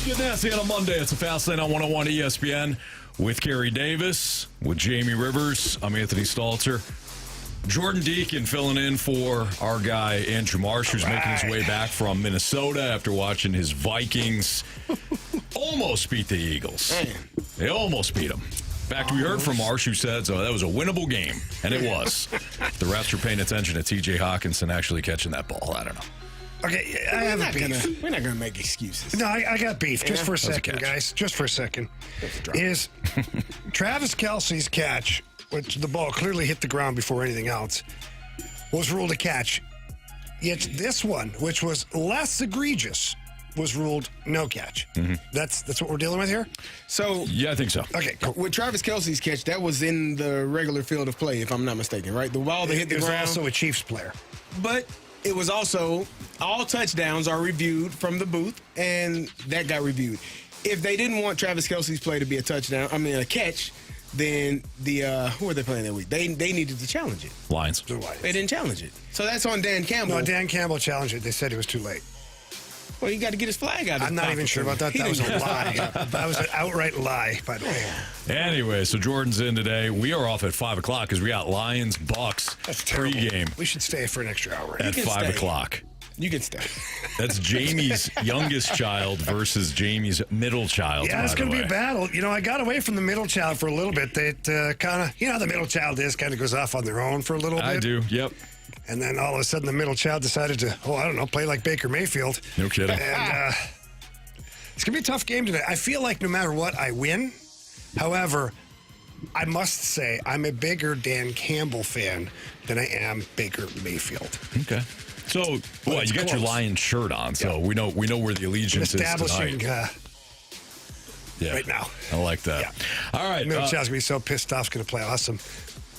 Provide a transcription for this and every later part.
Get nasty on a Monday. It's a Fast Lane on 101 ESPN with Kerry Davis, with Jamie Rivers. I'm Anthony Stalter. Jordan Deacon filling in for our guy Andrew Marsh, who's making his way back from Minnesota after watching his Vikings almost beat the Eagles. They almost beat them. In fact, we heard from Marsh, who said that was a winnable game, and it was. The refs were paying attention to T.J. Hawkinson actually catching that ball. I don't know. Okay, I have a beef. We're not going to make excuses. No, I got beef. Just for a second, guys. Just for a second. Is Travis Kelce's catch, which the ball clearly hit the ground before anything else, was ruled a catch. Yet this one, which was less egregious, was ruled no catch. Mm-hmm. That's what we're dealing with here? So yeah, I think so. Okay, cool. With Travis Kelce's catch, that was in the regular field of play, if I'm not mistaken, right? The ball that hit the ground. It was also a Chiefs player. But it was also, all touchdowns are reviewed from the booth, and that got reviewed. If they didn't want Travis Kelce's play to be a catch, then who are they playing that week? They needed to challenge it. Lions. They didn't challenge it. So that's on Dan Campbell. No, Dan Campbell challenged it. They said it was too late. Well, you got to get his flag out. I'm not even sure about that. That was a lie. That was an outright lie, by the way. Anyway, so Jordan's in today. We are off at 5 o'clock because we got Lions-Bucks pregame. We should stay for an extra hour. At 5 o'clock. You can stay. That's Jamie's youngest child versus Jamie's middle child. Yeah, it's going to be a battle. You know, I got away from the middle child for a little bit. They kind of, you know how the middle child kind of goes off on their own for a little bit. I do, yep. And then all of a sudden the middle child decided to, play like Baker Mayfield. No kidding. And it's going to be a tough game today. I feel like no matter what, I win. However, I must say I'm a bigger Dan Campbell fan than I am Baker Mayfield. Okay. So, you got your Lions shirt on, so we know where the allegiance is establishing, tonight. Right now. I like that. Yeah. All right. Middle child's going to be so pissed off. It's going to play awesome.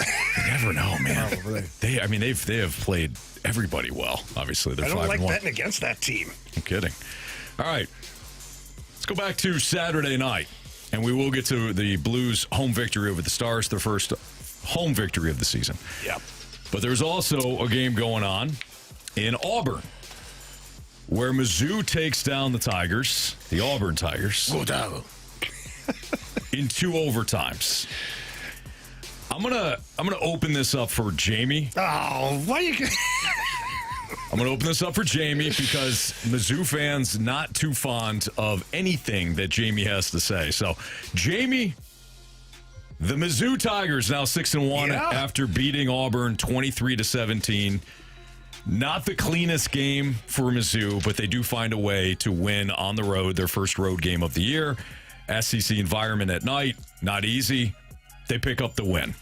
You never know, man. They have played everybody well. Obviously, they're 5-1. I don't like betting against that team. I'm kidding. All right, let's go back to Saturday night, and we will get to the Blues' home victory over the Stars, their first home victory of the season. Yeah. But there's also a game going on in Auburn, where Mizzou takes down the Tigers, the Auburn Tigers, in 2 overtimes. I'm gonna open this up for Jamie. Oh, why you? I'm gonna open this up for Jamie because Mizzou fans not too fond of anything that Jamie has to say. So, Jamie, the Mizzou Tigers now 6-1 after beating Auburn 23-17. Not the cleanest game for Mizzou, but they do find a way to win on the road, their first road game of the year. SEC environment at night, not easy. They pick up the win.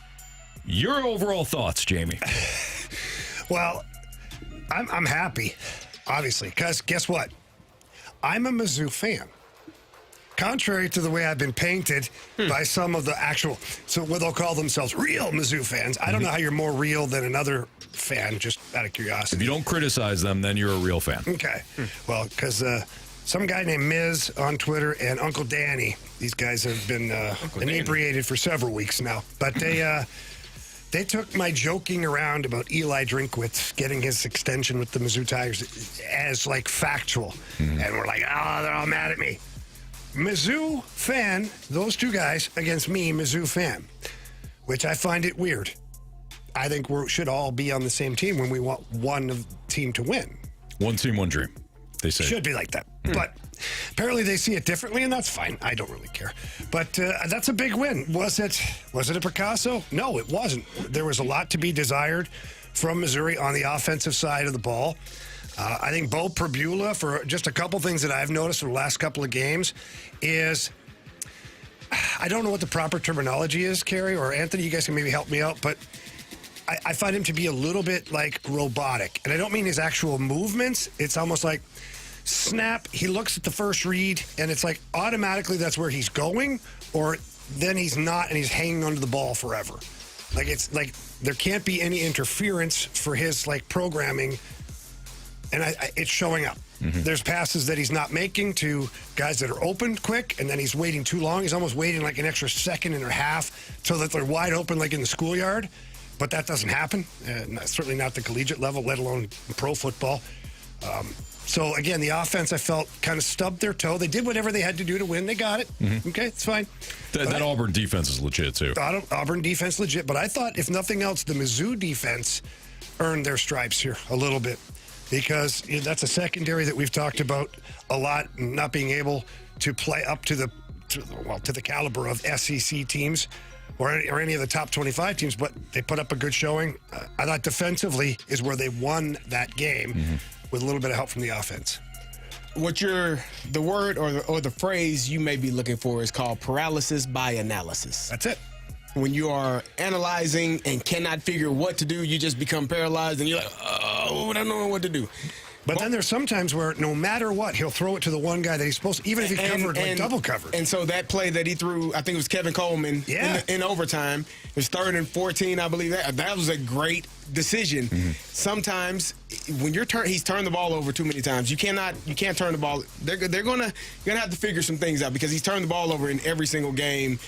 Your overall thoughts, Jamie? Well, I'm happy, obviously, because guess what? I'm a Mizzou fan. Contrary to the way I've been painted by some of the actual, so what they'll call themselves real Mizzou fans. I don't know how you're more real than another fan, just out of curiosity. If you don't criticize them, then you're a real fan. Okay. Well, because some guy named Miz on Twitter and Uncle Danny, these guys have been inebriated for several weeks now. But they took my joking around about Eli Drinkwitz getting his extension with the Mizzou Tigers as like factual. Mm-hmm. And we're like, they're all mad at me. Mizzou fan, those two guys against me, Mizzou fan, which I find it weird. I think we should all be on the same team when we want one team to win. One team, one dream, they say. Should be like that. But apparently they see it differently, and that's fine. I don't really care. But that's a big win. Was it a Picasso? No, it wasn't. There was a lot to be desired from Missouri on the offensive side of the ball. I think Bo Prabula, for just a couple things that I've noticed in the last couple of games, is I don't know what the proper terminology is, Kerry, or Anthony, you guys can maybe help me out, but I find him to be a little bit like robotic. And I don't mean his actual movements. It's almost like snap, he looks at the first read, and it's like automatically that's where he's going, or then he's not, and he's hanging onto the ball forever. Like, it's like there can't be any interference for his, like, programming, and it's showing up. Mm-hmm. There's passes that he's not making to guys that are open quick, and then he's waiting too long. He's almost waiting like an extra second and a half so that they're wide open like in the schoolyard, but that doesn't happen, certainly not the collegiate level, let alone pro football. So, again, the offense, I felt, kind of stubbed their toe. They did whatever they had to do to win. They got it. Okay, it's fine. That Auburn defense is legit, too. Auburn defense legit. But I thought, if nothing else, the Mizzou defense earned their stripes here a little bit. Because that's a secondary that we've talked about a lot, not being able to play up to the caliber of SEC teams or any of the top 25 teams, but they put up a good showing. I thought defensively is where they won that game with a little bit of help from the offense. The word or the phrase you may be looking for is called paralysis by analysis. That's it. When you are analyzing and cannot figure what to do, you just become paralyzed and you're like, oh, I don't know what to do. But then there's sometimes where no matter what, he'll throw it to the one guy that he's supposed to, even if he's double covered. And so that play that he threw, I think it was Kevin Coleman in overtime, it was 3rd and 14, I believe. That was a great decision. Sometimes when he's turned the ball over too many times. You can't turn the ball. You're gonna have to figure some things out because he's turned the ball over in every single game.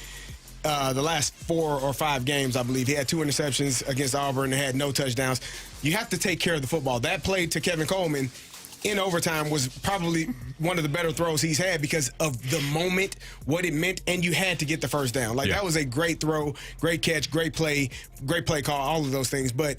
The last 4 or 5 games, I believe. He had 2 interceptions against Auburn and had no touchdowns. You have to take care of the football. That play to Kevin Coleman in overtime was probably one of the better throws he's had because of the moment, what it meant, and you had to get the first down. That was a great throw, great catch, great play call, all of those things. But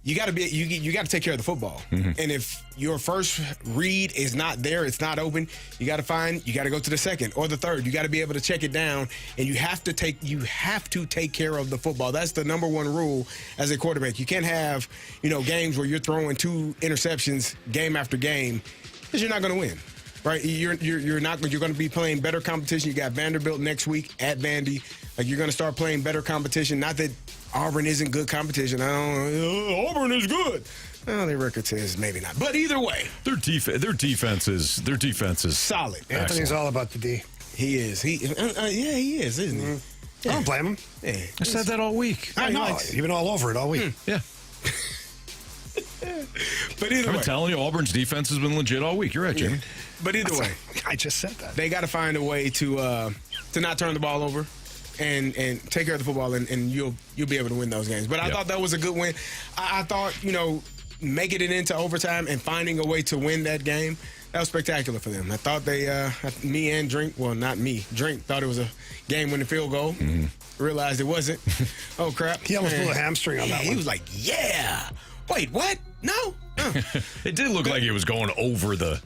you got to take care of the football. And if your first read is not there, it's not open, you got to go to the second or the third. You got to be able to check it down, and you have to take care of the football. That's the number one rule as a quarterback. You can't have, games where you're throwing 2 interceptions game after game because you're not going to win. Right? You're going to be playing better competition. You got Vanderbilt next week at Vandy. You're going to start playing better competition. Not that Auburn isn't good competition. Auburn is good. Well, their record says maybe not. But either way, their defense is solid. Anthony's all about the D. He is. He is, isn't he? Yeah. I don't blame him. Yeah. I said that all week. I know. You've been all over it all week. Yeah. But either way, I'm telling you, Auburn's defense has been legit all week. You're right, Jamie. But either way, I just said that. They got to find a way to not turn the ball over. And take care of the football, and you'll be able to win those games. But I thought that was a good win. I thought, making it into overtime and finding a way to win that game, that was spectacular for them. I thought me and Drink, well, not me, Drink thought it was a game-winning field goal. Realized it wasn't. Oh, crap. He almost blew a hamstring on that one. He was like, yeah. Wait, what? No. It did look like it was going over the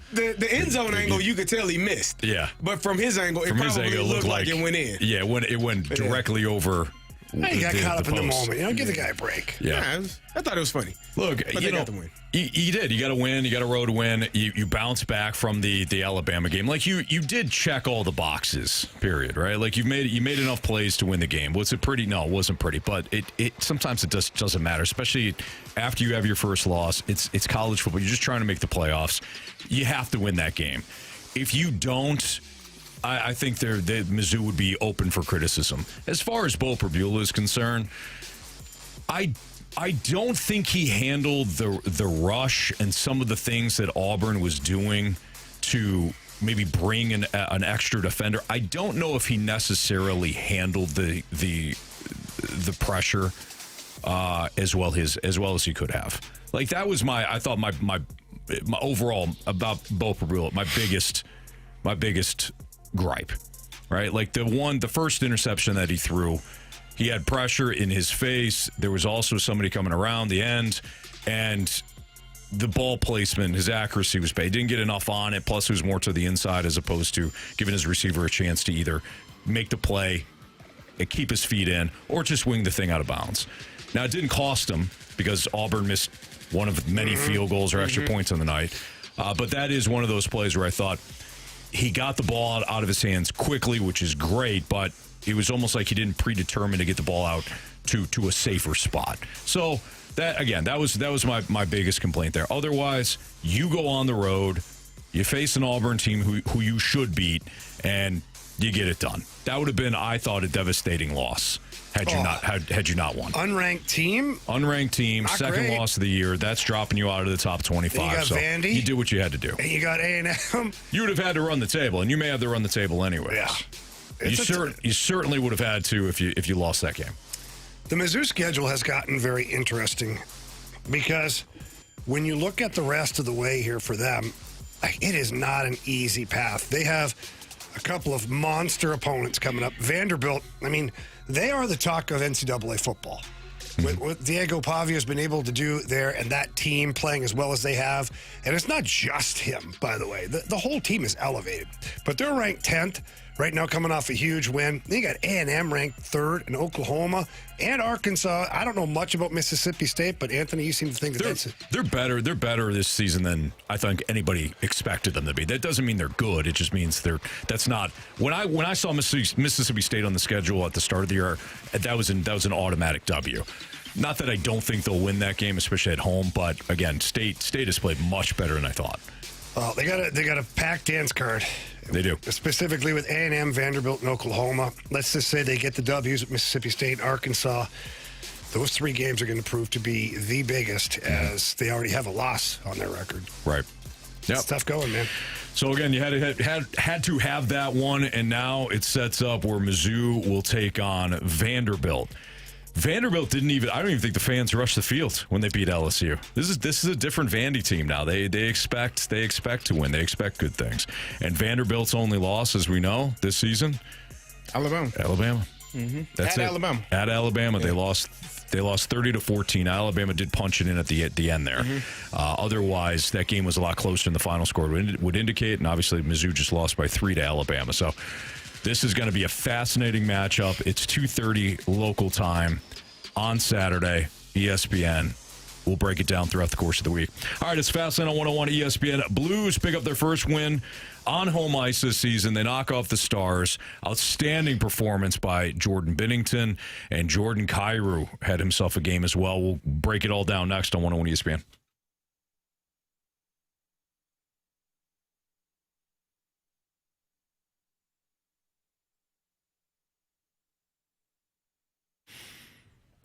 end zone angle. You could tell he missed. Yeah, but from his angle, it looked like it went in. Yeah, it went directly over. He got caught up in the moment. Give the guy a break. Yeah, I thought it was funny. Look, but they got the win. You did. You got to win. You got a road win. You bounce back from the Alabama game. Like you did check all the boxes. Period. Right. Like you made enough plays to win the game. Was it pretty? No, it wasn't pretty. But it sometimes it doesn't matter, especially after you have your first loss. It's college football. You're just trying to make the playoffs. You have to win that game. If you don't, I think Mizzou would be open for criticism. As far as Bo Perbula is concerned, I don't think he handled the rush and some of the things that Auburn was doing to maybe bring an extra defender. I don't know if he necessarily handled the pressure as well as he could have. Like that was my overall about Bo Perbula, my biggest gripe, right? Like the first interception that he threw, he had pressure in his face. There was also somebody coming around the end, and the ball placement, his accuracy was bad. He didn't get enough on it. Plus, it was more to the inside as opposed to giving his receiver a chance to either make the play, keep his feet in, or just wing the thing out of bounds. Now, it didn't cost him because Auburn missed one of many field goals or extra points on the night. But that is one of those plays where I thought he got the ball out of his hands quickly, which is great, but it was almost like he didn't predetermine to get the ball out to a safer spot. So that was my biggest complaint there. Otherwise, you go on the road, you face an Auburn team who you should beat, and you get it done. That would have been, I thought, a devastating loss had you not won. Unranked team, not second great. Loss of the year. That's dropping you out of the top 25. You got Vandy. You did what you had to do. And you got A&M. You would have had to run the table, and you may have to run the table anyways. Yeah. You certainly would have had to if you lost that game. The Mizzou schedule has gotten very interesting because when you look at the rest of the way here for them, it is not an easy path. They have a couple of monster opponents coming up. Vanderbilt, I mean, they are the talk of NCAA football. What Diego Pavia has been able to do there and that team playing as well as they have. And it's not just him, by the way. The whole team is elevated. But they're ranked 10th right now, coming off a huge win. Then you got A&M ranked 3rd in Oklahoma and Arkansas. I don't know much about Mississippi State, but Anthony, you seem to think that's it. They're better. They're better this season than I think anybody expected them to be. That doesn't mean they're good. It just means that's not. When I saw Mississippi State on the schedule at the start of the year, that was an automatic W. Not that I don't think they'll win that game, especially at home, but again, State has played much better than I thought. Well, they got a packed dance card. They do. Specifically with A&M, Vanderbilt, and Oklahoma. Let's just say they get the W's at Mississippi State and Arkansas. Those 3 games are going to prove to be the biggest, as they already have a loss on their record. Right. Yep. It's tough going, man. So again, you had to have that one, and now it sets up where Mizzou will take on Vanderbilt. Vanderbilt I don't even think the fans rushed the field when they beat LSU. This is a different Vandy team now. They expect to win. They expect good things. And Vanderbilt's only loss, as we know, this season, Alabama. Mm-hmm. That's Alabama. At Alabama, yeah. They lost 30-14. Alabama did punch it in at the end there. Otherwise, that game was a lot closer than the final score would indicate. And obviously, Mizzou just lost by 3 to Alabama. So this is going to be a fascinating matchup. It's 2:30 local time on Saturday, ESPN. We'll break it down throughout the course of the week. All right, it's Fastlane on 101 ESPN. Blues pick up their first win on home ice this season. They knock off the Stars. Outstanding performance by Jordan Binnington, and Jordan Kyrou had himself a game as well. We'll break it all down next on 101 ESPN.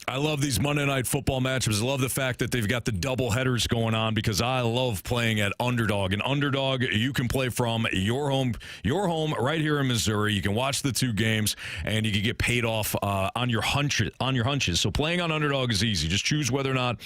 I love these Monday Night Football matchups. I love the fact that they've got the double headers going on, because I love playing at Underdog. And Underdog, you can play from your home right here in Missouri. You can watch the 2 games, and you can get paid off on your hunches. So playing on Underdog is easy. Just choose whether or not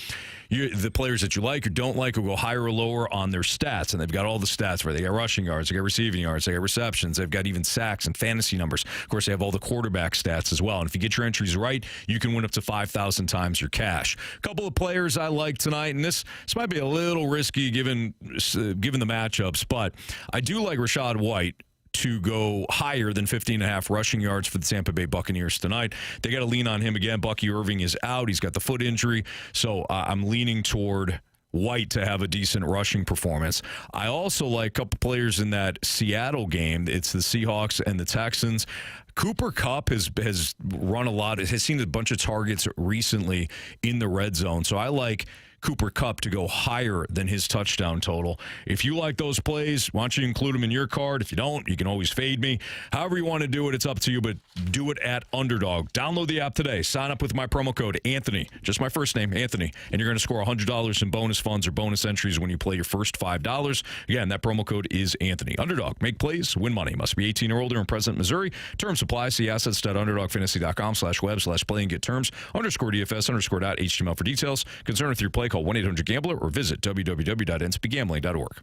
the players that you like or don't like will go higher or lower on their stats. And they've got all the stats where they got rushing yards, they got receiving yards, they got receptions, they've got even sacks and fantasy numbers. Of course, they have all the quarterback stats as well. And if you get your entries right, you can win up to 5,000 times your cash. A couple of players I like tonight, and this might be a little risky given the matchups, but I do like Rachaad White to go higher than 15.5 rushing yards for the Tampa Bay Buccaneers tonight. They got to lean on him again. Bucky Irving is out. He's got the foot injury, so I'm leaning toward White to have a decent rushing performance. I also like a couple players in that Seattle game. It's the Seahawks and the Texans. Cooper Kupp has run a lot, has seen a bunch of targets recently in the red zone, so I like Cooper Kupp to go higher than his touchdown total. If you like those plays, why don't you include them in your card? If you don't, you can always fade me. However you want to do it, it's up to you, but do it at Underdog. Download the app today. Sign up with my promo code Anthony, just my first name, Anthony, and you're going to score $100 in bonus funds or bonus entries when you play your first $5. Again, that promo code is Anthony. Underdog. Make plays, win money. Must be 18 or older and present in Missouri. Terms apply. See assets.underdogfantasy.com/web/play and get terms. _DFS_.html for details. Concern with your play, call 1-800-GAMBLER or visit www.ncbgambling.org.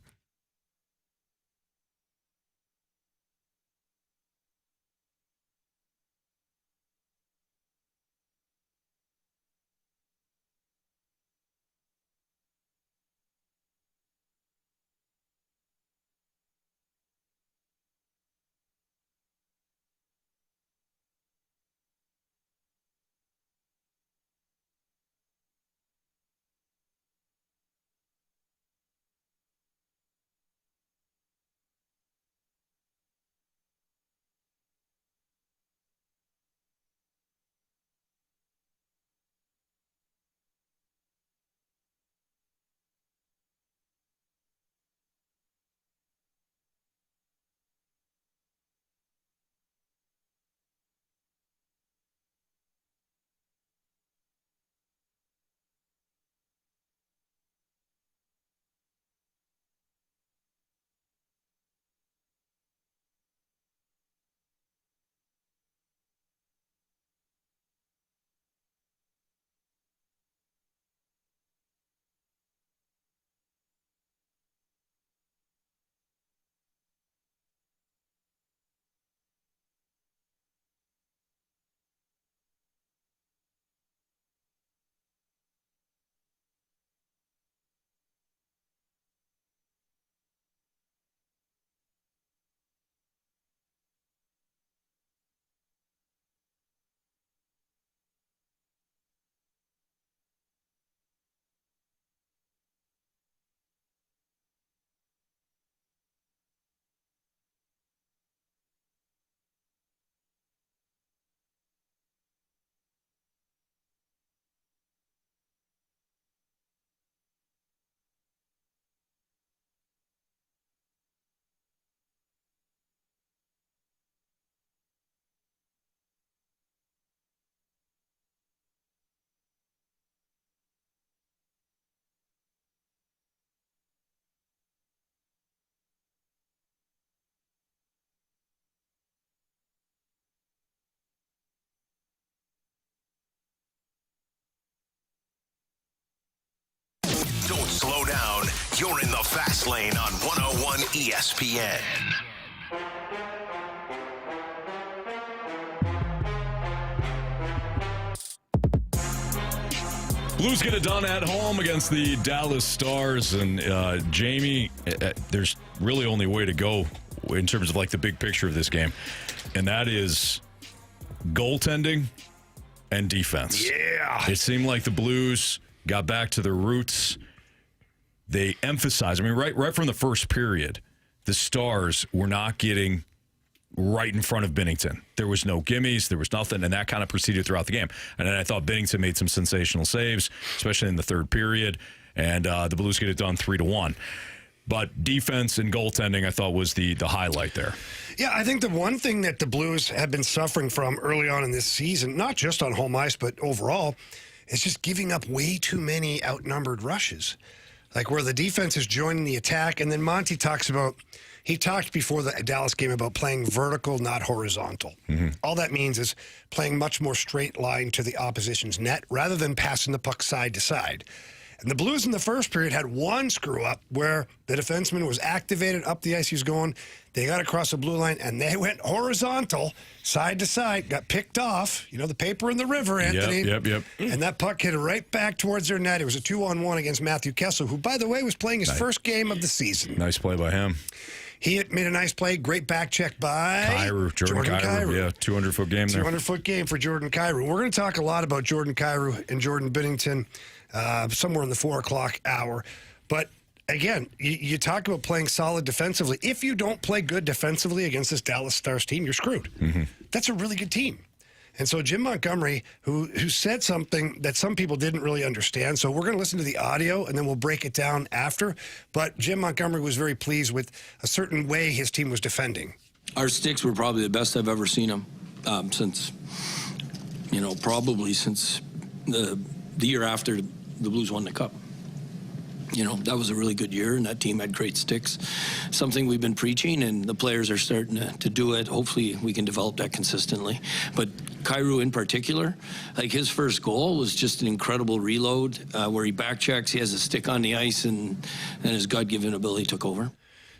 Slow down. You're in the fast lane on 101 ESPN. Blues get it done at home against the Dallas Stars. And Jamie, there's really only a way to go in terms of like the big picture of this game. And that is goaltending and defense. Yeah. It seemed like the Blues got back to their roots. They emphasized, right from the first period, the Stars were not getting right in front of Binnington. There was no gimmies, there was nothing, and that kind of proceeded throughout the game. And then I thought Binnington made some sensational saves, especially in the third period, and the Blues get it done 3-1. But defense and goaltending, I thought, was the highlight there. Yeah, I think the one thing that the Blues have been suffering from early on in this season, not just on home ice, but overall, is just giving up way too many outnumbered rushes. Like where the defense is joining the attack, and then Monty talked before the Dallas game about playing vertical, not horizontal. Mm-hmm. All that means is playing much more straight line to the opposition's net rather than passing the puck side to side. And the Blues in the first period had one screw-up where the defenseman was activated up the ice. He was going. They got across the blue line, and they went horizontal, side to side, got picked off. You know, the paper in the river, Anthony. Yep. And that puck hit right back towards their net. It was a 2-on-1 against Matthew Kessler, who, by the way, was playing his first game of the season. Nice play by him. He had made a nice play. Great back check by Jordan Kyrou. Yeah, 200-foot game there. 200-foot game for Jordan Kyrou. We're going to talk a lot about Jordan Kyrou and Jordan Binnington somewhere in the 4 o'clock hour. But, again, you talk about playing solid defensively. If you don't play good defensively against this Dallas Stars team, you're screwed. Mm-hmm. That's a really good team. And so Jim Montgomery, who said something that some people didn't really understand, so we're going to listen to the audio, and then we'll break it down after. But Jim Montgomery was very pleased with a certain way his team was defending. Our sticks were probably the best I've ever seen them since the year after the Blues won the Cup. You know, that was a really good year, and that team had great sticks. Something we've been preaching, and the players are starting to do it. Hopefully we can develop that consistently. But Kyrou in particular, like his first goal was just an incredible reload where he back checks, he has a stick on the ice, and his God-given ability took over.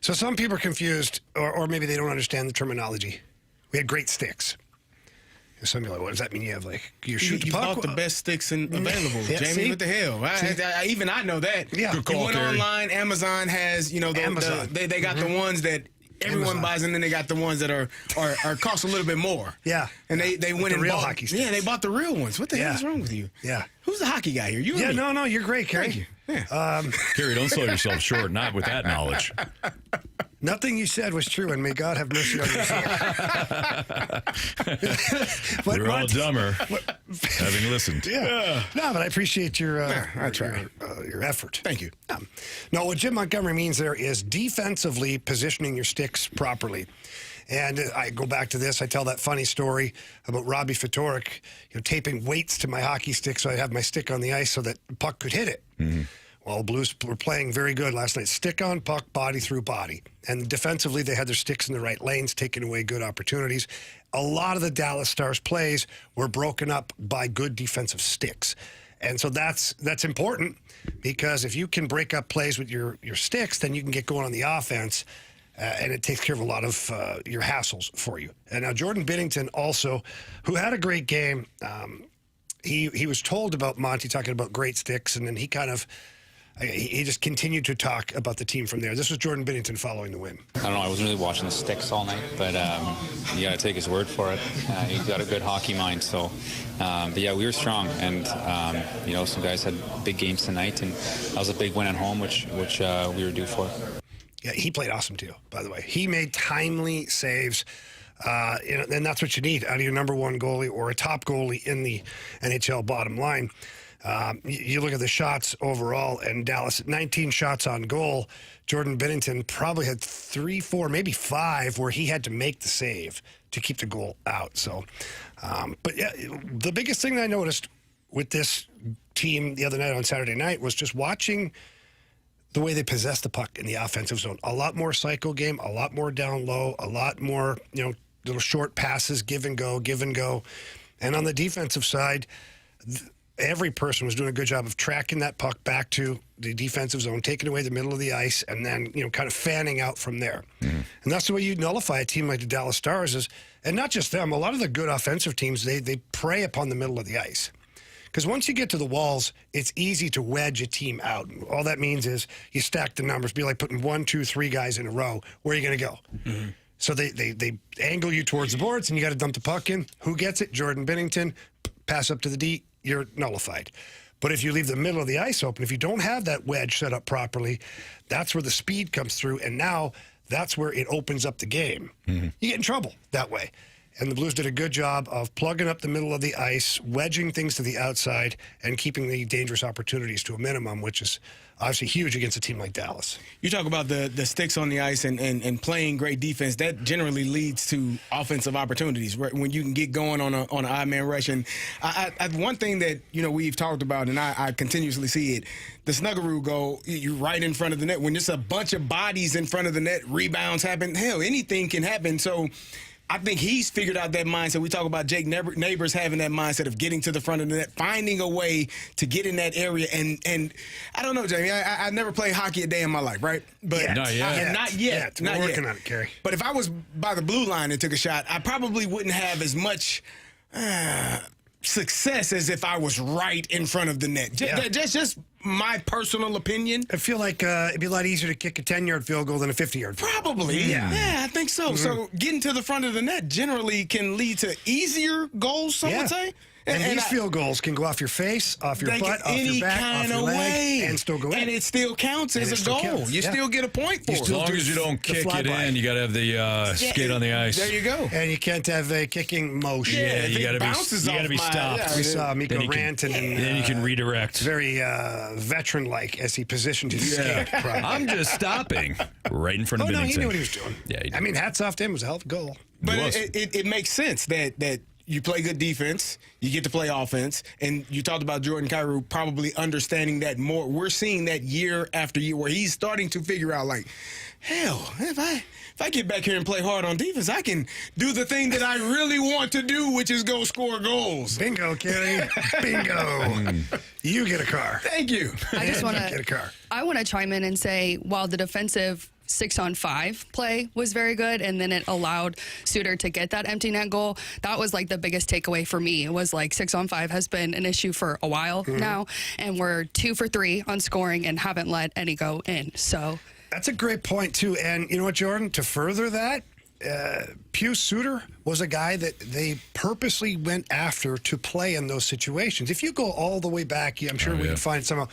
So some people are confused, or maybe they don't understand the terminology. We had great sticks. Some people are like, what does that mean? You have you shoot the puck? You bought the best sticks available, yeah, Jamie. see? What the hell? I know that. Yeah. You went online. Amazon has, Amazon. They got the ones that everyone buys, and then they got the ones that are cost a little bit more. Yeah. And they went and real bought hockey sticks. Yeah, they bought the real ones. What the hell is wrong with you? Yeah. Who's the hockey guy here? You? Yeah. Or me? No, you're great, Kerry. Thank you. Yeah. Kerry, don't sell yourself short, not with that knowledge. Nothing you said was true, and may God have mercy on your soul. We're all dumber having listened. Yeah. No, but I appreciate your I try. your effort. Thank you. No, what Jim Montgomery means there is defensively positioning your sticks properly. And I go back to this. I tell that funny story about Robbie Ftorek, taping weights to my hockey stick so I'd have my stick on the ice so that the puck could hit it. Mm-hmm. Well, the Blues were playing very good last night. Stick on puck, body through body. And defensively, they had their sticks in the right lanes, taking away good opportunities. A lot of the Dallas Stars plays were broken up by good defensive sticks. And so that's important because if you can break up plays with your sticks, then you can get going on the offense. And it takes care of a lot of your hassles for you. And now Jordan Binnington also, who had a great game, he was told about Monty talking about great sticks, and then he just continued to talk about the team from there. This was Jordan Binnington following the win. I don't know. I wasn't really watching the sticks all night, but you got to take his word for it. He's got a good hockey mind. So, but yeah, we were strong, and some guys had big games tonight, and that was a big win at home, which we were due for. Yeah, he played awesome too. By the way, he made timely saves. And that's what you need out of your number one goalie or a top goalie in the NHL bottom line. You look at the shots overall, and Dallas at 19 shots on goal. Jordan Binnington probably had 3, 4, maybe 5 where he had to make the save to keep the goal out. So, but yeah, the biggest thing that I noticed with this team the other night on Saturday night was just watching the way they possess the puck in the offensive zone. A lot more cycle game, a lot more down low, a lot more, little short passes, give and go. And on the defensive side, every person was doing a good job of tracking that puck back to the defensive zone, taking away the middle of the ice, and then, kind of fanning out from there. And that's the way you nullify a team like the Dallas Stars is, and not just them, a lot of the good offensive teams, they prey upon the middle of the ice. Because once you get to the walls, it's easy to wedge a team out. All that means is you stack the numbers, be like putting 1, 2, 3 guys in a row. Where are you going to go? So they angle you towards the boards, and you got to dump the puck in. Who gets it? Jordan Binnington. Pass up to the D. You're nullified. But if you leave the middle of the ice open, if you don't have that wedge set up properly, that's where the speed comes through, and now that's where it opens up the game. You get in trouble that way. And the Blues did a good job of plugging up the middle of the ice, wedging things to the outside, and keeping the dangerous opportunities to a minimum, which is obviously huge against a team like Dallas. You talk about the sticks on the ice and playing great defense. That generally leads to offensive opportunities when you can get going on an odd man rush. And one thing that we've talked about, and I continuously see it, the Snuggeroo goal, you're right in front of the net. When there's a bunch of bodies in front of the net, rebounds happen. Hell, anything can happen. So I think he's figured out that mindset. We talk about Jake Neighbors having that mindset of getting to the front of the net, finding a way to get in that area. And I don't know, Jamie, I never played hockey a day in my life, right? But Not yet. Not yet. We're working on it, Kerry. But if I was by the blue line and took a shot, I probably wouldn't have as much success as if I was right in front of the net. Just my personal opinion. I feel like it'd be a lot easier to kick a 10-yard field goal than a 50-yard field goal. Probably. Yeah, I think so. So getting to the front of the net generally can lead to easier goals, some would say. And these field goals can go off your face, off your butt, off your back, off your leg, and still go in. And it still counts as a goal. You still get a point for it. As long as you don't kick it in, you got to have the skate on the ice. There you go. And you can't have a kicking motion. Yeah, you got to be stopped. We saw Mikko ranting, and then you can redirect. Very veteran-like as he positioned his skate. I'm just stopping right in front of Binnington. No, he knew what he was doing. Yeah, he did. I mean, hats off to him. It was a hell of a goal. But it makes sense that you play good defense, you get to play offense, and you talked about Jordan Kyrou probably understanding that more. We're seeing that year after year where he's starting to figure out, like, hell, if I get back here and play hard on defense, I can do the thing that I really want to do, which is go score goals. Bingo, Kerry. Bingo. You get a car. Thank you. I just want Get a car. I want to chime in and say, while the defensive 6-on-5 play was very good, and then it allowed Suter to get that empty net goal. That was like the biggest takeaway for me. It was like 6-on-5 has been an issue for a while now, and we're 2 for 3 on scoring and haven't let any go in. So that's a great point too. And you know what, Jordan? To further that, Pius Suter was a guy that they purposely went after to play in those situations. If you go all the way back, I'm sure we can find somehow.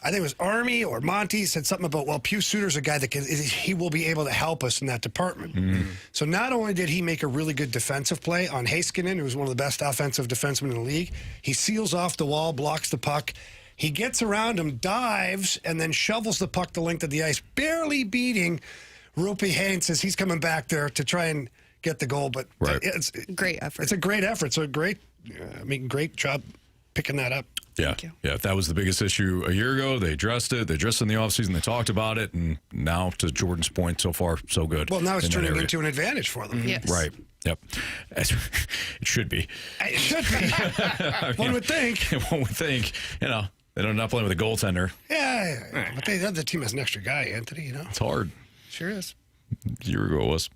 I think it was Army or Monty said something about, well, Pius Suter's a guy that he will be able to help us in that department. So not only did he make a really good defensive play on Heiskanen, who was one of the best offensive defensemen in the league, he seals off the wall, blocks the puck. He gets around him, dives, and then shovels the puck the length of the ice, barely beating Rupi Haynes as he's coming back there to try and get the goal. But it's great effort. It's a great effort. So great job picking that up. Yeah, if that was the biggest issue a year ago, they addressed it. They addressed it in the offseason. They talked about it. And now, to Jordan's point, so far, so good. Well, now it's turning into an advantage for them. Yes. Right. Yep. It should be. It should be. One would think. One would think. They're not playing with a goaltender. Yeah. But the other team has an extra guy, Anthony, It's hard. Sure is. A year ago it was.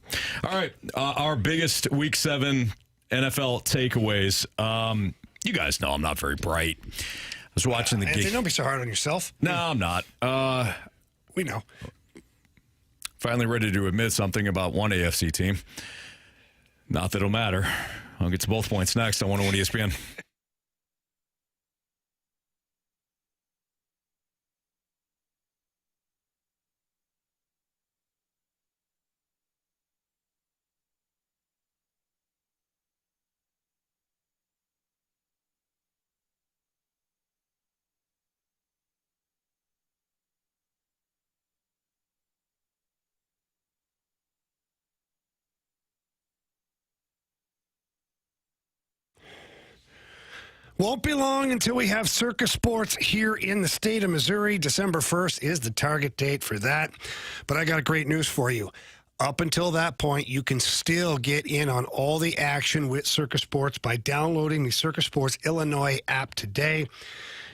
All right. Our biggest Week 7 NFL takeaways. You guys know I'm not very bright. I was watching the game. Don't be so hard on yourself. No, I'm not. We know. Finally ready to admit something about one AFC team. Not that it'll matter. I'll get to both points next on 101 ESPN. Won't be long until we have circus sports here in the state of Missouri. December 1st is the target date for that. But I got great news for you. Up until that point, you can still get in on all the action with Circus Sports by downloading the Circus Sports Illinois app today.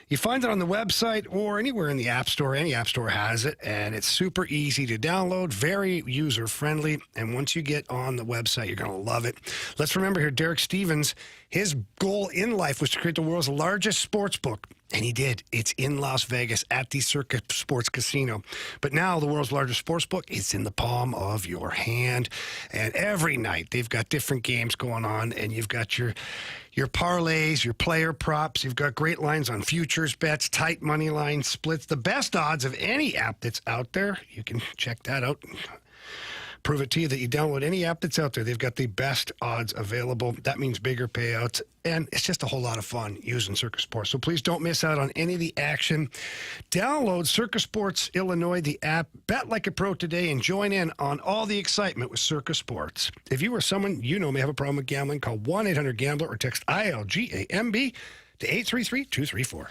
You find it on the website or anywhere in the App Store. Any App Store has it, and it's super easy to download, very user-friendly, and once you get on the website, you're going to love it. Let's remember here, Derek Stevens, his goal in life was to create the world's largest sports book, and he did. It's in Las Vegas at the Circus Sports Casino. But now the world's largest sports book is in the palm of your hand, and every night they've got different games going on, and you've got your parlays, your player props. You've got great lines on futures bets, tight money line splits, the best odds of any app that's out there. You can check that out. Prove it to you that you download any app that's out there. They've got the best odds available. That means bigger payouts, and it's just a whole lot of fun using Circus Sports. So please don't miss out on any of the action. Download Circus Sports Illinois, the app. Bet like a pro today and join in on all the excitement with Circus Sports. If you or someone you know may have a problem with gambling, call 1-800-GAMBLER or text ILGAMB to 833-234.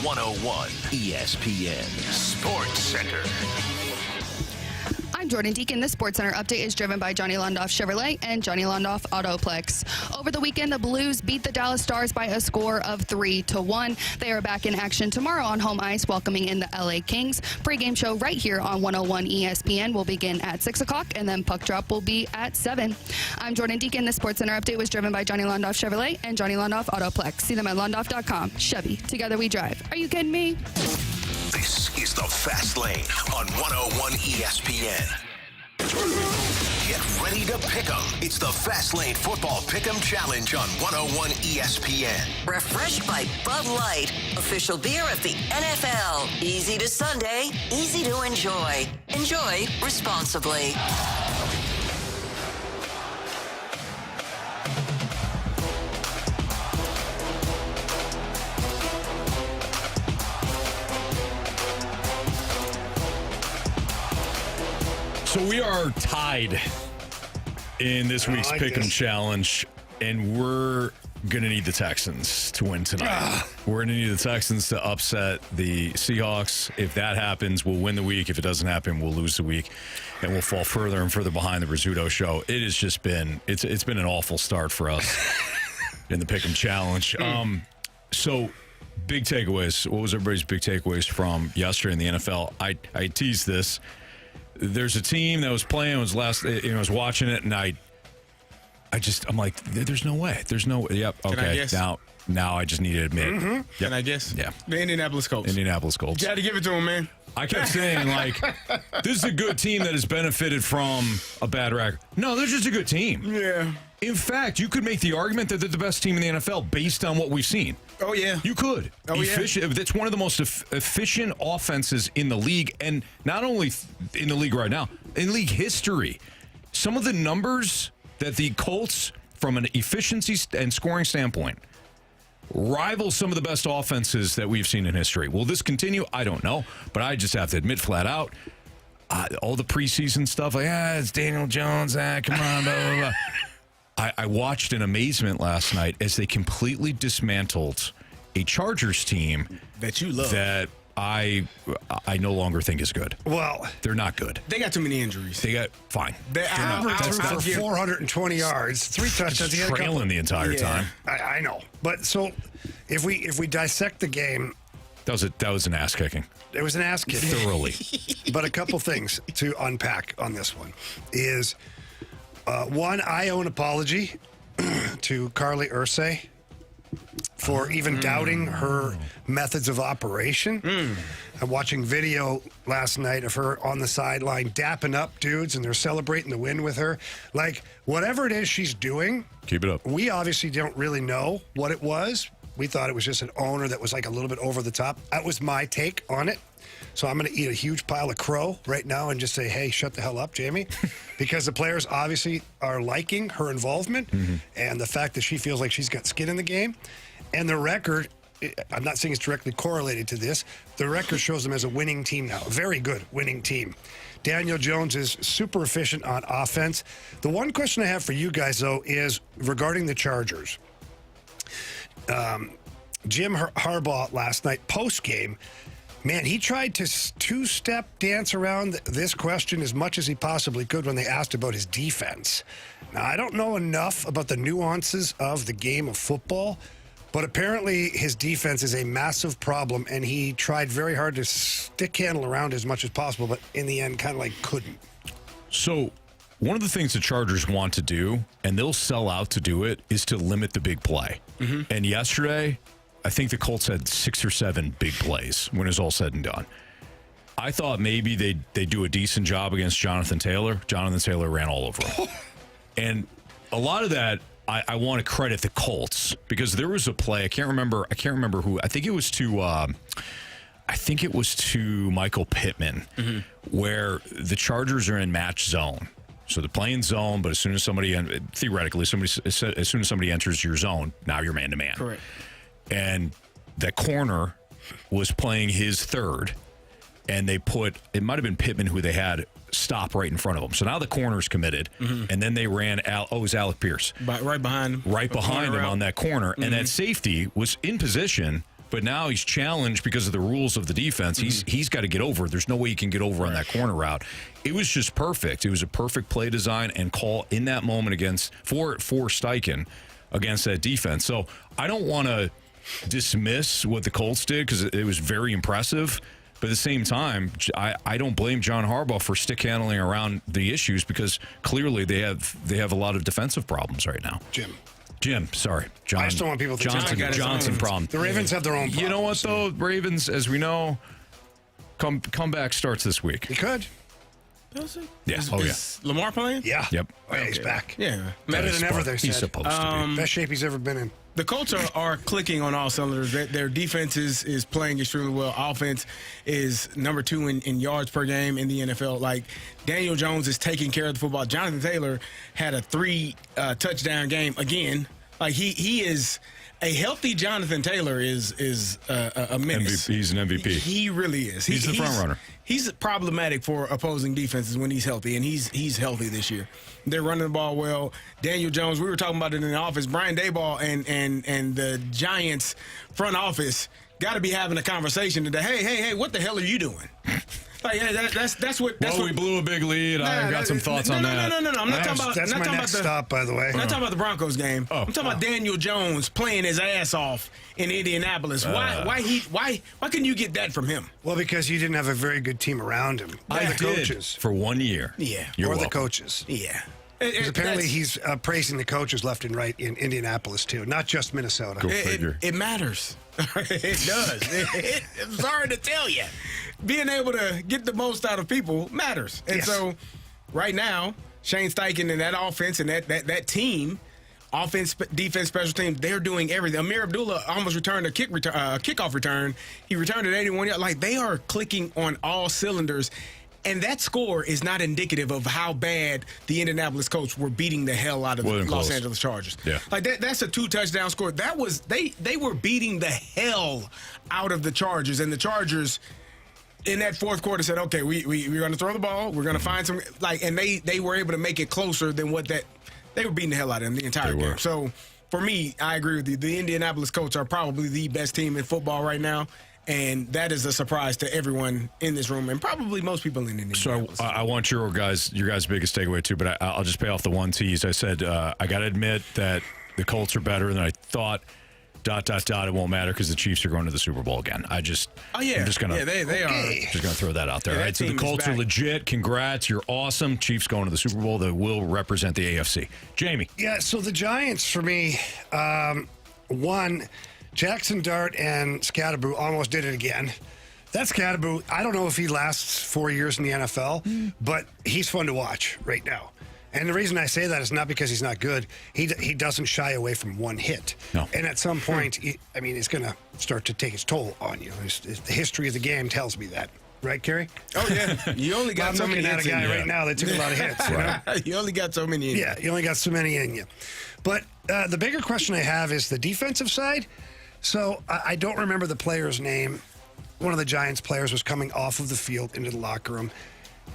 .101 ESPN Sports Center. I'm Jordan Deacon. The Sports Center update is driven by Johnny Londoff Chevrolet and Johnny Londoff Autoplex. Over the weekend, the Blues beat the Dallas Stars by a score of 3-1. They are back in action tomorrow on home ice, welcoming in the LA Kings. Pre-game show right here on 101 ESPN will begin at 6 o'clock, and then puck drop will be at 7. I'm Jordan Deacon. The Sports Center update was driven by Johnny Londoff Chevrolet and Johnny Londoff Autoplex. See them at londoff.com. Chevy, together we drive. Are you kidding me? This is the Fast Lane on 101 ESPN. Get ready to pick 'em. It's the Fast Lane Football Pick'em Challenge on 101 ESPN. Refreshed by Bud Light, official beer of the NFL. Easy to Sunday, easy to enjoy. Enjoy responsibly. So we are tied in this week's Pick'em Challenge, and we're going to need the Texans to win tonight. We're going to need the Texans to upset the Seahawks. If that happens, we'll win the week. If it doesn't happen, we'll lose the week, and we'll fall further and further behind the Rizzuto show. It has just been it's been an awful start for us in the Pick'em Challenge. So big takeaways. What was everybody's big takeaways from yesterday in the NFL? I teased this. There's a team that was playing, was watching it, and I'm like, there's no way. There's no, yep, okay. Can I guess? Now I just need to admit. Mm-hmm. Yep. Can I guess? Yeah. The Indianapolis Colts. Indianapolis Colts. You had to give it to him, man. I kept saying, like, this is a good team that has benefited from a bad record. No, they're just a good team. Yeah. In fact, you could make the argument that they're the best team in the NFL based on what we've seen. Oh, yeah. You could. Oh, efficient. That's one of the most efficient offenses in the league, and not only in the league right now, in league history. Some of the numbers that the Colts, from an efficiency and scoring standpoint, rival some of the best offenses that we've seen in history. Will this continue? I don't know, but I just have to admit flat out, all the preseason stuff, like, it's Daniel Jones, come on, blah, blah, blah. I watched in amazement last night as they completely dismantled a Chargers team that you love, that I no longer think is good. Well, they're not good. They got too many injuries. They got fine. They're for 420 yards, 3 touchdowns. Just trailing the entire time. I know, but so if we dissect the game, that was an ass kicking. It was an ass kicking thoroughly. But a couple things to unpack on this one is. One, I owe an apology to Carly Ursay for even doubting her methods of operation. I'm watching video last night of her on the sideline dapping up dudes, and they're celebrating the win with her. Like, whatever it is she's doing, keep it up. We obviously don't really know what it was. We thought it was just an owner that was like a little bit over the top. That was my take on it. So I'm going to eat a huge pile of crow right now and just say, hey, shut the hell up, Jamie. Because the players obviously are liking her involvement and the fact that she feels like she's got skin in the game. And the record, I'm not saying it's directly correlated to this, the record shows them as a winning team now, a very good winning team. Daniel Jones is super efficient on offense. The one question I have for you guys, though, is regarding the Chargers. Jim Harbaugh last night, post-game, man, he tried to two-step dance around this question as much as he possibly could when they asked about his defense. Now, I don't know enough about the nuances of the game of football, but apparently his defense is a massive problem, and he tried very hard to stick handle around as much as possible, but in the end kind of like couldn't. So one of the things the Chargers want to do, and they'll sell out to do it, is to limit the big play. And yesterday, I think the Colts had 6 or 7 big plays when it was all said and done. I thought maybe they'd do a decent job against Jonathan Taylor. Jonathan Taylor ran all over him. And a lot of that, I want to credit the Colts, because there was a play, I can't remember who, I think it was to Michael Pittman, where the Chargers are in match zone. So they're playing zone, but as soon as somebody enters your zone, now you're man to man. Correct. And that corner was playing his third, and they it might have been Pittman who they had stop right in front of him. So now the corner's committed, and then they ran it was Alec Pierce. Right behind him. Right behind him on that corner, and that safety was in position But now he's challenged because of the rules of the defense. He's got to get over. There's no way he can get over on that corner route. It was just perfect. It was a perfect play design and call in that moment for Steichen against that defense. So I don't want to dismiss what the Colts did because it was very impressive. But at the same time, I don't blame John Harbaugh for stick handling around the issues because clearly they have a lot of defensive problems right now. Jim, sorry. John, I just don't want people to think Johnson problem. The Ravens have their own problems. You know what, though? Ravens, as we know, comeback starts this week. He could. Does it? Yeah. Is Lamar playing? Yeah. Yep. Oh, yeah, he's back. Yeah. Better than ever, they said. He's supposed to be. Best shape he's ever been in. The Colts are clicking on all cylinders. Their defense is playing extremely well. Offense is number 2 in yards per game in the NFL. Like, Daniel Jones is taking care of the football. Jonathan Taylor had a 3 touchdown game again. Like, he is a healthy Jonathan Taylor is a menace. He's an MVP. He really is. He's the front runner. He's problematic for opposing defenses when he's healthy, and he's healthy this year. They're running the ball well. Daniel Jones, we were talking about it in the office. Brian Daboll and the Giants front office got to be having a conversation today. Hey, what the hell are you doing? Like, that's what. We blew a big lead. I've got some thoughts on that. No. I'm not talking about. That's my next stop, by the way. I'm not talking about the Broncos game. I'm talking about Daniel Jones playing his ass off in Indianapolis. Why couldn't you get that from him? Well, because you didn't have a very good team around him. I the did coaches. for 1 year. Yeah. You're the welcome. coaches. Yeah. Because apparently he's praising the coaches left and right in Indianapolis, too, not just Minnesota. Go figure. It matters. It does. I'm sorry to tell you. Being able to get the most out of people matters. And so right now, Shane Steichen and that offense and that team, offense, defense, special teams, they're doing everything. Amir Abdullah almost returned a kickoff return. He returned at 81 yards. Like, they are clicking on all cylinders. And that score is not indicative of how bad the Indianapolis Colts were beating the hell out of the Los Angeles Chargers. Yeah. Like, that's a 2-touchdown score. That was they were beating the hell out of the Chargers, and the Chargers in that fourth quarter said, "Okay, we're going to throw the ball. We're going to find some and they were able to make it closer than what they were beating the hell out of them the entire game." So for me, I agree with you. The Indianapolis Colts are probably the best team in football right now. And that is a surprise to everyone in this room and probably most people in Indianapolis. So I want your guys' biggest takeaway, too, but I'll just pay off the one tease. I said, I got to admit that the Colts are better than I thought. ... It won't matter because the Chiefs are going to the Super Bowl again. I'm just going to they are. Just going to throw that out there. Yeah, All right, so the Colts are legit. Congrats. You're awesome. Chiefs going to the Super Bowl. They will represent the AFC. Jamie. Yeah, so the Giants, for me, one, Jackson Dart and Scatterboo almost did it again. That Scatterboo, I don't know if he lasts 4 years in the NFL, but he's fun to watch right now. And the reason I say that is not because he's not good. He doesn't shy away from one hit. No. And at some point, it's going to start to take its toll on you. The history of the game tells me that. Right, Kerry? Oh, yeah. You only got so many hits. I'm looking at a guy right now that took a lot of hits. Right. You only got so many in you. Yeah, you only got so many in you. But the bigger question I have is the defensive side. So I don't remember the player's name. One of the Giants players was coming off of the field into the locker room,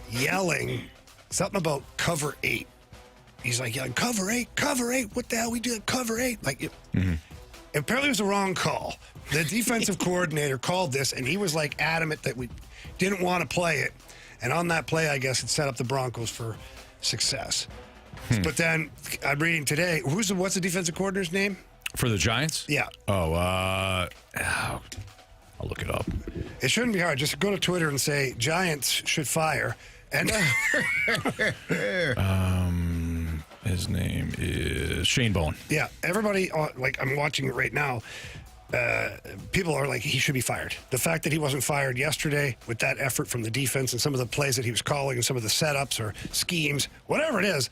yelling something about cover 8. He's like yelling, cover 8, what the hell we do at cover 8? Like, apparently it was the wrong call. The defensive coordinator called this, and he was like adamant that we didn't want to play it. And on that play, I guess it set up the Broncos for success. But then I'm reading today, what's the defensive coordinator's name? For the Giants? Yeah. I'll look it up. It shouldn't be hard. Just go to Twitter and say, Giants should fire. And his name is Shane Bowen. Yeah, everybody, I'm watching it right now. People are like, he should be fired. The fact that he wasn't fired yesterday with that effort from the defense and some of the plays that he was calling and some of the setups or schemes, whatever it is.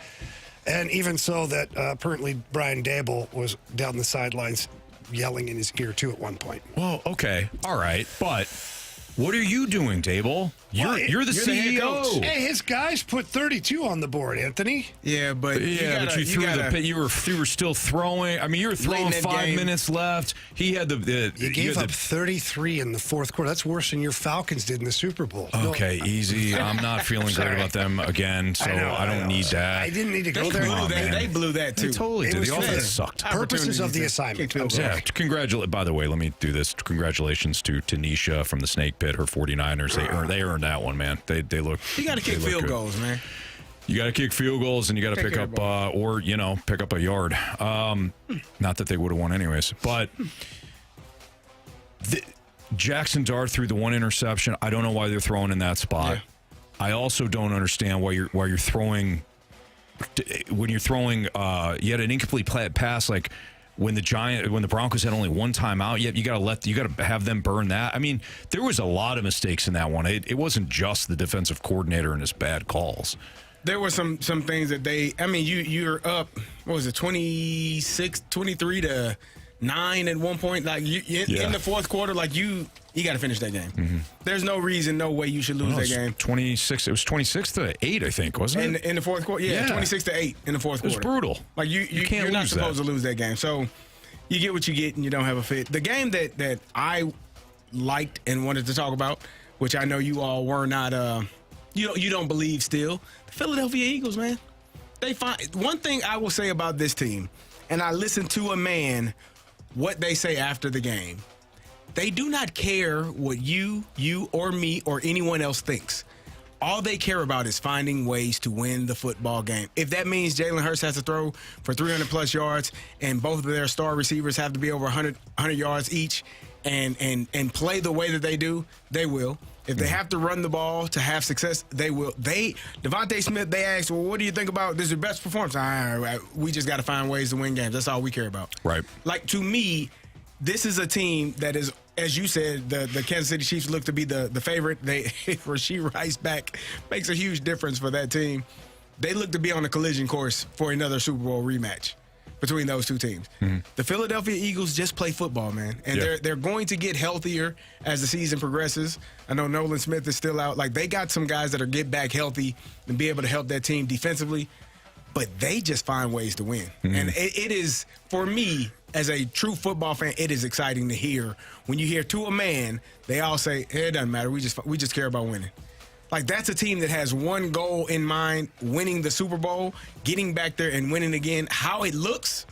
And even so that apparently Brian Daboll was down the sidelines yelling in his ear, too, at one point. Well, okay. All right. But What are you doing, Dable? You're the you're the head CEO. coach. Hey, his guys put 32 on the board, Anthony. Yeah, but you were still throwing. I mean, you were throwing Late in that 5 game. minutes left. He had You gave up 33 in the fourth quarter. That's worse than your Falcons did in the Super Bowl. Okay, easy. I'm not feeling great about them again, so I don't need that. I didn't need to go there. They blew that too. They totally It did. was The offense fair. sucked. Purposes of the assignment. I'm sorry. Yeah, by the way, let me do this. Congratulations to Tanisha from the Snake Pit, her 49ers. They earned that one, man. They look. You got to kick field goals, man. You got to kick field goals, and you got to pick up pick up a yard. Not that they would have won anyways, but Jackson Dart threw the one interception. I don't know why they're throwing in that spot. Yeah. I also don't understand why you're throwing when you're throwing. You had an incomplete pass like. When the Broncos had only one timeout, you got to have them burn that. I mean, there was a lot of mistakes in that one. It wasn't just the defensive coordinator and his bad calls. There were some things that you're up, what was it, 23 to 9 at one point. Like in the fourth quarter, like you got to finish that game. Mm-hmm. There's no reason, no way you should lose that game. 26. It was 26 to 8, I think, wasn't it? In the fourth quarter, yeah, 26 to 8 in the fourth quarter. It was brutal. Like you're not supposed to lose that game. So you get what you get, and you don't have a fit. The game that I liked and wanted to talk about, which I know you all were not. You don't believe still. The Philadelphia Eagles, man. One thing I will say about this team, and I listened to a man what they say after the game. They do not care what you or me or anyone else thinks. All they care about is finding ways to win the football game. If that means Jalen Hurts has to throw for 300-plus yards and both of their star receivers have to be over 100 yards each and play the way that they do, they will. If they have to run the ball to have success, they will. Devontae Smith, they asked, well, what do you think about this is your best performance? We just got to find ways to win games. That's all we care about. Right. Like, to me, this is a team that is, as you said, the Kansas City Chiefs look to be the favorite. Rasheed Rice back makes a huge difference for that team. They look to be on a collision course for another Super Bowl rematch between those two teams. Mm-hmm. The Philadelphia Eagles just play football, man. And they're going to get healthier as the season progresses. I know Nolan Smith is still out. Like, they got some guys that are get back healthy and be able to help that team defensively. But they just find ways to win. Mm-hmm. And it is, for me, as a true football fan, it is exciting to hear. When you hear to a man, they all say, hey, it doesn't matter. We just care about winning. Like, that's a team that has one goal in mind, winning the Super Bowl, getting back there and winning again. How it looks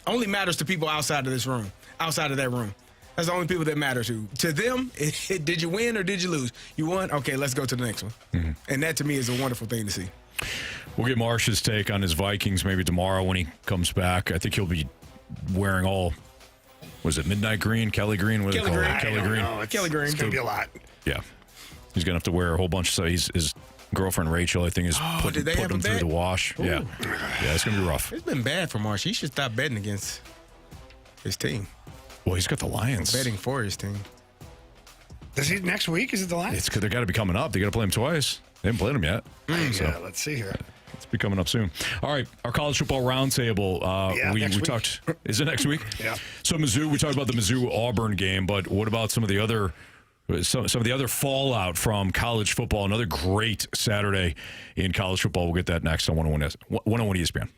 only matters to people outside of this room, outside of that room. That's the only people that matter to. To them, did you win or did you lose? You won? Okay, let's go to the next one. Mm-hmm. And that, to me, is a wonderful thing to see. We'll get Marsh's take on his Vikings maybe tomorrow when he comes back. I think he'll be wearing all, was it midnight green, Kelly green? What do they call it? Kelly green. Kelly green. It's going to be a lot. Yeah. He's going to have to wear a whole bunch. So his girlfriend, Rachel, I think, is putting him through the wash. Ooh. Yeah. Yeah, it's going to be rough. It's been bad for Marsh. He should stop betting against his team. Well, he's got the Lions. Betting for his team. Does he next week? Is it the Lions? They got to be coming up. They got to play him twice. They haven't played him yet. Yeah, let's see here. It's be coming up soon. All right, our college football roundtable. We talked. Is it next week? Yeah. So Mizzou, we talked about the Mizzou Auburn game, but what about some of the other fallout from college football? Another great Saturday in college football. We'll get that next on 101 ESPN.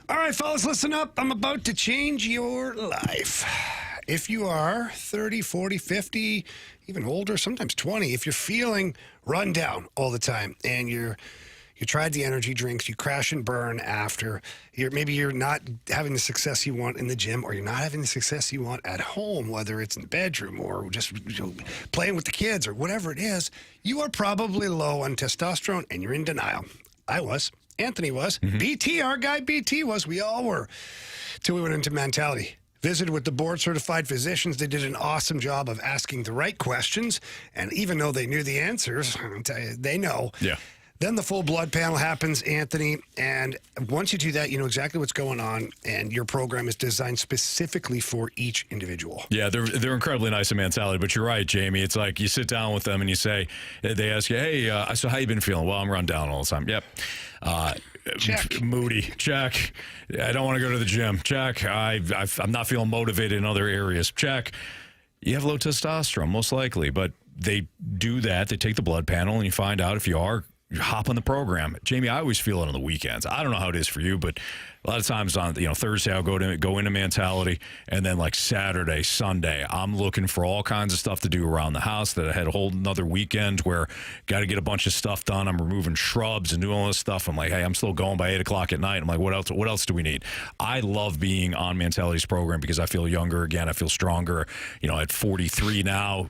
All right, fellas, listen up. I'm about to change your life. If you are 30, 40, 50, even older, sometimes 20, if you're feeling run down all the time and you tried the energy drinks, you crash and burn after, maybe you're not having the success you want in the gym, or you're not having the success you want at home, whether it's in the bedroom or just playing with the kids or whatever it is, you are probably low on testosterone and you're in denial. I was. Anthony was. Mm-hmm. BT, our guy BT was. We all were. Till we went into mentality. Visited with the board-certified physicians. They did an awesome job of asking the right questions. And even though they knew the answers, I'll tell you, they know. Yeah. Then the full blood panel happens, Anthony, and once you do that, you know exactly what's going on, and your program is designed specifically for each individual. Yeah, they're incredibly nice in mentality, but you're right, Jamie. It's like you sit down with them and you say, they ask you, hey, so how you been feeling? Well, I'm run down all the time. Yep. Check. Moody. Check. I don't want to go to the gym. Check. I'm not feeling motivated in other areas. Check. You have low testosterone, most likely, but they do that. They take the blood panel and you find out if you hop on the program. Jamie, I always feel it on the weekends. I don't know how it is for you, but a lot of times on Thursday I'll go into mentality, and then like Saturday, Sunday, I'm looking for all kinds of stuff to do around the house that I had a whole another weekend where got to get a bunch of stuff done. I'm removing shrubs and doing all this stuff. I'm like, hey, I'm still going by 8 o'clock at night. I'm like, what else do we need? I love being on Mentality's program because I feel younger again. I feel stronger. At 43 now,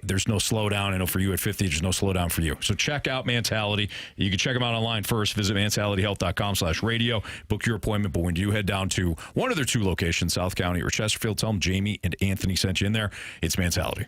there's no slowdown. I know for you at 50, there's no slowdown for you. So check out Mentality. You can check them out online first. Visit mentalityhealth.com/radio. Book your appointment. But when you head down to one of their 2 locations, South County or Chesterfield, tell them Jamie and Anthony sent you in there. It's Mentality.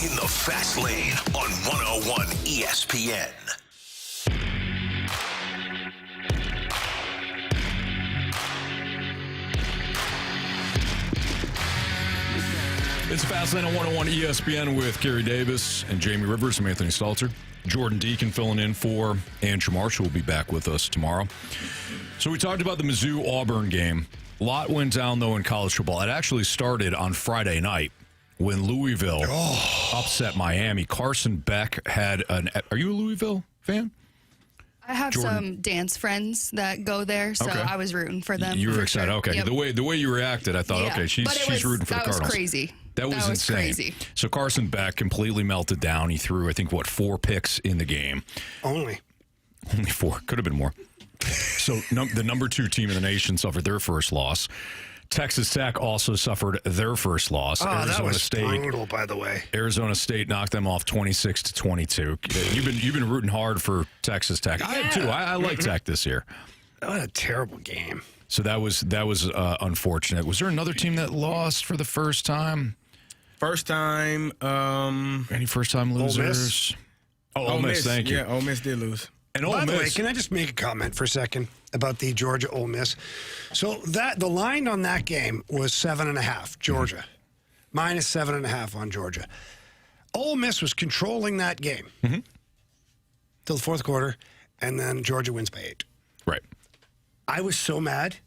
In the Fast Lane on 101 ESPN. It's Fast Lane on 101 ESPN with Gary Davis and Jamie Rivers. I'm Anthony Stalter. Jordan Deacon filling in for Andrew Marsh, who will be back with us tomorrow. So we talked about the Mizzou-Auburn game. A lot went down, though, in college football. It actually started on Friday night when Louisville upset Miami. Carson Beck had an... Are you a Louisville fan? I have some dance friends that go there, so I was rooting for them. You were excited. Sure. Okay. Yep. The way you reacted, I thought, okay, she's rooting for the Cardinals. That was crazy. That was insane. Crazy. So Carson Beck completely melted down. He threw, I think, 4 picks in the game. Only. Only 4. Could have been more. So the number 2 team in the nation suffered their first loss. Texas Tech also suffered their first loss. Oh, Arizona that was State, brutal, by the way. Arizona State knocked them off 26-22. You've been rooting hard for Texas Tech. I have too. I like Tech this year. What a terrible game. So that was unfortunate. Was there another team that lost for the first time? First time. Any first time losers? Ole Miss. Thank you. Yeah, Ole Miss did lose. And By Ole the way, Miss. can I just make a comment for a second about the Georgia Ole Miss? So the line on that game was 7.5, Georgia. Minus 7.5 on Georgia. Ole Miss was controlling that game till the fourth quarter, and then Georgia wins by 8. Right. I was so mad.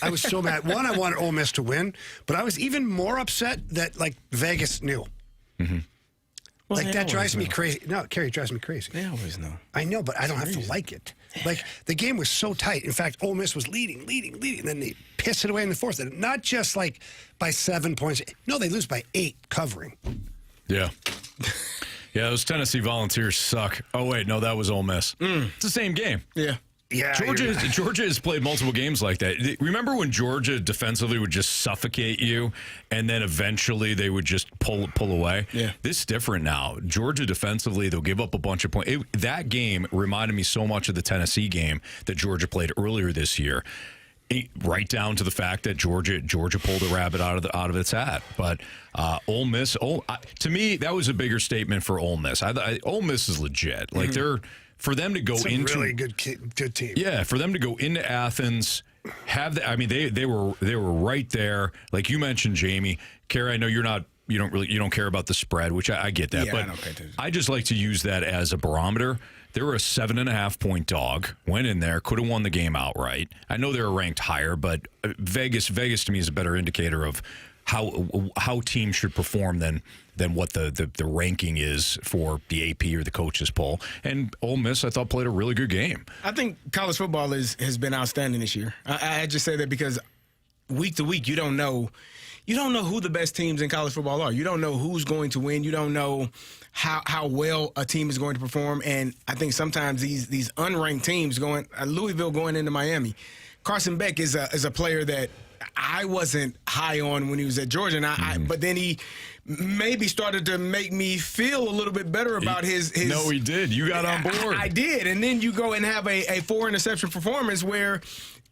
I was so mad. One, I wanted Ole Miss to win, but I was even more upset that, like, Vegas knew. Well, Like, that drives me crazy. No, Kerry, it drives me crazy. They always know. I know, but I don't have to like it. Like, the game was so tight. In fact, Ole Miss was leading, and then they piss it away in the fourth. And not just, like, by 7 points. No, they lose by 8 covering. Yeah. Yeah, those Tennessee Volunteers suck. Oh, wait, no, that was Ole Miss. It's the same game. Yeah. Yeah, Georgia has played multiple games like that. Remember when Georgia defensively would just suffocate you, and then eventually they would just pull away? Yeah. This is different now. Georgia defensively, they'll give up a bunch of points. That game reminded me so much of the Tennessee game that Georgia played earlier this year. Right down to the fact that Georgia pulled a rabbit out of its hat. But Ole Miss, to me, that was a bigger statement for Ole Miss. Ole Miss is legit. Like for them to go It's a into really good team. Yeah, for them to go into Athens, they were right there. Like you mentioned, Jamie, Kerry, I know you don't care about the spread, which I get that, Yeah, but I don't pay attention. I just like to use that as a barometer. They were a 7.5 point dog, went in there, could have won the game outright. I know they were ranked higher, but Vegas to me is a better indicator of how teams should perform than what the ranking is for the AP or the coaches poll. And Ole Miss, I thought, played a really good game. I think college football has been outstanding this year. I just say that because week to week, you don't know who the best teams in college football are. You don't know who's going to win. You don't know how well a team is going to perform. And I think sometimes these unranked teams Louisville going into Miami, Carson Beck is a player that I wasn't high on when he was at Georgia, but then he maybe started to make me feel a little bit better about his. No, he did. You got on board. I did, and then you go and have a 4-interception performance where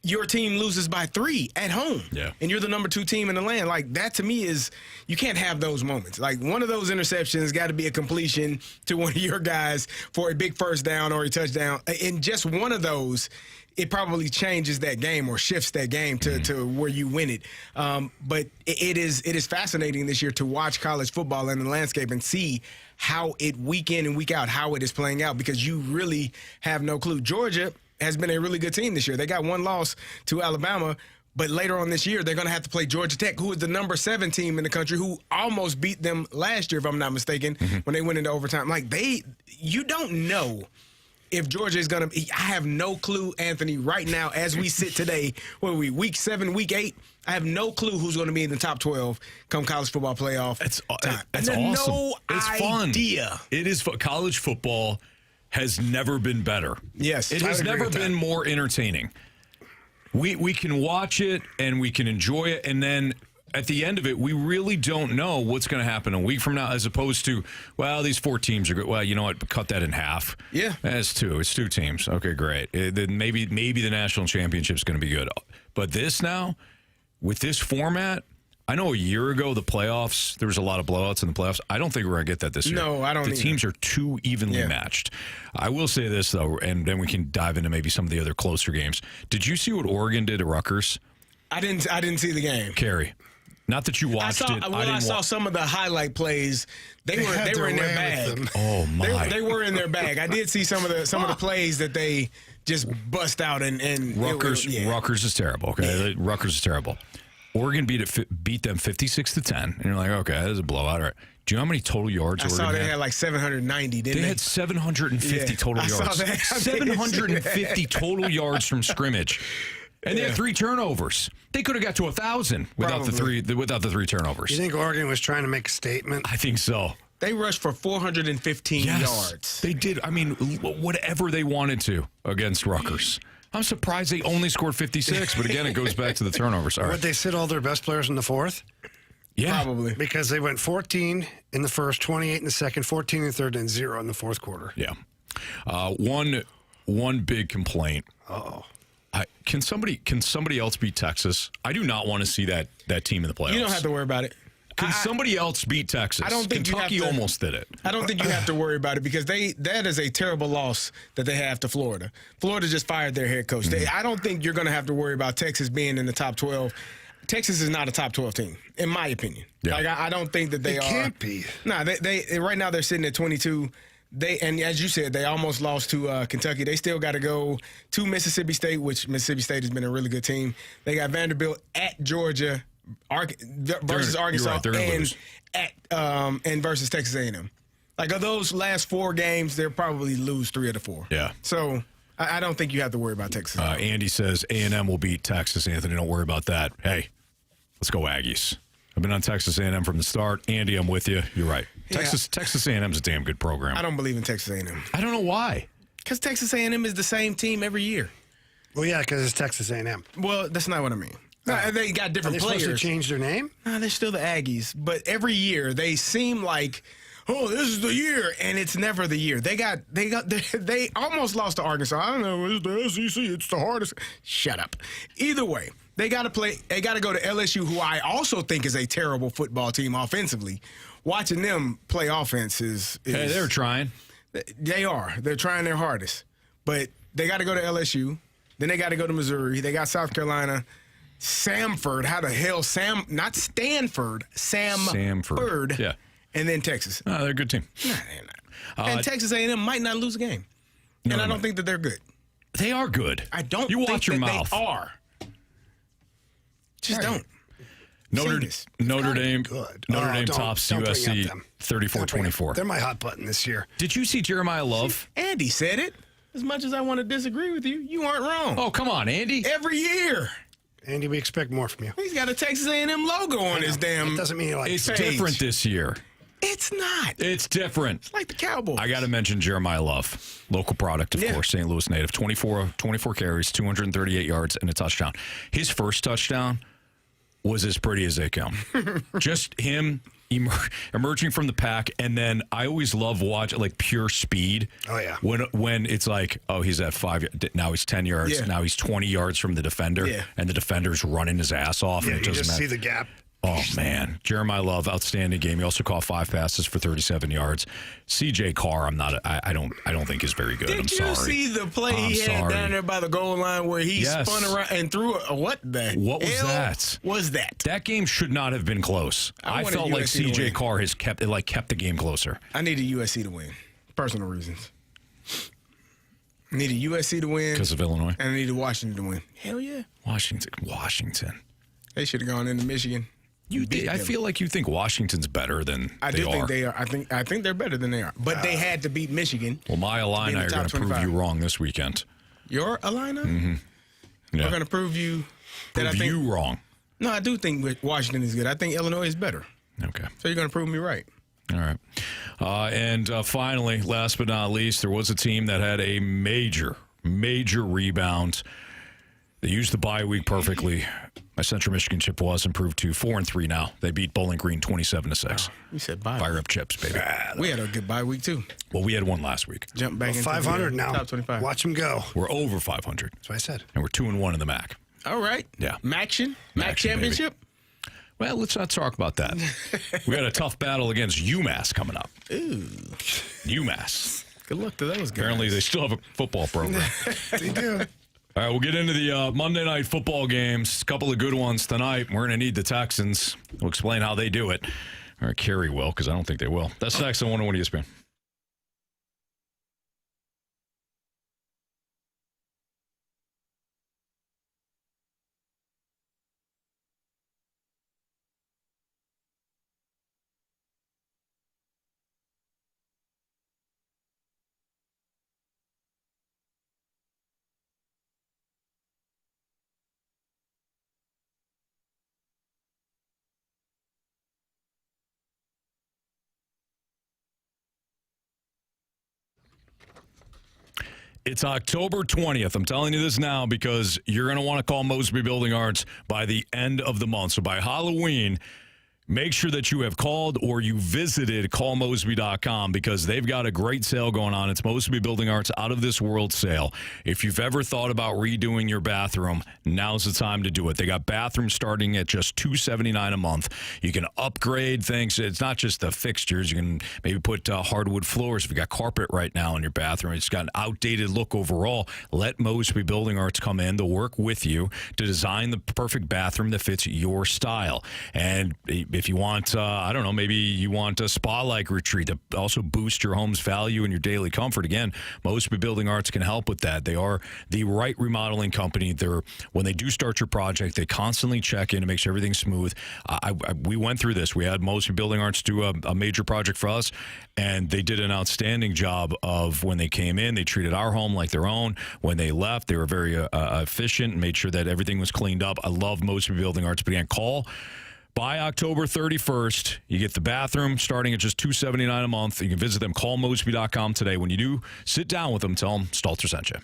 your team loses by 3 at home. Yeah. And you're the number 2 team in the land. Like, that to me is, you can't have those moments. Like, one of those interceptions got to be a completion to one of your guys for a big first down or a touchdown. And just one of those, it probably changes that game or shifts that game to where you win it. But it is fascinating this year to watch college football in the landscape and see how it week in and week out, how it is playing out, because you really have no clue. Georgia has been a really good team this year. They got one loss to Alabama, but later on this year, they're going to have to play Georgia Tech, who is the number 7 team in the country, who almost beat them last year, if I'm not mistaken, when they went into overtime. Like, you don't know if Georgia is going to – I have no clue, Anthony, right now as we sit today. What are we, week 7, week 8? I have no clue who's going to be in the top 12 come college football playoff time. It's awesome. No it's fun. idea. It is fun. College football has never been better. Yes. It has never been more entertaining. We can watch it and we can enjoy it, and then at the end of it, we really don't know what's going to happen a week from now, as opposed to, well, these 4 teams are good. Well, you know what? Cut that in half. Yeah. It's 2. It's 2 teams. Okay, great. Then maybe the national championship is going to be good. But this now, with this format, I know a year ago, the playoffs, there was a lot of blowouts in the playoffs. I don't think we're going to get that this year. No, I don't The either. teams are too evenly matched. I will say this, though, and then we can dive into maybe some of the other closer games. Did you see what Oregon did to Rutgers? I didn't see the game. Carrie, not that you watched it. I saw some of the highlight plays. They were in their bag. Oh, my. They were in their bag. I did see some of the plays that they just bust out and Rutgers is terrible. Okay, Yeah. Rutgers is terrible. Oregon beat them 56-10, and you're like, okay, that is a blowout. All right. Do you know how many total yards I Oregon saw they had like 790, didn't they? They had 750 total I saw yards. that. 750 total yards from scrimmage. And they had 3 turnovers. They could have got to 1,000 without the 3 turnovers. You think Oregon was trying to make a statement? I think so. They rushed for 415 yards. They did. I mean, whatever they wanted to against Rutgers. I'm surprised they only scored 56, but again, it goes back to the turnovers. All right. Would they sit all their best players in the fourth? Yeah. Probably. Because they went 14 in the first, 28 in the second, 14 in the third, and 0 in the fourth quarter. Yeah. One big complaint. Uh-oh. Can somebody else beat Texas? I do not want to see that team in the playoffs. You don't have to worry about it. Can somebody else beat Texas? I don't think Kentucky you have to, almost did it. I don't think you have to worry about it because that is a terrible loss that they have to Florida. Florida just fired their head coach. I don't think you're going to have to worry about Texas being in the top 12. Texas is not a top 12 team, in my opinion. Yeah. Like I don't think that they are. Can't be. No, they right now they're sitting at 22. And as you said, they almost lost to Kentucky. They still got to go to Mississippi State, which Mississippi State has been a really good team. They got Vanderbilt at Georgia versus Arkansas, and versus Texas A&M. Like of those last 4 games, they'll probably lose 3 of the 4. Yeah. So I don't think you have to worry about Texas. Andy says A&M will beat Texas. Anthony, don't worry about that. Hey, let's go Aggies. I've been on Texas A&M from the start. Andy, I'm with you. You're right. Yeah. Texas A&M's a damn good program. I don't believe in Texas A&M. I don't know why. Because Texas A&M is the same team every year. Well, yeah, because it's Texas A&M. Well, that's not what I mean. They got different Are they players. supposed to change their name? No, they're still the Aggies. But every year they seem like, oh, this is the year, and it's never the year. They almost lost to Arkansas. I don't know. It's the SEC. It's the hardest. Shut up. Either way, they got to play. They got to go to LSU, who I also think is a terrible football team offensively. Watching them play offense is hey, they're trying. They are. They're trying their hardest. But they got to go to LSU. Then they got to go to Missouri. They got South Carolina. Samford. How the hell not Stanford. Samford. Yeah. And then Texas. They're a good team. Nah, they're not. And Texas A&M might not lose a game. No, and I don't think that they're good. They are good. I don't you think watch your that mouth. they are. Just don't. Notre Dame Good. Notre Dame don't tops bring up USC them. 34-24. They're my hot button this year. Did you see Jeremiah Love? Andy said it. As much as I want to disagree with you, you aren't wrong. Oh, come on, Andy. Every year. Andy, we expect more from you. He's got a Texas A&M logo on his damn. It doesn't mean you like It's page. different this year. It's not. It's different. It's like the Cowboys. I got to mention Jeremiah Love, local product, of course, St. Louis native, 24 carries, 238 yards, and a touchdown. His first touchdown was as pretty as they come. Just him emerging from the pack, and then I always love watching like pure speed. Oh, yeah. When it's like, oh, he's at 5, now he's 10 yards, Yeah. now he's 20 yards from the defender, and the defender's running his ass off. Yeah, and it you doesn't just matter. see the gap. Oh, man. Jeremiah Love, outstanding game. He also caught 5 passes for 37 yards. CJ Carr, I don't think is very good. I'm Did sorry. you see the play he had down there by the goal line where he spun around and threw what the What was hell that? was that? That game should not have been close. I wanted felt like USC to CJ win. Carr has kept the game closer. I needed USC to win. Personal reasons. I needed USC to win. Because of Illinois? And I needed Washington to win. Hell yeah. Washington. They should have gone into Michigan. I feel like you think Washington's better than I do think they are. I think they're better than they are. But they had to beat Michigan. Well, my Illini are going to prove you wrong this weekend. Your Illini? Mm-hmm. Yeah. We're going to prove you that I think you wrong. No, I do think Washington is good. I think Illinois is better. Okay. So you're going to prove me right. All right. And finally, last but not least, there was a team that had a major rebound. They used the bye week perfectly. My Central Michigan Chippewas improved to 4-3 now. They beat Bowling Green 27-6. You said bye. Fire up Chips, baby. We had a good bye week too. Well, we had one last week. Jump back into 500 now. Top 25. Watch them go. We're over 500. That's what I said. And we're 2-1 in the MAC. All right. Yeah. MAC baby. championship. Well, let's not talk about that. We got a tough battle against UMass coming up. Ooh. UMass. Good luck to those guys. Apparently, they still have a football program. They do. All right, we'll get into the Monday night football games. A couple of good ones tonight. We're going to need the Texans. We'll explain how they do it. Or Kerry will, because I don't think they will. That's next on 101 ESPN. It's October 20th. I'm telling you this now because you're going to want to call Mosby Building Arts by the end of the month. So by Halloween, make sure that you have called or you visited callmosby.com because they've got a great sale going on. It's Mosby Building Arts Out of This World sale. If you've ever thought about redoing your bathroom, now's the time to do it. They got bathrooms starting at just $279 a month. You can upgrade things. It's not just the fixtures. You can maybe put hardwood floors. If you got carpet right now in your bathroom, it's got an outdated look overall. Let Mosby Building Arts come in. They'll work with you to design the perfect bathroom that fits your style. And if you want, I don't know, maybe you want a spa-like retreat to also boost your home's value and your daily comfort. Again, Mosby Building Arts can help with that. They are the right remodeling company. When they do start your project, they constantly check in to make sure everything's smooth. We went through this. We had Mosby Building Arts do a major project for us, and they did an outstanding job of when they came in. They treated our home like their own. When they left, they were very efficient and made sure that everything was cleaned up. I love Mosby Building Arts. But again, call. By October 31st, you get the bathroom starting at just $279 a month. You can visit them, callmosby.com today. When you do, sit down with them, tell them Stalter sent you.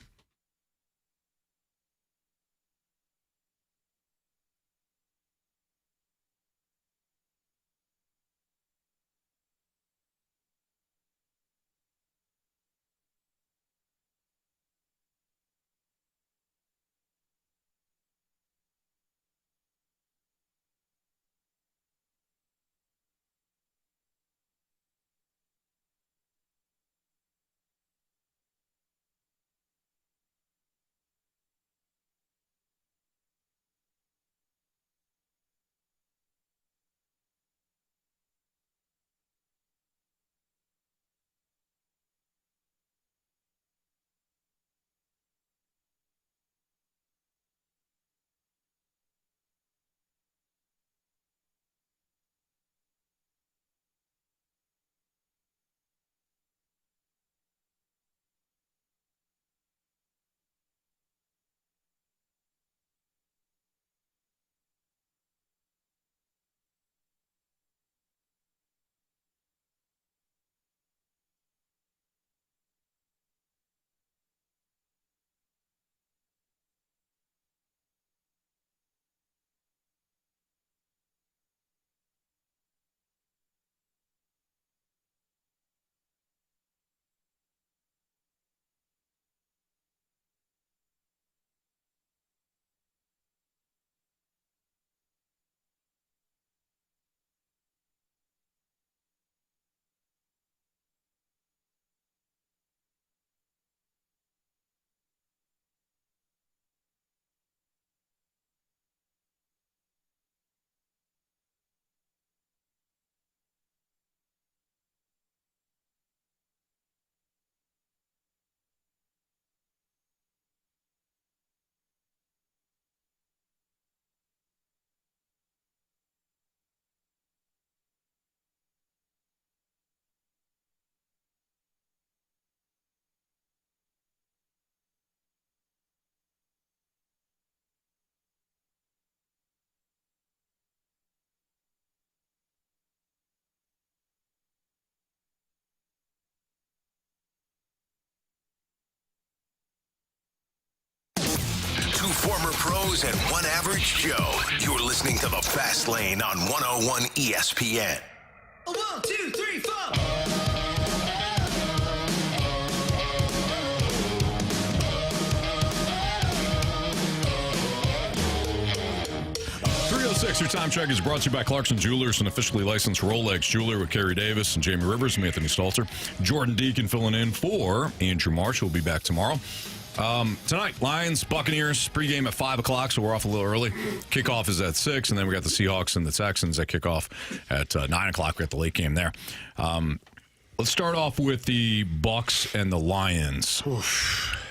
Two former pros and one average Joe. You're listening to The Fast Lane on 101 ESPN. 1, 2, 3, 4. Your time check is brought to you by Clarkson Jewelers, an officially licensed Rolex jeweler with Kerry Davis and Jamie Rivers and Anthony Stalter. Jordan Deacon filling in for Andrew Marsh. We'll be back tomorrow. Tonight, Lions, Buccaneers, pregame at 5 o'clock, so we're off a little early. Kickoff is at 6, and then we got the Seahawks and the Texans that kick off at 9 o'clock. We got the late game there. Let's start off with the Bucs and the Lions.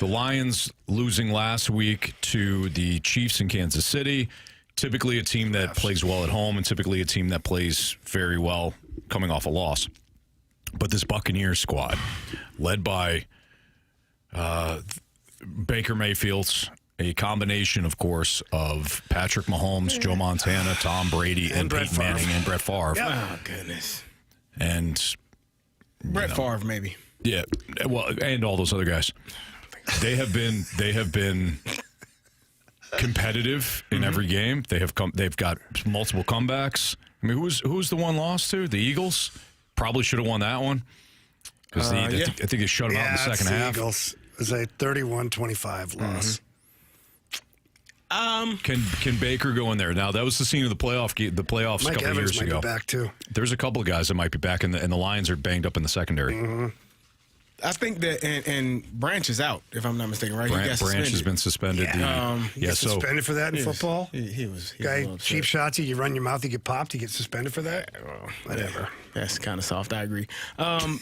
The Lions losing last week to the Chiefs in Kansas City. Typically a team that plays well at home and typically a team that plays very well coming off a loss. But this Buccaneers squad, led by Baker Mayfield's, a combination, of course, of Patrick Mahomes, Joe Montana, Tom Brady, and Peyton Manning, and Brett Favre. Oh, goodness. And Brett Favre, maybe. Yeah, well, and all those other guys. They have been competitive in every game. They've got multiple comebacks. I mean, who's the one lost to? The Eagles probably should have won that one because I think they shut them out in the second half. Eagles. It was a 31-25 loss. Can Baker go in there? Now that was the scene of the playoffs a couple Evans years might ago. Be back too. There's a couple of guys that might be back, and the Lions are banged up in the secondary. I think that and Branch is out, if I'm not mistaken, right? Branch has been suspended. Suspended for that in football. He was Guy cheap shots you run your mouth, you get popped, you get suspended for that. Whatever. That's kind of soft. I agree. Go ahead.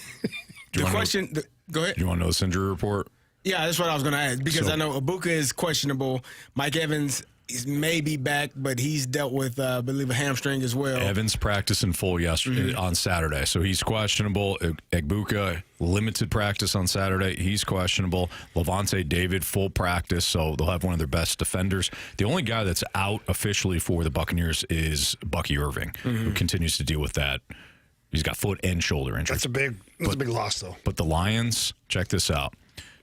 Do you want to know this injury report? Yeah, that's what I was going to ask because I know Ibuka is questionable. Mike Evans is maybe back, but he's dealt with, I believe, a hamstring as well. Evans practiced in full yesterday on Saturday, so he's questionable. Ibuka limited practice on Saturday. He's questionable. Levante David full practice, so they'll have one of their best defenders. The only guy that's out officially for the Buccaneers is Bucky Irving, who continues to deal with that. He's got foot and shoulder injury. That's a big loss, though. But the Lions, check this out.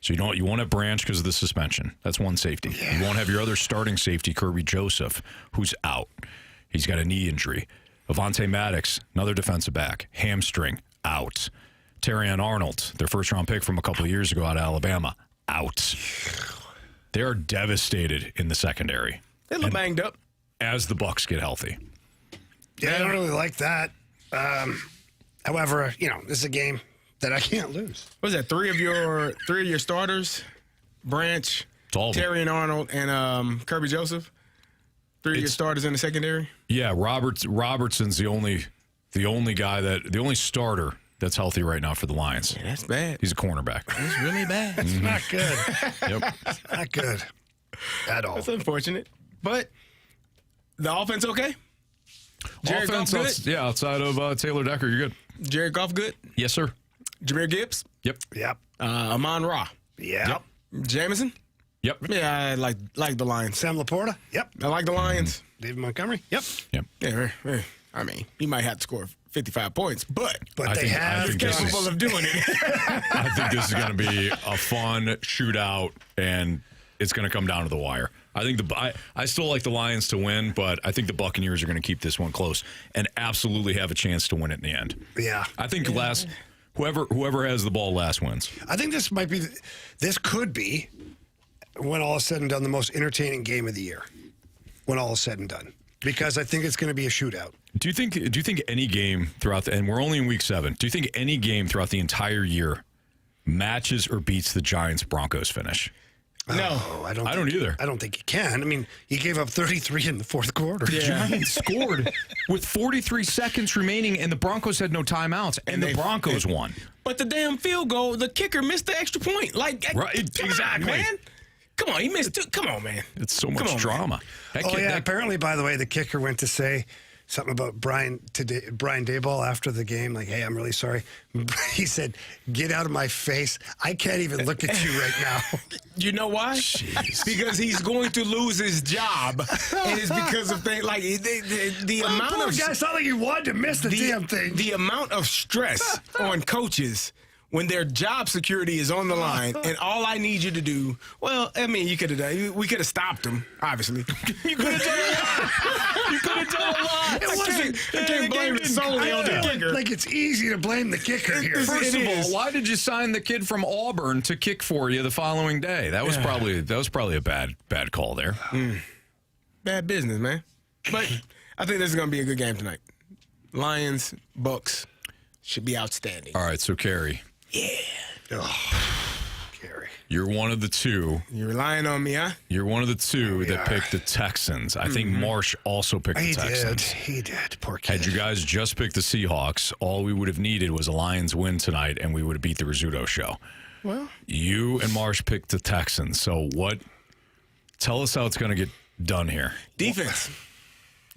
So you won't have Branch because of the suspension. That's one safety. Yeah. You won't have your other starting safety, Kirby Joseph, who's out. He's got a knee injury. Avonte Maddox, another defensive back, hamstring, out. Terrion Arnold, their first-round pick from a couple of years ago out of Alabama, out. They are devastated in the secondary. They look banged up. As the Bucs get healthy. Yeah, I don't really like that. However, this is a game that I can't lose. What was that? Three of your starters, Branch, Terry and Arnold, and Kirby Joseph. Three of your starters in the secondary. Yeah, Robertson's the only starter that's healthy right now for the Lions. Yeah, that's bad. He's a cornerback. That's really bad. It's not good. Yep, it's not good at all. That's unfortunate, but the offense okay. Jared Goff good? Outside of Taylor Decker, you're good. Jared Goff good? Yes, sir. Jahmyr Gibbs? Yep. Amon-Ra? Yep. Jamison? Yep. Yeah, I like the Lions. Sam Laporta? Yep. I like the Lions. David Montgomery? Yep. Yeah, I mean, he might have to score 55 points, but they have capable of doing it. I think this is going to be a fun shootout, and it's going to come down to the wire. I think I still like the Lions to win, but I think the Buccaneers are going to keep this one close and absolutely have a chance to win it in the end. Yeah. I think whoever has the ball last wins. I think this could be, when all is said and done, the most entertaining game of the year. When all is said and done, because I think it's going to be a shootout. Do you think any game throughout and we're only in week 7? Do you think any game throughout the entire year matches or beats the Giants-Broncos finish? No, I don't either. I don't think you can. I mean, he gave up 33 in the fourth quarter. Yeah. Giants scored with 43 seconds remaining, and the Broncos had no timeouts, and the Broncos won. But the damn field goal, the kicker missed the extra point. Right, exactly, man. Come on, he missed it. Come on, man. It's so much drama. Apparently, by the way, the kicker went to say something about Brian Daboll after the game, like, hey, I'm really sorry. He said, get out of my face. I can't even look at you right now. You know why? Jeez. Because he's going to lose his job. And it's because of things like the amount of... Guy, it's not like you wanted to miss the damn thing. The amount of stress on coaches when their job security is on the line, and all I need you to do, well, I mean, we could have stopped him, obviously. You could have done a lot. You could have done a lot. I can't blame it solely on the kicker. Like, it's easy to blame the kicker here. First of all, why did you sign the kid from Auburn to kick for you the following day? That was probably a bad call there. Bad business, man. But I think this is going to be a good game tonight. Lions, Bucks should be outstanding. All right, so Kerry. Yeah. Kerry. You're one of the two. You're relying on me, huh? You're one of the two that picked the Texans. I think Marsh also picked the Texans. He did. Poor kid. Had you guys just picked the Seahawks, all we would have needed was a Lions win tonight, and we would have beat the Rizzuto show. Well, you and Marsh picked the Texans. So tell us how it's going to get done here. Defense.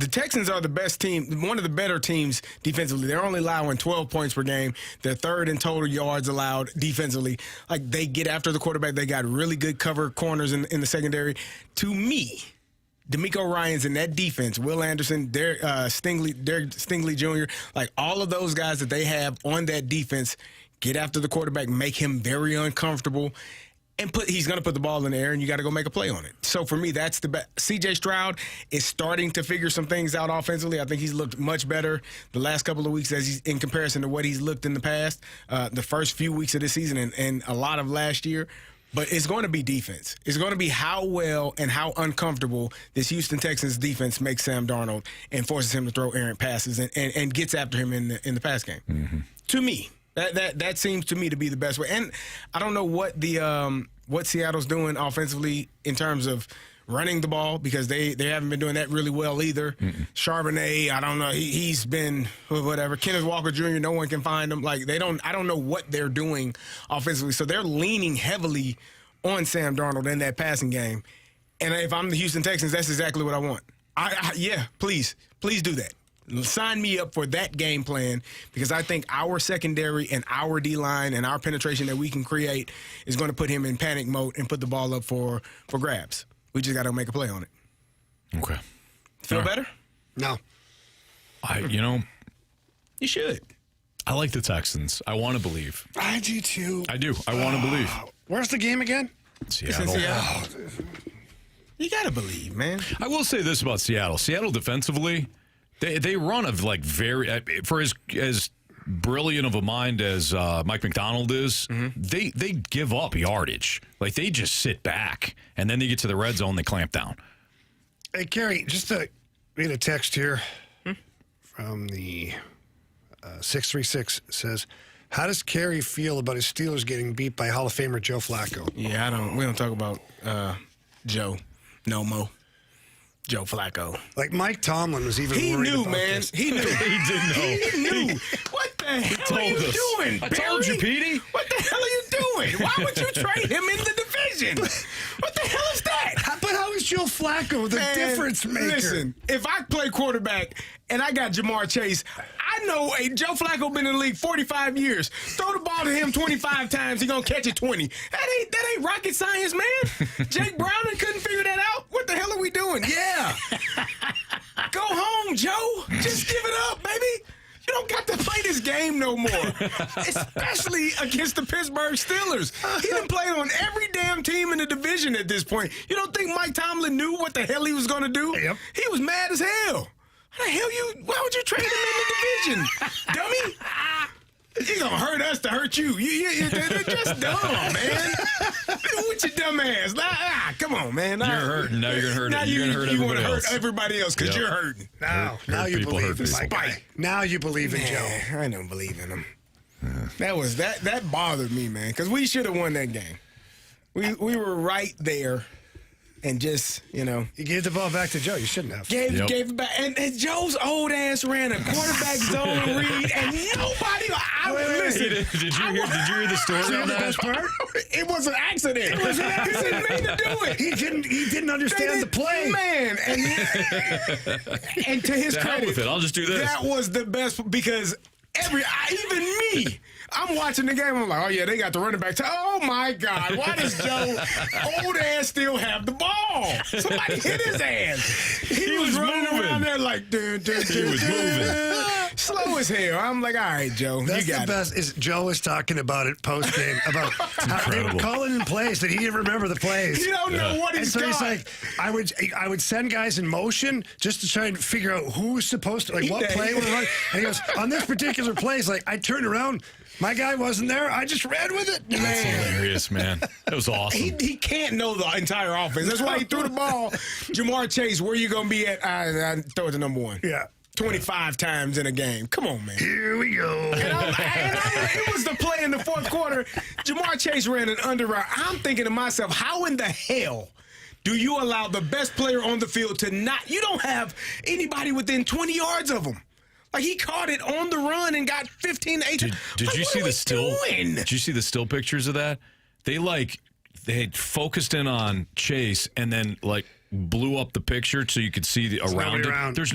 The Texans are the best team, one of the better teams defensively. They're only allowing 12 points per game. They're third in total yards allowed defensively. Like, they get after the quarterback. They got really good cover corners in the secondary. To me, DeMeco Ryans in that defense, Will Anderson, Derek Stingley Jr., like all of those guys that they have on that defense, get after the quarterback, make him very uncomfortable. and he's going to put the ball in the air, and you got to go make a play on it. So for me, that's the best. C.J. Stroud is starting to figure some things out offensively. I think he's looked much better the last couple of weeks in comparison to what he's looked in the past, the first few weeks of this season and a lot of last year. But it's going to be defense. It's going to be how well and how uncomfortable this Houston Texans defense makes Sam Darnold and forces him to throw errant passes and gets after him in the pass game. Mm-hmm. To me. That seems to me to be the best way. And I don't know what what Seattle's doing offensively in terms of running the ball, because they haven't been doing that really well either. Mm-mm. Charbonnet, I don't know. He's been whatever. Kenneth Walker Jr., no one can find him. Like I don't know what they're doing offensively. So they're leaning heavily on Sam Darnold in that passing game. And if I'm the Houston Texans, that's exactly what I want. Yeah, please do that. Sign me up for that game plan, because I think our secondary and our D-line and our penetration that we can create is going to put him in panic mode and put the ball up for grabs. We just got to make a play on it. Okay. Feel better? No. You should. I like the Texans. I want to believe. I do too. I do. I want to believe. Where's the game again? Seattle. You got to believe, man. I will say this about Seattle. Seattle defensively, they run of like very, for as brilliant of a mind as Mike McDonald is, mm-hmm. they give up yardage. Like they just sit back, and then they get to the red zone, they clamp down. Hey, Kerry, we had a text here from the 636 says, how does Kerry feel about his Steelers getting beat by Hall of Famer Joe Flacco? Yeah, we don't talk about Joe no more. Joe Flacco. Like Mike Tomlin was even worried about this. He knew. He didn't know. He knew. What the hell are you doing, I told you, Petey. What the hell are you doing? Why would you trade him in the division? What the hell is that? But how is Joe Flacco the difference maker? Listen, if I play quarterback and I got Jamar Chase, I know Joe Flacco been in the league 45 years. Throw the ball to him 25 times, he gonna catch it 20. That ain't rocket science, man. Jake Browning couldn't figure that out. What the hell are we doing? Yeah. Go home, Joe. Just give it up, baby. You don't got to play this game no more, especially against the Pittsburgh Steelers. He done played on every damn team in the division at this point. You don't think Mike Tomlin knew what the hell he was going to do? Yep. He was mad as hell. How the hell why would you trade him in the division, dummy? He's going to hurt us to hurt you. They're just dumb, man. With your dumb ass. Come on, man. You're hurting. Now you're going to hurt it. You're going to hurt everybody else. You want to hurt everybody else because you're hurting. Now you believe in my guy. Now you believe in Joe. I don't believe in him. That bothered me, man, because we should have won that game. We were right there. And just, You gave the ball back to Joe. You shouldn't have. Gave it back. And Joe's old ass ran a quarterback zone read, and nobody. Listen. Did you hear the story on that? Best part? It was an accident. It was an accident. He didn't do it. He didn't understand the play. Man. And to his credit, with it. I'll just do this. That was the best, because even me, I'm watching the game. I'm like, oh, yeah, they got the running back. Oh, my God. Why does Joe, old ass, still have the ball? Somebody hit his ass. He was running around there like, he was moving. Slow as hell. I'm like, all right, Joe, That's you got the best. Is Joe was talking about it post game about how they were calling in plays that he didn't remember the plays. He don't know what he's got. He's like, I would send guys in motion just to try and figure out who was supposed to, what play we're running. And he goes, on this particular play, I turned around. My guy wasn't there. I just ran with it. That's hilarious, man. That was awesome. He can't know the entire offense. That's why he threw the ball. Jamar Chase, where you going to be at? I throw it to number one. Yeah. 25 times in a game. Come on, man. Here we go. It was the play in the fourth quarter. Jamar Chase ran an under route. I'm thinking to myself, how in the hell do you allow the best player on the field to not? You don't have anybody within 20 yards of him. Like, he caught it on the run and got 15 to 18. Did you see the still? Did you see the still pictures of that? They had focused in on Chase and then blew up the picture so you could see around it. There's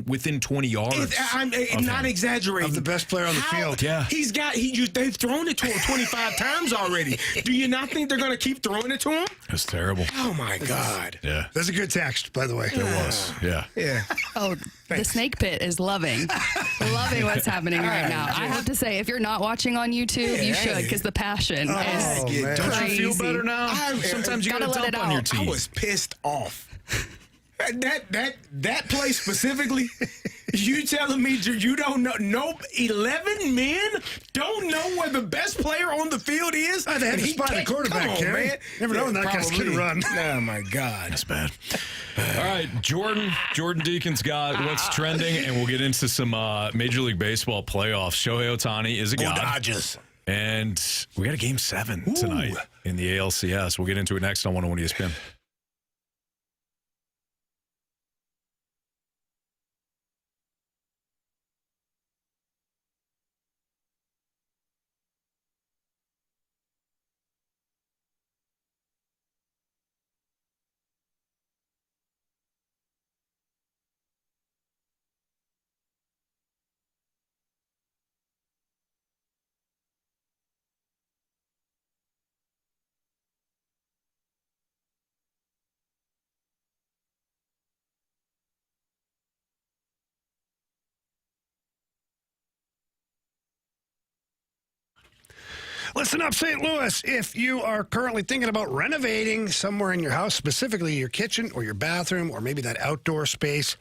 within 20 yards. I'm not exaggerating. Of the best player on the field. Yeah. They've thrown it to him 25 times already. Do you not think they're going to keep throwing it to him? That's terrible. Oh, my God. Yeah. That's a good text, by the way. It was. Yeah. Yeah. Oh, the snake pit is loving loving what's happening right now. I have to say, if you're not watching on YouTube, you should, because the passion is man. Don't crazy. you feel better now? Sometimes you Gotta got to let it dump on your out. team. I was pissed off. That play specifically, you telling me you don't know? No, 11 men don't know where the best player on the field is. They had to spot the quarterback, Come on, Kerry. man. Never know when that guy's going to run. Oh my God, That's bad. All right, Jordan Deacon's got what's trending, and we'll get into some Major League Baseball playoffs. Shohei Ohtani is a god. Dodgers. And we got a Game 7 tonight in the ALCS. We'll get into it next on 101 ESPN. Listen up, St. Louis. If you are currently thinking about renovating somewhere in your house, specifically your kitchen or your bathroom or maybe that outdoor space,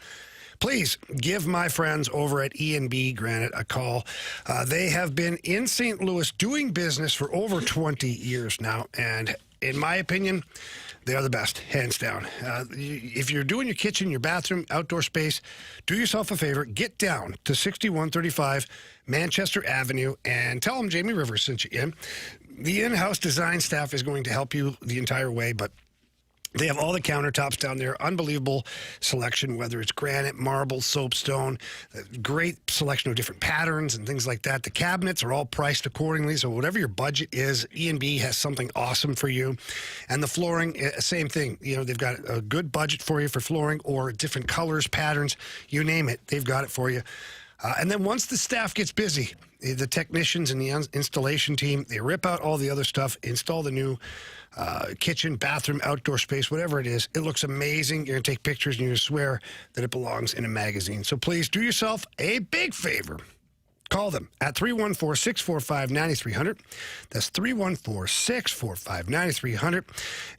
please give my friends over at E&B Granite a call. They have been in St. Louis doing business for over 20 years now, and in my opinion, they are the best, hands down. If you're doing your kitchen, your bathroom, outdoor space, do yourself a favor. Get down to 6135 Manchester Avenue and tell them Jamie Rivers sent you in. The in-house design staff is going to help you the entire way, but they have all the countertops down there. Unbelievable selection, whether it's granite, marble, soapstone. Great selection of different patterns and things like that. The cabinets are all priced accordingly, so whatever your budget is, E&B has something awesome for you. And the flooring, same thing. You know, they've got a good budget for you for flooring or different colors, patterns, you name it. They've got it for you. And then once the staff gets busy, the technicians and the installation team, they rip out all the other stuff, install the new kitchen, bathroom, outdoor space, whatever it is. It looks amazing. You're going to take pictures and you're going to swear that it belongs in a magazine. So please do yourself a big favor. Call them at 314-645-9300. That's 314-645-9300.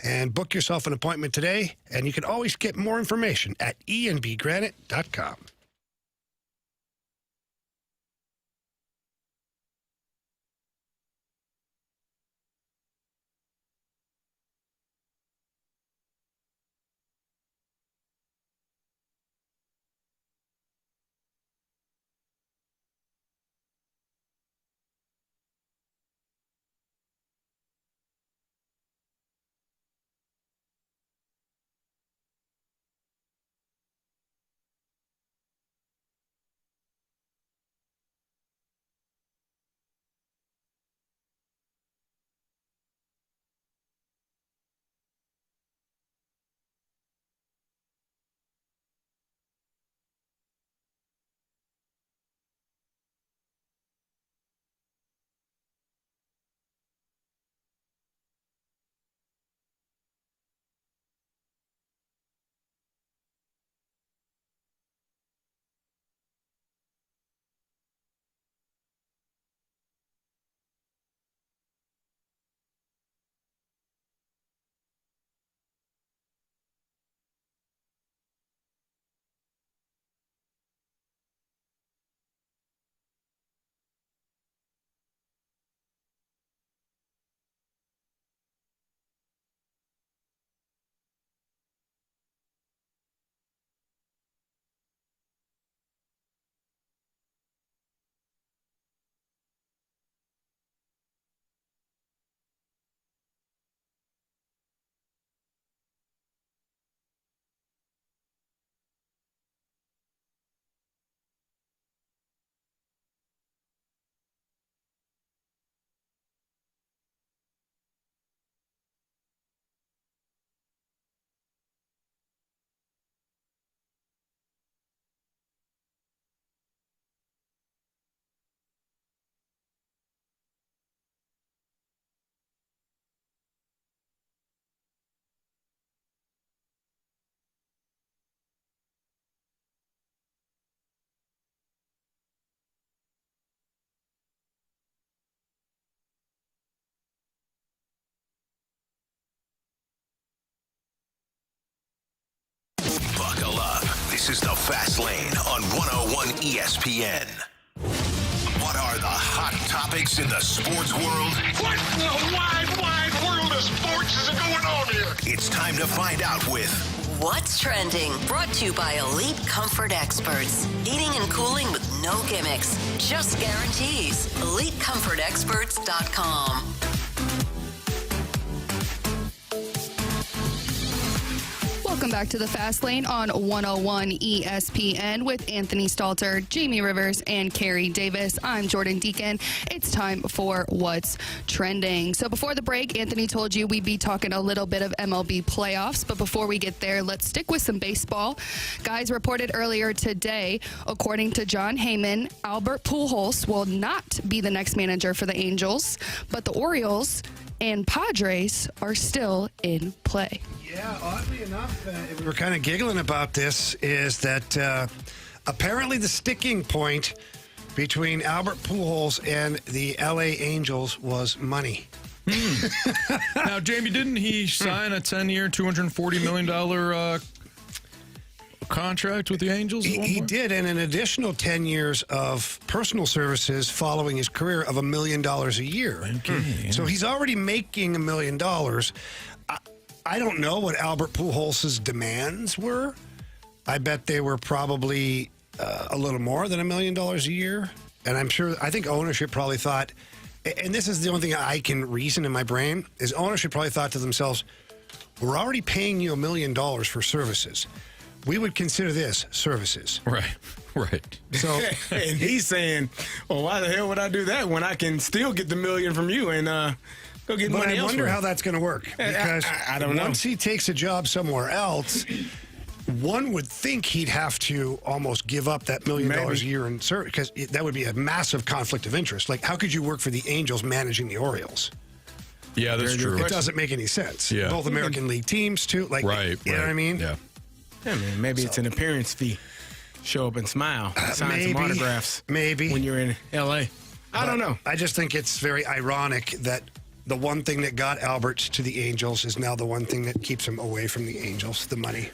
And book yourself an appointment today. And you can always get more information at enbgranite.com. This is the Fast Lane on 101 ESPN. What are the hot topics in the sports world? What in the wide world of sports is going on here? It's time to find out with What's Trending? Brought to you by Elite Comfort Experts. Heating and cooling with no gimmicks, just guarantees. EliteComfortExperts.com. Welcome back to the Fast Lane on 101 ESPN with Anthony Stalter, Jamie Rivers, and Carrie Davis. I'm Jordan Deacon. It's time for What's Trending. So before the break, Anthony told you we'd be talking a little bit of MLB playoffs. But before we get there, let's stick with some baseball. Guys reported earlier today, according to John Heyman, Albert Pujols will not be the next manager for the Angels, but the Orioles and Padres are still in play. Yeah, oddly enough, we were kind of giggling about this, is that apparently the sticking point between Albert Pujols and the L.A. Angels was money. Now, Jamie, didn't he sign a 10-year, $240 million contract with the Angels? He did, and an additional 10 years of personal services following his career of $1 million a year. Okay, So he's already making $1 million. I don't know what Albert Pujols' demands were. I bet they were probably a little more than $1 million a year. And I think ownership probably thought, and this is the only thing I can reason in my brain, is ownership probably thought to themselves, we're already paying you $1 million for services. We would consider this services. Right. So, And he's saying, well, why the hell would I do that when I can still get the $1 million from you and go get but money I elsewhere? wonder how that's going to work. Because I don't know. Once he takes a job somewhere else, one would think he'd have to almost give up that $1 million a year in service, because that would be a massive conflict of interest. Like, how could you work for the Angels managing the Orioles? Yeah, that's true. It doesn't make any sense. Yeah. Both American League teams, too. Like, Right. You know what I mean? Yeah. Yeah, man, maybe it's an appearance fee. Show up and smile. Sign some autographs. Maybe. When you're in L.A. I don't know. I just think it's very ironic that the one thing that got Albert to the Angels is now the one thing that keeps him away from the Angels, the money.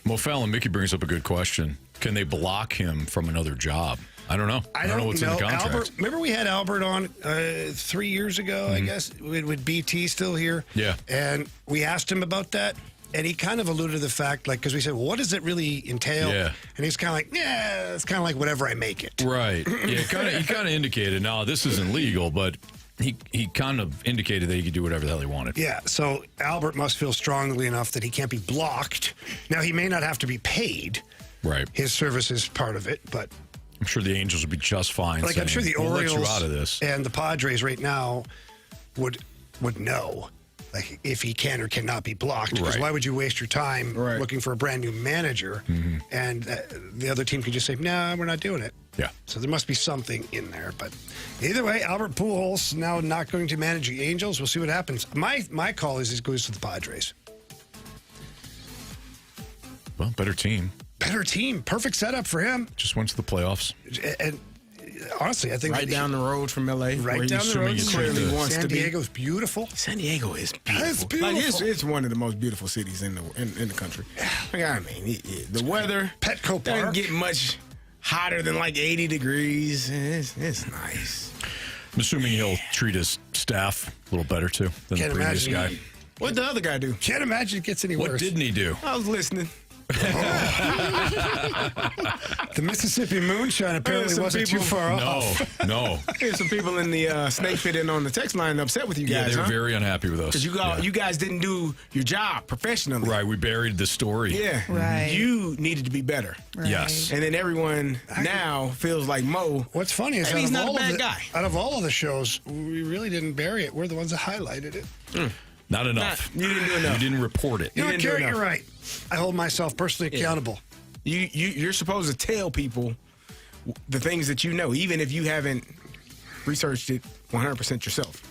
Well, Fallon Mickey brings up a good question. Can they block him from another job? I don't know. I don't know what's in the contract. Albert, remember we had Albert on 3 years ago, I guess, with BT still here? Yeah. And we asked him about that. And he kind of alluded to the fact, like, because we said, well, what does it really entail? Yeah. And he's kind of like, yeah, it's kind of like whatever I make it. Right. Yeah, he kind of indicated, no, this isn't legal, but he kind of indicated that he could do whatever the hell he wanted. Yeah, so Albert must feel strongly enough that he can't be blocked. Now, he may not have to be paid. Right. His service is part of it, but... I'm sure the Angels would be just fine. Like, I'm sure the we'll let you Orioles out of this. and the Padres right now would know, like, if he can or cannot be blocked. Because Right. why would you waste your time Right. looking for a brand new manager and the other team can just say, nah, we're not doing it. Yeah. So there must be something in there. But either way, Albert Pujols now not going to manage the Angels. We'll see what happens. My call is he goes to the Padres. Well, better team. Better team. Perfect setup for him. Just went to the playoffs. And honestly, I think Right down the road from L.A. right where down he the road. clearly wants San to be. Diego's beautiful. San Diego is beautiful. It's beautiful. Like, it's one of the most beautiful cities in the country. Like, I mean, the weather Petco doesn't Park. get much hotter than like 80 degrees. It's nice. I'm assuming he'll treat his staff a little better, too, than Can't the previous imagine. guy. What'd the other guy do? Can't imagine it gets any What worse. didn't he do? I was listening. The Mississippi Moonshine apparently some wasn't too people- far off. No. There's some people in the snake pit in on the text line upset with you Yeah, guys. they're huh? very unhappy with us. Because you guys didn't do your job professionally. Right, we buried the story. Yeah. Right. You needed to be better. Yes. And then everyone now feels like Mo. What's funny is Maybe he's out not of, a all bad of guy. out of all of the shows, we really didn't bury it. We're the ones that highlighted it. Not enough. You didn't do enough. You didn't report it. You know what, didn't do Carrie? enough. You're right. I hold myself personally accountable. You're supposed to tell people the things that you know, even if you haven't researched it 100% yourself.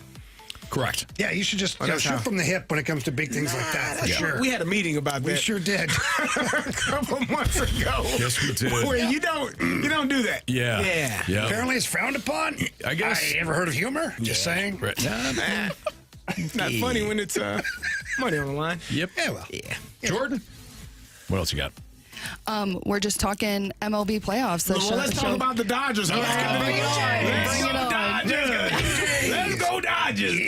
Correct. Yeah, you should just Well, that's shoot how- from the hip when it comes to big things like that. For sure. We had a meeting about We that sure did. a couple months ago. Yes, we did. Where you don't do that. Yeah. Yeah. Apparently, it's frowned upon. I guess. I ever heard of humor? Just saying. Right. Nah. It's not funny when it's money on the line. Yep. Yeah, well. Yeah. Jordan, what else you got? We're just talking MLB playoffs. Well, let's talk about the Dodgers. Bring it on. Let's go Dodgers.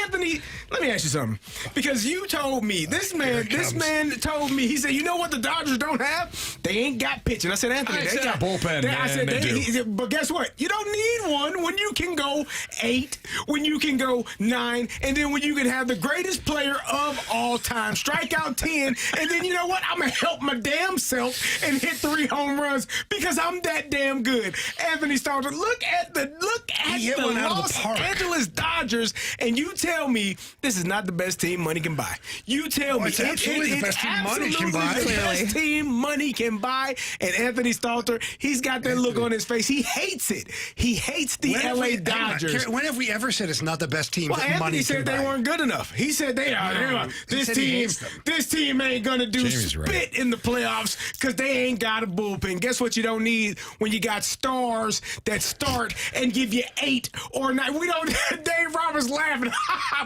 Anthony, let me ask you something. Because you told me, this man told me, he said, you know what the Dodgers don't have? They ain't got pitching. I said, Anthony, they got a bullpen. I said, they do. But guess what? You don't need one when you can go 8, when you can go 9, and then when you can have the greatest player of all time strike out 10, and then you know what? I'm going to help my damn self and hit 3 home runs because I'm that damn good. Anthony Stalter, look at the Los Angeles Dodgers, and you tell me this is not the best team money can buy. You tell me it's absolutely the best team money can buy. The best team money can buy. And Anthony Stalter, he's got that look on his face. He hates it. He hates the LA Dodgers. When have we ever said it's not the best team that Anthony money said can buy? they weren't good enough. He said they are. This team ain't gonna do Jamie's spit right. in the playoffs because they ain't got a bullpen. Guess what you don't need when you got stars that start and give you 8 or 9. We don't. Dave Roberts laughing.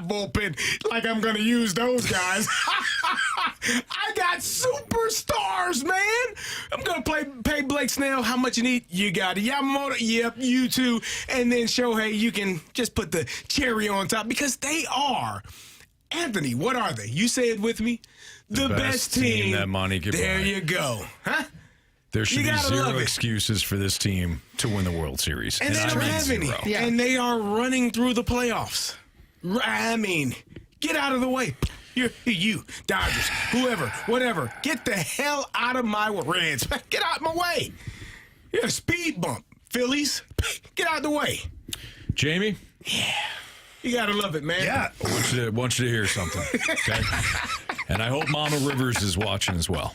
Bullpen like I'm gonna use those guys. I got superstars, man. I'm gonna pay Blake Snell how much you need. You got it. Yamamoto, yep, you too. And then Shohei, you can just put the cherry on top because they are. Anthony, what are they? You say it with me. The best team that money can There buy. you go. Huh? There should You be gotta zero love it. excuses for this team to win the World Series. And they don't have any. zero. Yeah. And they are running through the playoffs. I mean, get out of the way. You, Dodgers, whoever, whatever. Get the hell out of my way. Reds, get out of my way. You're a speed bump. Phillies, get out of the way. Jamie? Yeah. You got to love it, man. Yeah. I want you to hear something. Okay? And I hope Mama Rivers is watching as well.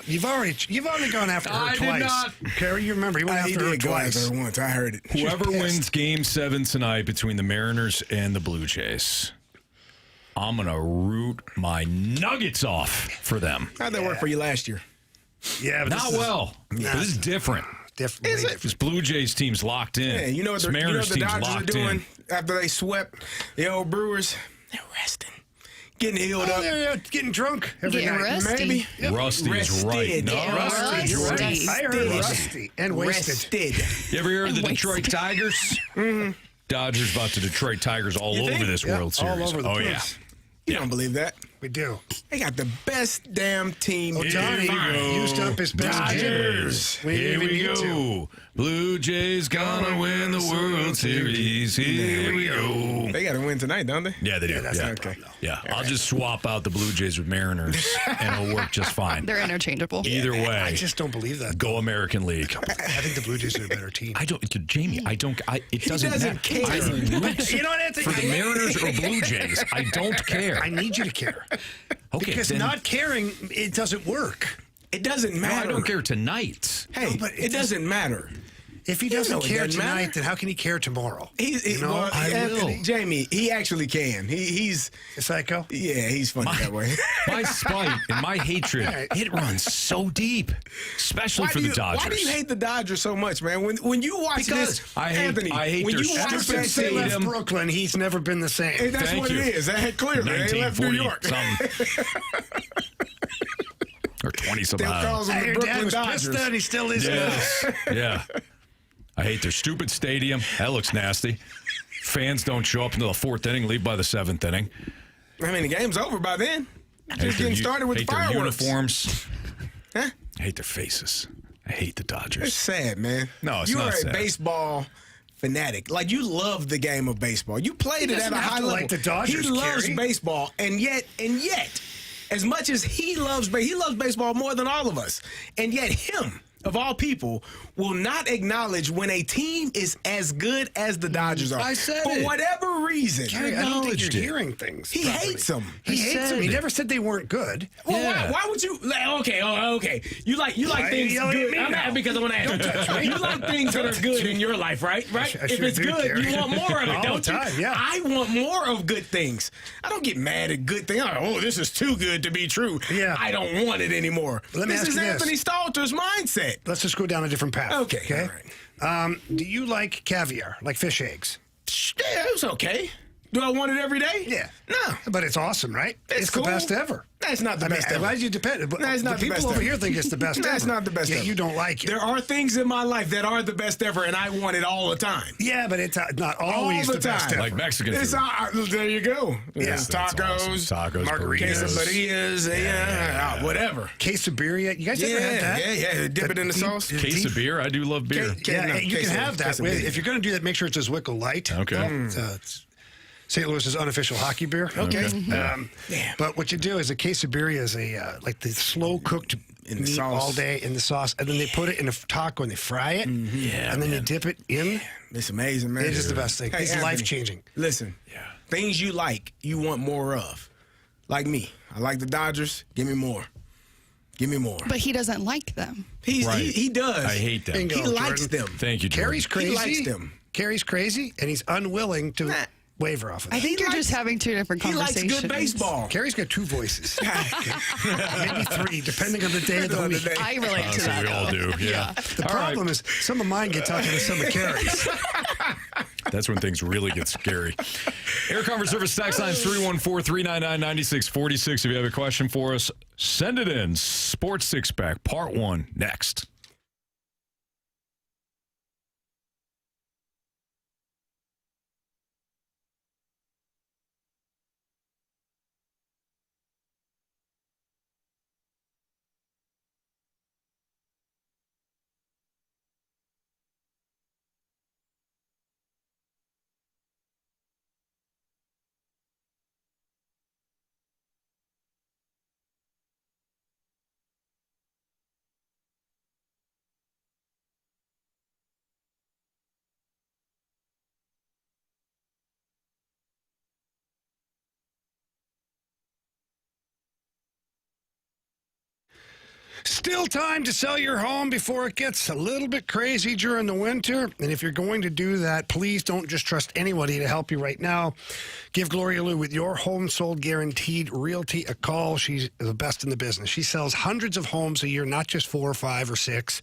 You've only gone after her I did twice. not. Kerry, you remember he went He after her did go twice. after her once. I heard it. Whoever She's pissed. wins Game 7 tonight between the Mariners and the Blue Jays, I'm going to root my nuggets off for them. How'd that work for you last year? Yeah, but Not well. But this is different. Definitely. This Blue Jays team's locked in. Yeah, you know what This the Mariners team's Dodgers are locked doing in. after they swept the old Brewers? They're resting. Getting healed up. They're getting drunk every Getting night. rusty. Maybe. Rusty is right. No, Yeah, Rusty's rusty. right. I heard rusty and wasted. Rested. You ever hear of the Wasted. Detroit Tigers? Dodgers about the Detroit Tigers all You over think? this Yeah, World all Series. over the Oh, place. yeah. You don't believe that? We do. They got the best damn team. Oh, Johnny used up his best Dodgers. We Here didn't we even need to. go. Blue Jays gonna win the World Series. Here we go. They got to win tonight, don't they? Yeah, they do. that's Yeah, not good, yeah. I'll just swap out the Blue Jays with Mariners, and it'll work just fine. They're interchangeable. Either way, I just don't believe that. go American League. I think the Blue Jays are a better team. I don't, Jamie. I don't. It doesn't doesn't matter. care. I root You know what, Anthony? for the Mariners or Blue Jays. I don't care. I need you to care. Okay, Because then, not caring, it doesn't work. It doesn't no, matter. I don't care tonight. Hey, but it doesn't matter. If he You doesn't know it care doesn't tonight, matter. then how can he care tomorrow? I will. Jamie, he actually can. He's A psycho? yeah, he's funny that way. My spite and my hatred, it runs so deep, especially for the Dodgers. Why do you hate the Dodgers so much, man? When you watch Because this, I hate- Anthony, I hate when their you watch stupid that Since they team, left stadium. Brooklyn, he's never been the same. and that's Thank what you. it is. That clearly they left New 1940 York. something. Or 20 Still somehow. calls them the Your dad Brooklyn was Dodgers. pissed that he still is. Yes. Yeah. I hate their stupid stadium. That looks nasty. Fans don't show up until the 4th inning, leave by the 7th inning. I mean, the game's over by then. Hate Just their getting started with the hate their fireworks. uniforms. Huh? I hate their faces. I hate the It's Dodgers. sad, man. No, it's you not are sad. a baseball fanatic. Like, you love the game of baseball. You played He it at doesn't a have high to level. like the Dodgers, he loves Kerry. baseball, and yet, as much as he loves baseball more than all of us, and yet him, of all people, will not acknowledge when a team is as good as the Dodgers are. I said For it. whatever reason. Kerry, I don't think acknowledged you're it. hearing things. He properly. hates them. He hates them. He said it. never said they weren't good. Well, Yeah. why would you? Okay. You like Why are you things yelling at good. me I'm now? mad because I want to ask you. You like things that are good in your life, right? Right. I If sure it's do, good, Kerry. you want more of it, All don't the time, you? yeah. I want more of good things. I don't get mad at good things. Oh, this is too good to be true. Yeah. I don't want it anymore. Let me This ask is you this. Anthony Stalter's mindset. Let's just go down a different path. Okay, Okay. all right. Do you like caviar, like fish eggs? Yeah, it was okay. Do I want it every day? Yeah. No. But it's awesome, right? It's cool. the best ever. That's not the best ever. Why do you depend? That's not the the people best over ever. here think it's the best ever. That's not the best Yeah, ever. you don't like it. There are things in my life that are the best ever, and I want it all the time. Yeah, but it's not always All the the best time. ever. Like Mexican It's food. there you go. Yeah. It's That's tacos, awesome. Tacos, margaritas. quesadillas, whatever. Quesadilla. You guys ever had that? Yeah. Dip it in the deep- sauce. Case of beer. I do love beer. Yeah, No, you can have that. quesadilla. If you're going to do that, make sure it's a Zwickle Light. Okay. It's St. Louis's unofficial hockey beer. Okay. Um, Damn. But what you do is a quesadilla is like the slow cooked In the meat sauce. all day in the sauce, and then they put it in a taco and they fry it, and then you dip it in. It's amazing, man. It is the best thing. Hey, It's Anthony, life-changing. Listen, things you like, you want more of. Like me, I like the Dodgers. Give me more. Give me more. But he doesn't like them. Right. He does. I hate them. Bingo, He likes Jordan. them. Thank you, Jordan. Carrie's crazy. He likes them. Carrie's crazy, and he's unwilling to waver off of that. I think you're likes- just having two different He likes conversations. good baseball. Carrie's got two voices, maybe three, depending on the day of the week. I relate to Honestly, that. we all though. do. Yeah. The problem is some of mine get talking to some of Carrie's. That's when things really get scary. Air Comfort Service tax line 314-399-9646. If you have a question for us, send it in. Sports Six Pack, Part 1, next. Still time to sell your home before it gets a little bit crazy during the winter. And if you're going to do that, please don't just trust anybody to help you right now. Give Gloria Lou with Your Home Sold Guaranteed Realty a call. She's the best in the business. She sells hundreds of homes a year, not just 4 or 5 or 6,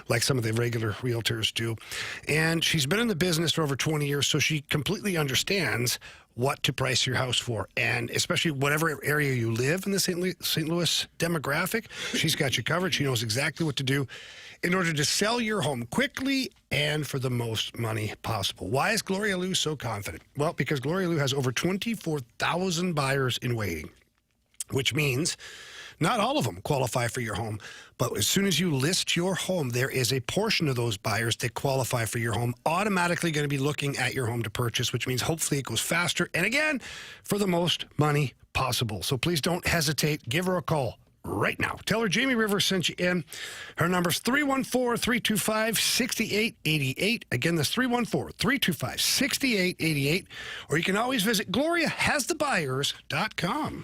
like some of the regular realtors do. And she's been in the business for over 20 years, so she completely understands what to price your house for, and especially whatever area you live in the St. Louis demographic, she's got you covered. She knows exactly what to do in order to sell your home quickly and for the most money possible. Why is Gloria Lou so confident? Well, because Gloria Lou has over 24,000 buyers in waiting, which means not all of them qualify for your home, but as soon as you list your home, there is a portion of those buyers that qualify for your home automatically going to be looking at your home to purchase, which means hopefully it goes faster and again, for the most money possible. So please don't hesitate. Give her a call right now. Tell her Jamie Rivers sent you in. Her number's 314-325-6888. Again, that's 314-325-6888. Or you can always visit GloriaHasTheBuyers.com.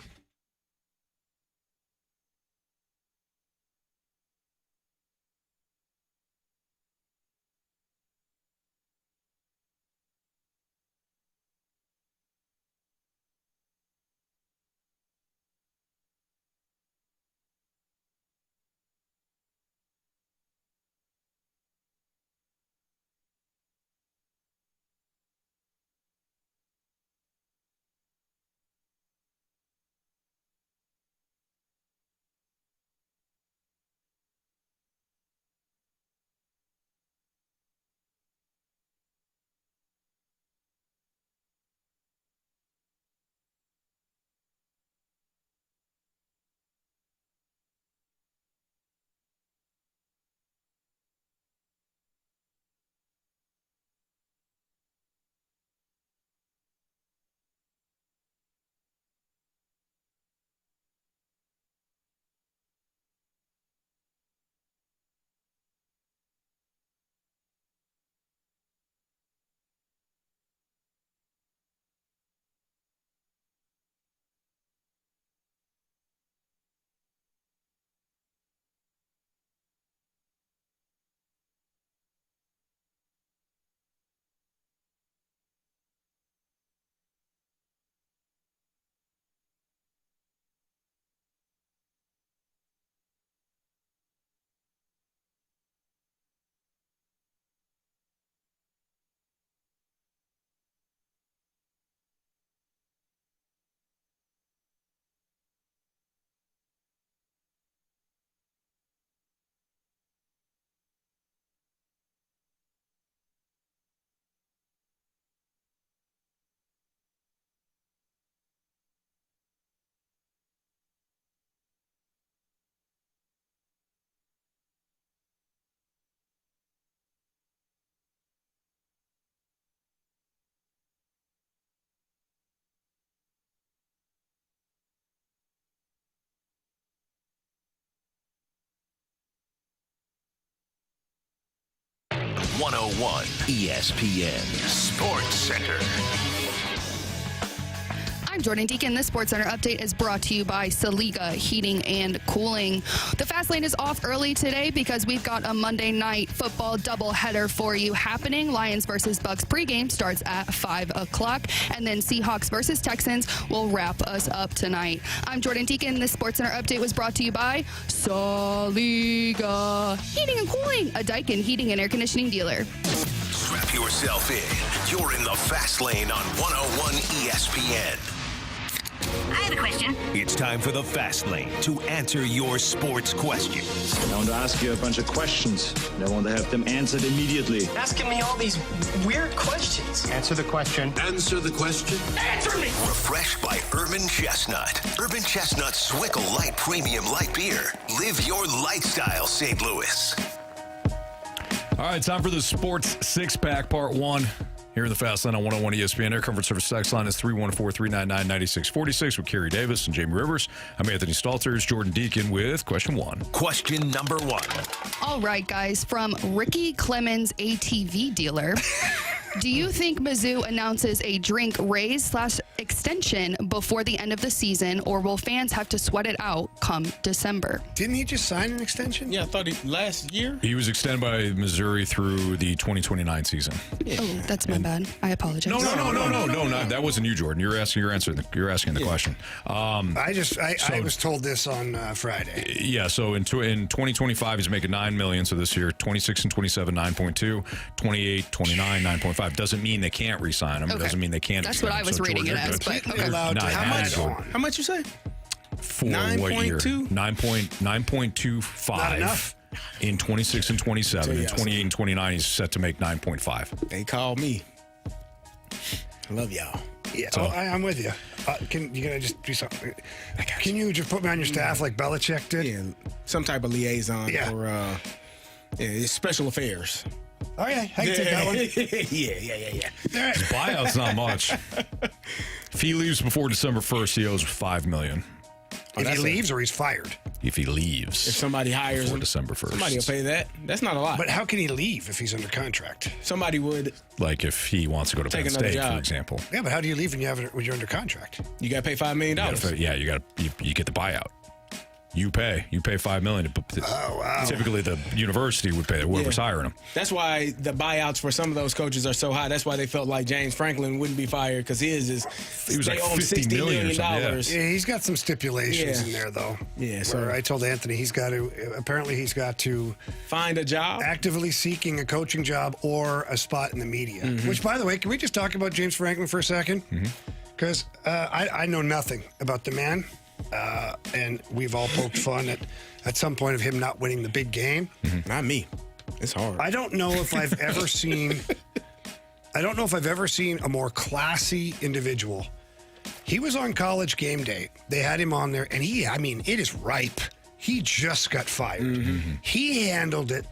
101 ESPN Sports Center. I'm Jordan Deacon. This Sports Center update is brought to you by Saliga Heating and Cooling. The Fast Lane is off early today because we've got a Monday night football doubleheader for you happening. Lions versus Bucks pregame starts at 5 o'clock, and then Seahawks versus Texans will wrap us up tonight. I'm Jordan Deacon. This Sports Center update was brought to you by Saliga Heating and Cooling, a Daikin heating and air conditioning dealer. Strap yourself in. You're in the Fast Lane on 101 ESPN. I have a question. It's time for the Fast Lane to answer your sports questions. I want to ask you a bunch of questions, and I want to have them answered immediately. Asking me all these weird questions. Answer the question. Answer the question. Answer me! Refreshed by Urban Chestnut. Urban Chestnut Swickle Light Premium Light Beer. Live your lifestyle, St. Louis. All right, time for the Sports Six-Pack, Part 1. Here in the Fast Lane on 101 ESPN. Air Comfort Service text line is 314-399-9646 with Kerry Davis and Jamie Rivers. I'm Anthony Stalters, Jordan Deacon with question 1. Question number 1. All right, guys, from Ricky Clemens, ATV dealer. Do you think Mizzou announces a drink raise/extension before the end of the season, or will fans have to sweat it out come December? Didn't he just sign an extension? Yeah, I thought last year. He was extended by Missouri through the 2029 season. Yeah. Oh, that's my bad. I apologize. No, that wasn't you, Jordan. You're asking the question. I was told this on Friday. Yeah, so in 2025 he's making $9 million. So this year, 26 and 27, 9.2, 28, 29, 9.5. Doesn't mean they can't re-sign him. Okay. Doesn't mean they can't. That's what I was reading it as. But okay. How much you say? For what year? 9.25. Not enough. In 26 and 27. In 28 and 29, he's set to make 9.5. They call me. I love y'all. Yeah, I'm with you. Can you gonna just do something? Can you just put me on your staff like Belichick did? Yeah, some type of liaison for special affairs. Oh yeah, I can take that one. Yeah. All right. His buyout's not much. If he leaves before December 1st, he owes $5 million. If he leaves or he's fired? If he leaves. If somebody hires before him. December 1st. Somebody will pay that. That's not a lot. But how can he leave if he's under contract? Somebody would. Like if he wants to go to Penn State, job. for example. Yeah, but how do you leave when you're under contract? You got to pay $5 million. You get the buyout. You pay $5 million. Oh, wow. Typically, the university would pay whoever's hiring him. That's why the buyouts for some of those coaches are so high. That's why they felt like James Franklin wouldn't be fired because he was like $50 million. Yeah, he's got some stipulations in there, though. Yeah, so I told Anthony he's got to find a job, actively seeking a coaching job or a spot in the media. Mm-hmm. Which, by the way, can we just talk about James Franklin for a second? Because I know nothing about the man. And we've all poked fun at some point of him not winning the big game. Mm-hmm. Not me. It's hard. I don't know if I've ever seen a more classy individual. He was on College Game Day. They had him on there, and it is ripe. He just got fired. Mm-hmm. He handled it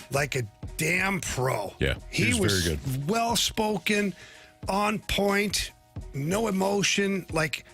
like a damn pro. Yeah, he was very good. Well-spoken, on point, no emotion. Like,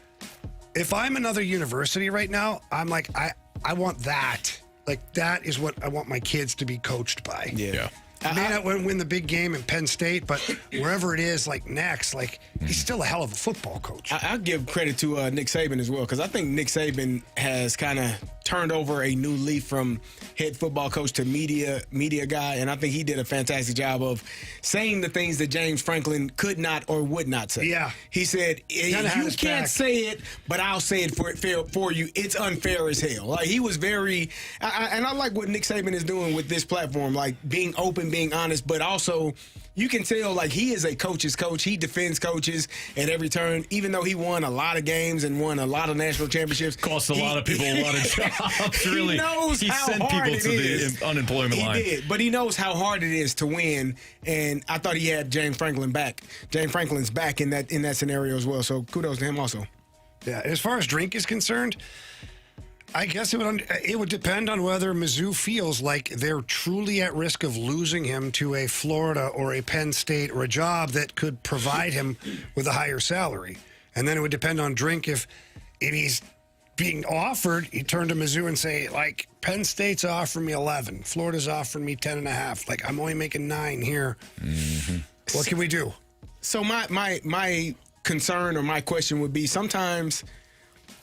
if I'm another university right now, I'm like, I want that. Like, that is what I want my kids to be coached by. Yeah. He may not win the big game in Penn State, but wherever it is, like next, like he's still a hell of a football coach. I'll give credit to Nick Saban as well, because I think Nick Saban has kind of turned over a new leaf from head football coach to media guy, and I think he did a fantastic job of saying the things that James Franklin could not or would not say. Yeah. He said, you can't say it, but I'll say it for you. It's unfair as hell. Like, he was very, and I like what Nick Saban is doing with this platform, like being open, being honest, but also you can tell, like, he is a coach's coach. He defends coaches at every turn, even though he won a lot of games and won a lot of national championships. Cost a lot of people a lot of jobs, really. He knows how sent hard people it to is. the unemployment line. He did, but he knows how hard it is to win, and I thought he had James Franklin's back in that scenario as well, so kudos to him also. Yeah, as far as drink is concerned, I guess it would depend on whether Mizzou feels like they're truly at risk of losing him to a Florida or a Penn State or a job that could provide him with a higher salary. And then it would depend on drink if he's being offered, you turn to Mizzou and say, like, Penn State's offering me 11. Florida's offering me 10.5. Like, I'm only making 9 here. Mm-hmm. What can we do? So my concern or my question would be sometimes,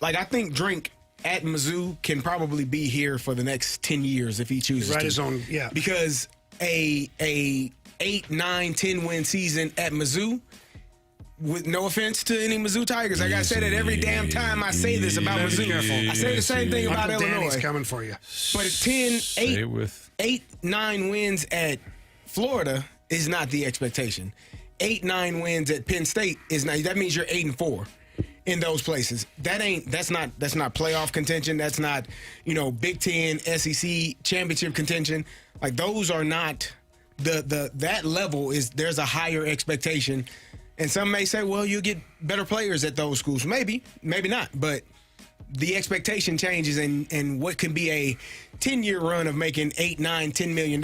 like, I think Drink at Mizzou can probably be here for the next 10 years if he chooses to. His own, yeah. Because a 8, 9, 10 win season at Mizzou, with no offense to any Mizzou Tigers, like I said it every damn time I say this about Mizzou. I say the same thing about Uncle Illinois. Danny's coming for you. But 8, 9 wins at Florida is not the expectation. 8, 9 wins at Penn State is not. That means you're 8-4 in those places. That's not playoff contention. That's not, Big Ten, SEC championship contention. Like, those are not that level. There's a higher expectation. And some may say, well, you'll get better players at those schools. Maybe not. But the expectation changes, and what can be a 10-year run of making $8, $9, $10 million,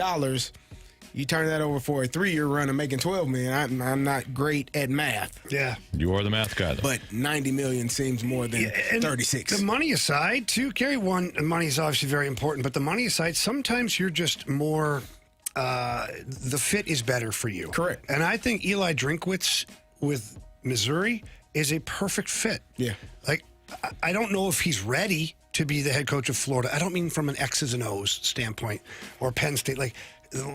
you turn that over for a 3-year run of making $12 million. I'm not great at math. Yeah. You are the math guy, though. But $90 million seems more than 36. The money aside, too, Kerry, money is obviously very important, but the money aside, sometimes you're just more, the fit is better for you. Correct. And I think Eli Drinkwitz with Missouri is a perfect fit. Yeah. Like, I don't know if he's ready to be the head coach of Florida. I don't mean from an X's and O's standpoint or Penn State. Like,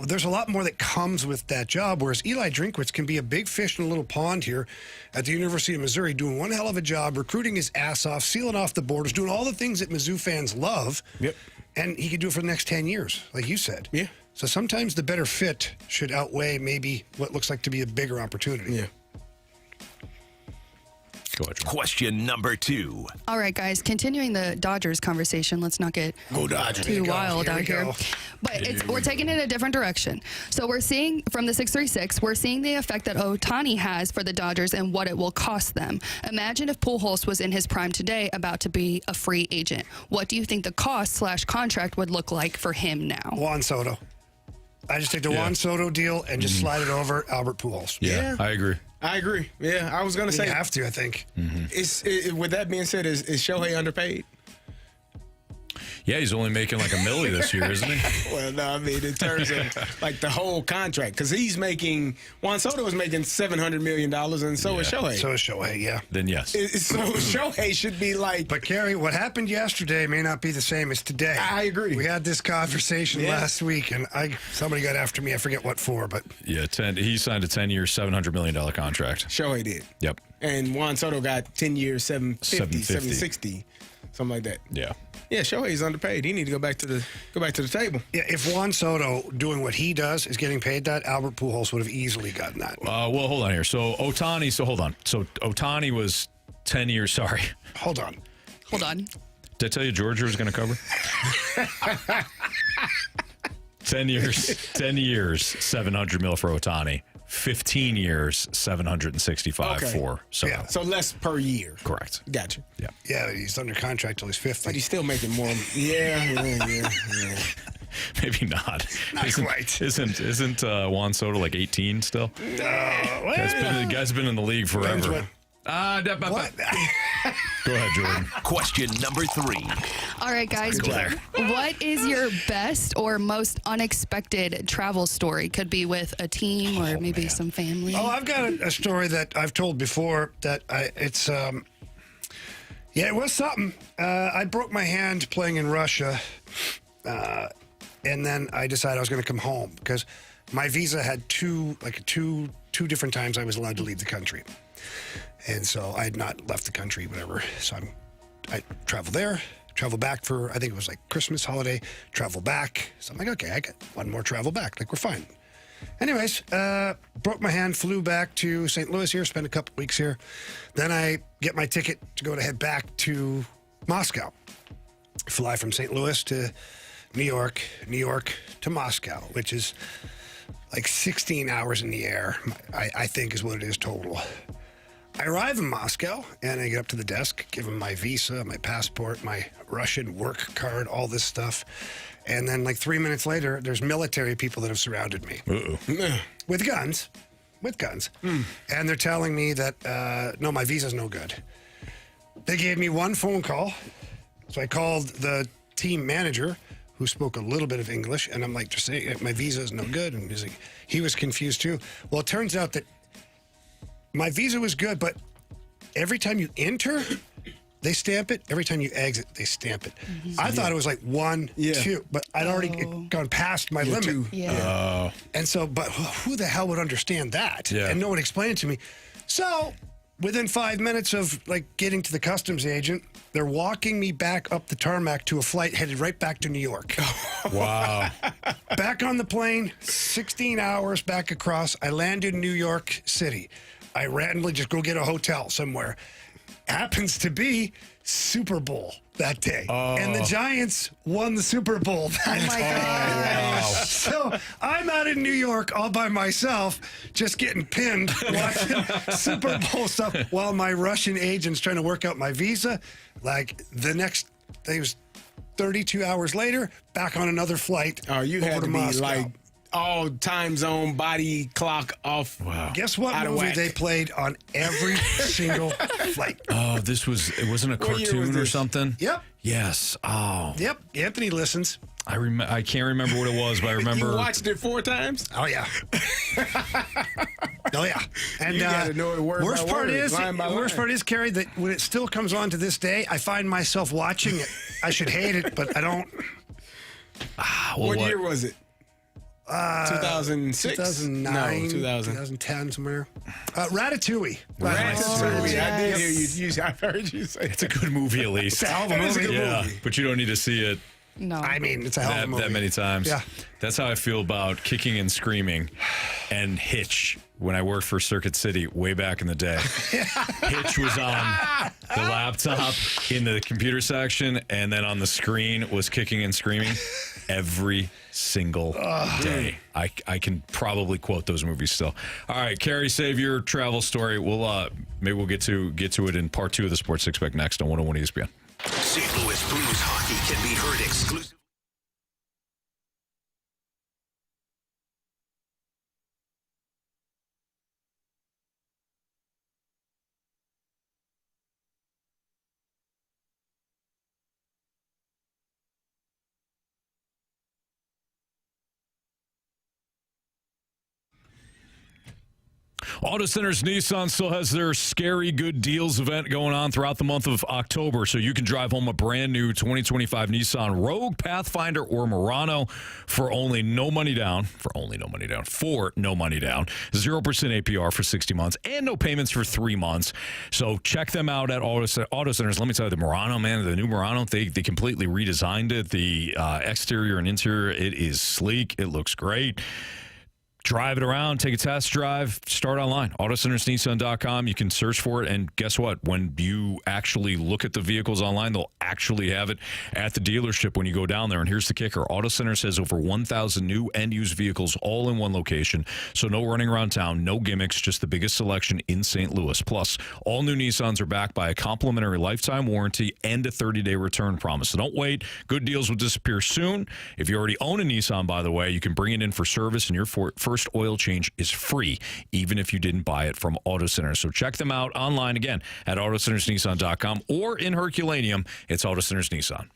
there's a lot more that comes with that job, whereas Eli Drinkwitz can be a big fish in a little pond here at the University of Missouri, doing one hell of a job, recruiting his ass off, sealing off the borders, doing all the things that Mizzou fans love. Yep. And he could do it for the next 10 years, like you said. Yeah. So sometimes the better fit should outweigh maybe what looks like to be a bigger opportunity. Yeah. Go ahead, Jordan. Question number 2. All right, guys, continuing the Dodgers conversation. Let's not get too wild out here. But we're taking it a different direction. So we're seeing, from the 636, we're seeing the effect that Ohtani has for the Dodgers and what it will cost them. Imagine if Pujols was in his prime today, about to be a free agent. What do you think the cost/contract would look like for him now? Juan Soto. I just take the Juan Soto deal and just slide it over Albert Pujols. Yeah, I agree. Yeah, I was going to say. You have to, I think. With that being said, is Shohei underpaid? Yeah, he's only making like $1 million this year, isn't he? Well, no, I mean, in terms of like the whole contract, because Juan Soto is making $700 million, and so is Shohei. So is Shohei, yeah. Then yes. So Shohei should be like. But, Kerry, what happened yesterday may not be the same as today. I agree. We had this conversation last week, and somebody got after me. I forget what for, but. Yeah, he signed a 10-year, $700 million contract. Shohei did. Yep. And Juan Soto got 10 years, 760, something like that. Yeah. Yeah, Shohei's underpaid. He need to go back to the table. Yeah, if Juan Soto doing what he does is getting paid that, Albert Pujols would have easily gotten that. Well, hold on here. So Ohtani was 10 years. Sorry. Hold on. Did I tell you Georgia was going to cover? 10 years, $700 million for Ohtani. 15 years, $765 for Soto. Yeah. So less per year. Correct. Gotcha. Yeah. Yeah, he's under contract till he's 50. But he's still making more. Yeah. Maybe not. Not quite. Isn't Juan Soto like 18 still? Guy's been in the league forever. What? Go ahead, Jordan. Question number 3. All right, guys. What is your best or most unexpected travel story? Could be with a team or maybe some family. Oh, I've got a story that I've told before that it was something. I broke my hand playing in Russia, and then I decided I was going to come home because my visa had two different times I was allowed to leave the country. And so I had not left the country, whatever. So I traveled there, traveled back for, I think it was like Christmas holiday, travel back. So I'm like, okay, I got one more travel back. Like, we're fine. Anyways, broke my hand, flew back to St. Louis here, spent a couple weeks here. Then I get my ticket to head back to Moscow. Fly from St. Louis to New York to Moscow, which is like 16 hours in the air, I think is what it is total. I arrive in Moscow, and I get up to the desk, give them my visa, my passport, my Russian work card, all this stuff. And then like 3 minutes later, there's military people that have surrounded me. With guns. And they're telling me that, no, my visa's no good. They gave me one phone call, So I called the team manager, who spoke a little bit of English, and I'm like, just say my visa is no good. And he was confused too. Well, it turns out that my visa was good, but every time you enter, they stamp it. Every time you exit, they stamp it. I thought it was like 1, 2, but I'd already gone past my limit. And so, but who the hell would understand that? Yeah. And no one explained it to me. So within 5 minutes of like getting to the customs agent, they're walking me back up the tarmac to a flight headed right back to New York. Wow. Back on the plane, 16 hours back across. I land in New York City. I randomly just go get a hotel somewhere. Happens to be Super Bowl that day. And the Giants won the Super Bowl that day. Wow. So I'm out in New York all by myself, just getting pinned, watching Super Bowl stuff while my Russian agent's trying to work out my visa. Like the next day was 32 hours later, back on another flight. Oh, you over had to be Moscow. like all time zone, body clock off. Wow. Guess what Out of movie whack. they played on every single flight? Oh, it wasn't a What year was cartoon or this? something? Yep. Yes. Oh. Yep. Anthony listens. I can't remember what it was, but I remember. You watched it 4 times? Oh, yeah. Oh, yeah. And You gotta know it word worst by part word, is, line by line. Carrie, that when it still comes on to this day, I find myself watching it. I should hate it, but I don't. Well, What year was it? 2006? 2009, No, 2000. 2010, somewhere. Ratatouille. Ratatouille. I did hear Yes. you. I heard you say It's a good movie, at least. It's a hell of a It is a movie. good Yeah, movie. but you don't need to see it No. I mean, it's a hell of a movie. that many times. Yeah. That's how I feel about Kicking and Screaming and Hitch when I worked for Circuit City way back in the day. Hitch was on the laptop in the computer section, and then on the screen was Kicking and Screaming every single day. I can probably quote those movies still. All right, Carrie, save your travel story. Maybe we'll get to it in part 2 of the Sports Six Pack next on 101 ESPN. St. Louis Blues hockey can be heard exclusively. Auto Centers Nissan still has their Scary Good Deals event going on throughout the month of October, so you can drive home a brand new 2025 Nissan Rogue, Pathfinder, or Murano for no money down. 0% APR for 60 months, and no payments for 3 months. So check them out at Auto Centers. Let me tell you, the Murano, man, the new Murano, they completely redesigned it. The exterior and interior, it is sleek. It looks great. Drive it around, take a test drive, start online. AutoCentersNissan.com. You can search for it, and guess what? When you actually look at the vehicles online, they'll actually have it at the dealership when you go down there. And here's the kicker. Auto Centers has over 1,000 new and used vehicles all in one location. So no running around town, no gimmicks, just the biggest selection in St. Louis. Plus, all new Nissans are backed by a complimentary lifetime warranty and a 30-day return promise. So don't wait. Good deals will disappear soon. If you already own a Nissan, by the way, you can bring it in for service, and your first oil change is free, even if you didn't buy it from Auto Center. So check them out online again at AutoCentersNissan.com, or in Herculaneum, it's Auto Centers Nissan.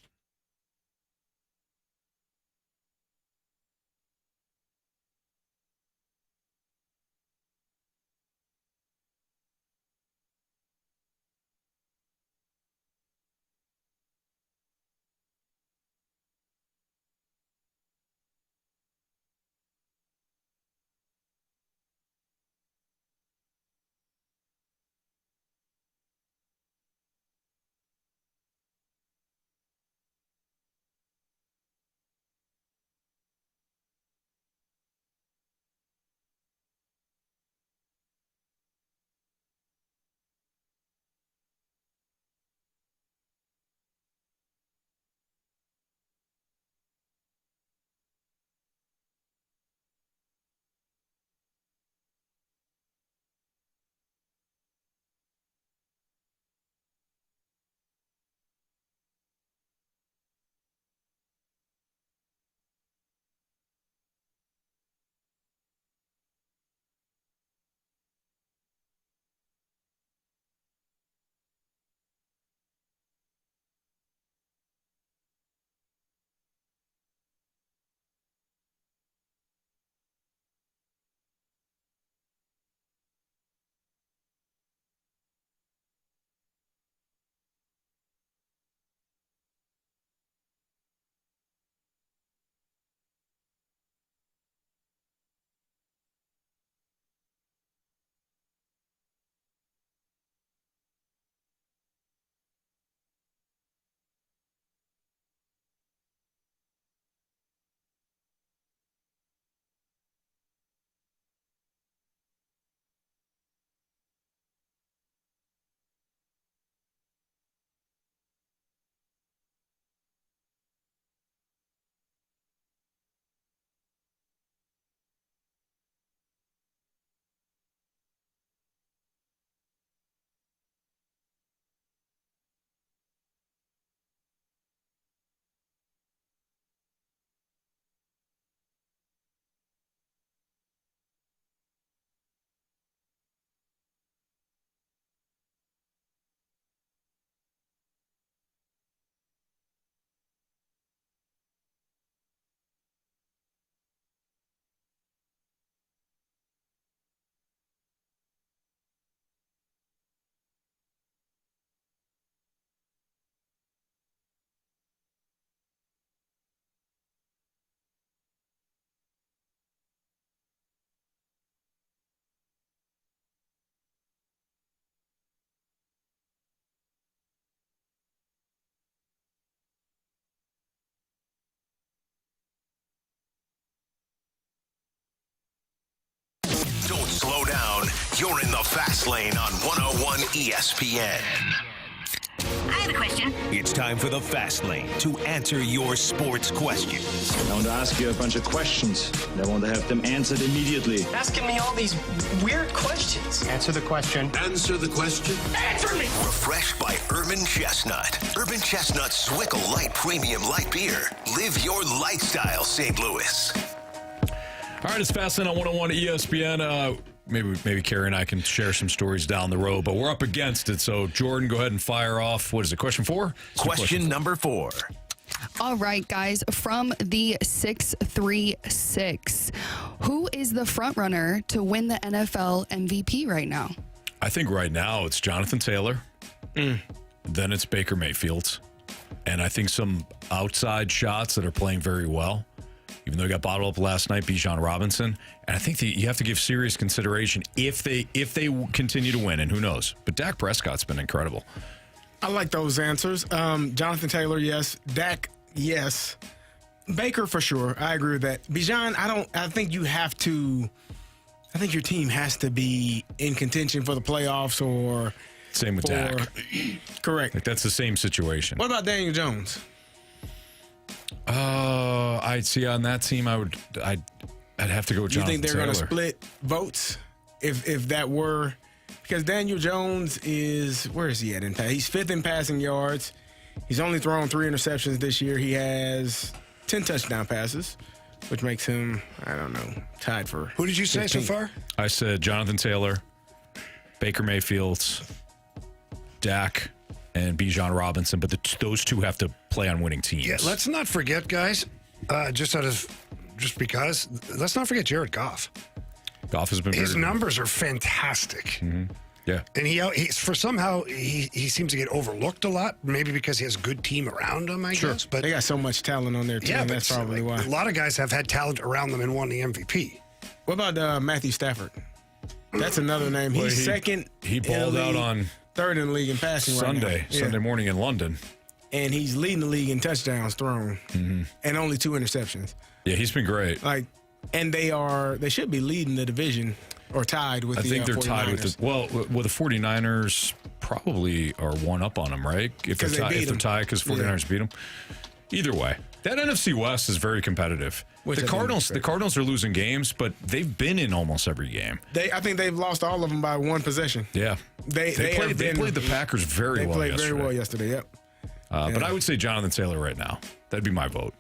You're in the Fast Lane on 101 ESPN. I have a question. It's time for the Fast Lane to answer your sports questions. I want to ask you a bunch of questions, and I want to have them answered immediately. Asking me all these weird questions. Answer the question. Answer the question. Answer me! Refreshed by Urban Chestnut. Urban Chestnut Swickle Light Premium Light Beer. Live your lifestyle, St. Louis. All right, it's Fast Lane on 101 ESPN. Maybe Carrie and I can share some stories down the road, but we're up against it. So, Jordan, go ahead and fire off. What is it, question 4? Question number 4. All right, guys, from the 636, who is the front runner to win the NFL MVP right now? I think right now it's Jonathan Taylor. Then it's Baker Mayfield. And I think some outside shots that are playing very well. Even though he got bottled up last night, Bijan Robinson. And I think you have to give serious consideration if they continue to win, and who knows. But Dak Prescott's been incredible. I like those answers. Jonathan Taylor, yes. Dak, yes. Baker, for sure. I agree with that. Bijan, I think you have to. I think your team has to be in contention for the playoffs or. Same with Dak. Correct. Like that's the same situation. What about Daniel Jones? I'd see on that team. I'd have to go with Do you Jonathan think they're going to Taylor. split votes if that were because Daniel Jones where is he at in pass? He's 5th in passing yards. He's only thrown 3 interceptions this year. He has 10 touchdown passes, which makes him tied for. Who did you say 15th. so far? I said Jonathan Taylor, Baker Mayfield, Dak, and Bijan Robinson, but those two have to play on winning teams. Yeah, let's not forget, guys, let's not forget Jared Goff. Goff has been His very numbers are fantastic. Mm-hmm. Yeah. And he seems to get overlooked a lot, maybe because he has a good team around him, I guess. But they got so much talent on their team. Yeah, that's probably why. A lot of guys have had talent around them and won the MVP. What about Matthew Stafford? That's another name. He's second. He balled out on 3rd in the league in passing Sunday morning in London. And he's leading the league in touchdowns thrown and only 2 interceptions. Yeah, he's been great. And they should be leading the division or tied with the 49ers. I think they're tied with the 49ers probably are one up on them, right? If they're tied because 49ers beat them. Either way, that NFC West is very competitive. The Cardinals are losing games, but they've been in almost every game. I think they've lost all of them by 1 possession. Yeah. They played the Packers very well yesterday. They played very well yesterday, yep. But I would say Jonathan Taylor right now. That'd be my vote.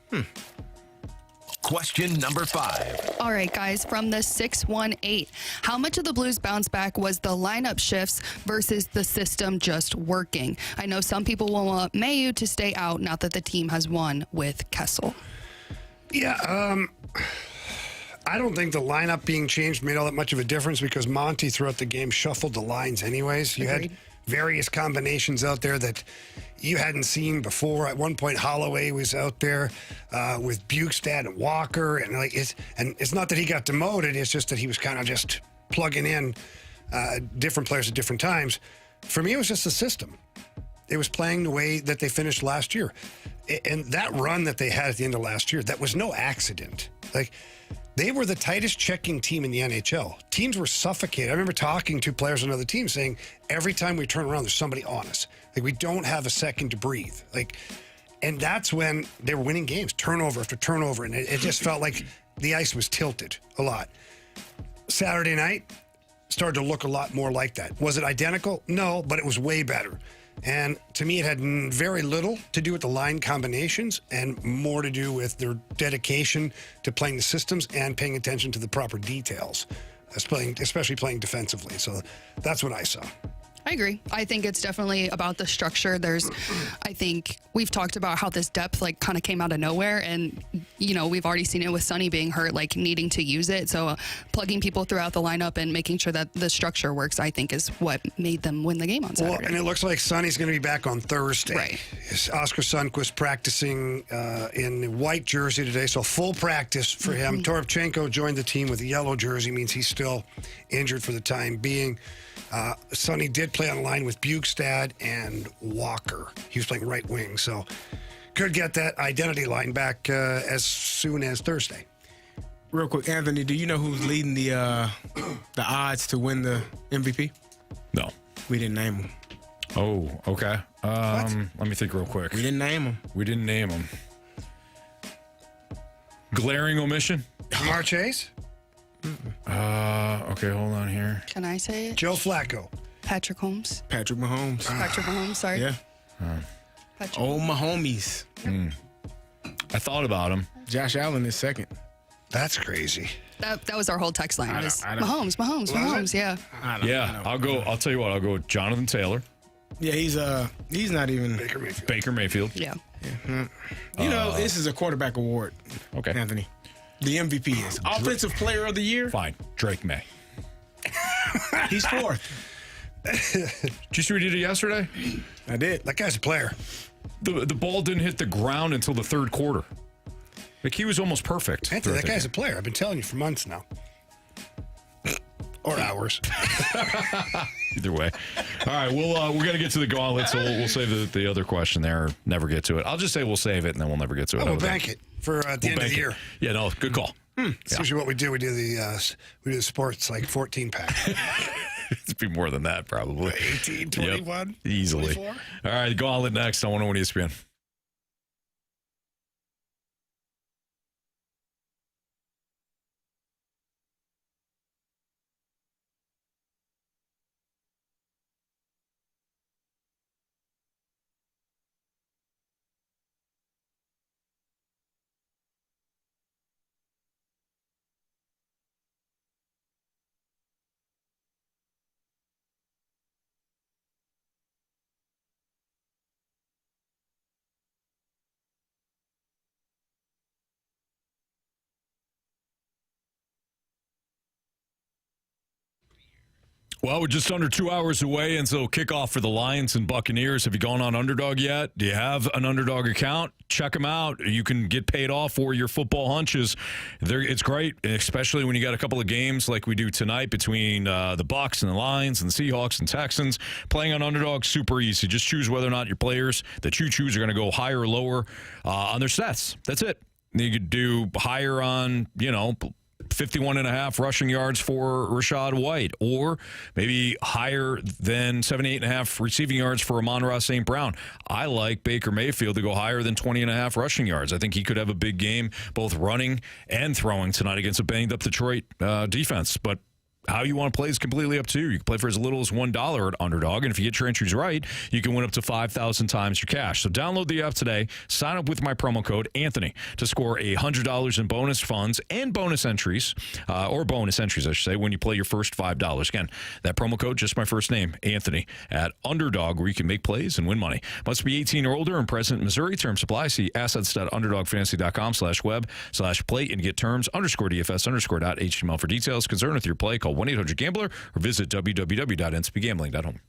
Question number 5. All right, guys, from the 618, how much of the Blues bounce back was the lineup shifts versus the system just working? I know some people will want Mayu to stay out now that the team has won with Kessel. Yeah, I don't think the lineup being changed made all that much of a difference because Monty throughout the game shuffled the lines anyways. You had various combinations out there that you hadn't seen before. At one point, Holloway was out there with Bukestad and Walker, and it's not that he got demoted. It's just that he was kind of just plugging in different players at different times. For me, it was just the system. It was playing the way that they finished last year, and that run that they had at the end of last year, that was no accident. They were the tightest checking team in the NHL. Teams were suffocated. I remember talking to players on other teams saying, every time we turn around, there's somebody on us. We don't have a second to breathe. And that's when they were winning games, turnover after turnover. And it just felt like the ice was tilted a lot. Saturday night started to look a lot more like that. Was it identical? No, but it was way better. And to me, it had very little to do with the line combinations and more to do with their dedication to playing the systems and paying attention to the proper details, especially playing defensively. So that's what I saw. I agree. I think it's definitely about the structure. I think we've talked about how this depth kind of came out of nowhere, and we've already seen it with Sonny being hurt, needing to use it. So plugging people throughout the lineup and making sure that the structure works, I think, is what made them win the game on Saturday. Well, and it looks like Sonny's going to be back on Thursday. Right. Oscar Sundqvist practicing in the white jersey today, so full practice for him. Toropchenko joined the team with a yellow jersey, means he's still injured for the time being. Sonny did play on the line with Bukestad and Walker. He was playing right wing, so could get that identity line back as soon as Thursday. Real quick, Anthony, do you know who's leading the odds to win the MVP? No. We didn't name him. Oh, okay. Let me think real quick. We didn't name him. Glaring omission? Jamar Chase? Okay, hold on here. Can I say it? Joe Flacco. Patrick Mahomes. Patrick Mahomes. Sorry. Yeah. Patrick. Oh, my homies. I thought about him. Josh Allen is second. That's crazy. That was our whole text line. Was I don't- Mahomes. Yeah. I'll go. I'll tell you what. I'll go with Jonathan Taylor, Yeah, he's not even. Baker Mayfield. Yeah. You know, this is a quarterback award. Okay. Anthony. The MVP is Offensive Player of the Year. Fine. Drake May. He's fourth. Did you see what he did yesterday? I did. That guy's a player. The ball didn't hit the ground until the third quarter. Like, he was almost perfect. Anthony, that guy's a player. I've been telling you for months now. Or hours. Either way. All right, we're going to get to the gauntlet, so we'll save the other question there. Or never get to it. I'll just say we'll save it, and then we'll never get to it. We'll bank it for at the end of the year. Yeah, no, good call. That's usually what we do. We do the sports like 14-pack. It'd be more than that, probably. 18, 21, yep, easily. 24. All right, the gauntlet next on 101 ESPN. Well, we're just under 2 hours away, and so kickoff for the Lions and Buccaneers. Have you gone on Underdog yet? Do you have an Underdog account? Check them out. You can get paid off for your football hunches. It's great, especially when you got a couple of games like we do tonight between the Bucs and the Lions and the Seahawks and Texans. Playing on Underdog, super easy. Just choose whether or not your players that you choose are going to go higher or lower on their stats. That's it. You could do higher on, 51.5 rushing yards for Rashad White, or maybe higher than 78.5 receiving yards for Amon-Ra St. Brown. I like Baker Mayfield to go higher than 20.5 rushing yards. I think he could have a big game, both running and throwing tonight against a banged-up Detroit defense. But how you want to play is completely up to you. You can play for as little as $1 at Underdog, and if you get your entries right, you can win up to 5,000 times your cash. So download the app today, sign up with my promo code Anthony to score $100 in bonus funds and bonus entries, or bonus entries, I should say, when you play your first $5. Again, that promo code, just my first name, Anthony, at Underdog, where you can make plays and win money. Must be 18 or older and present in Missouri. Terms apply. See assets.underdogfantasy.com/web/play and get terms _DFS_.html for details. Concerned with your play, call 1-800-GAMBLER or visit www.ncbgambling.com.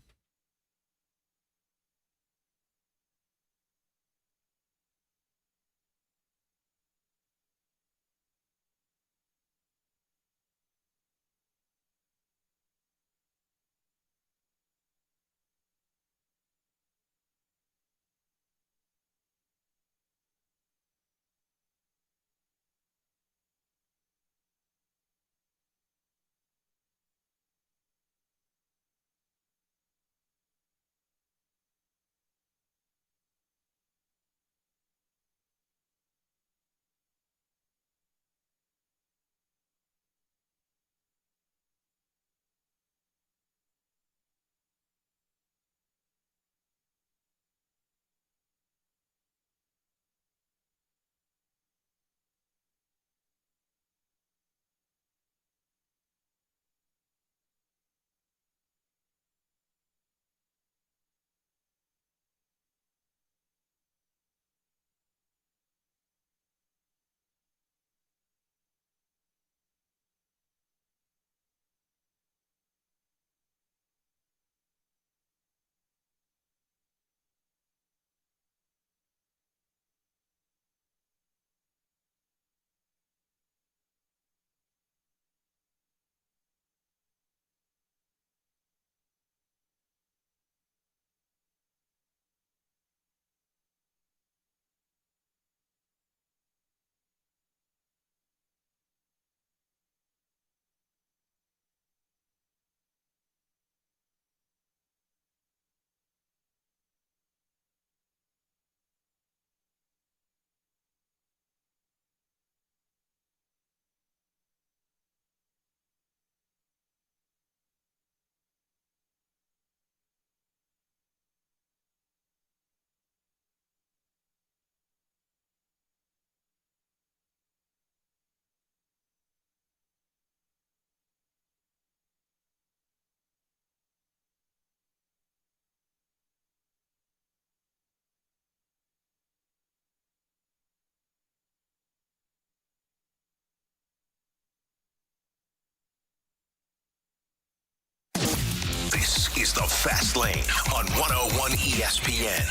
is the Fast Lane on 101 ESPN.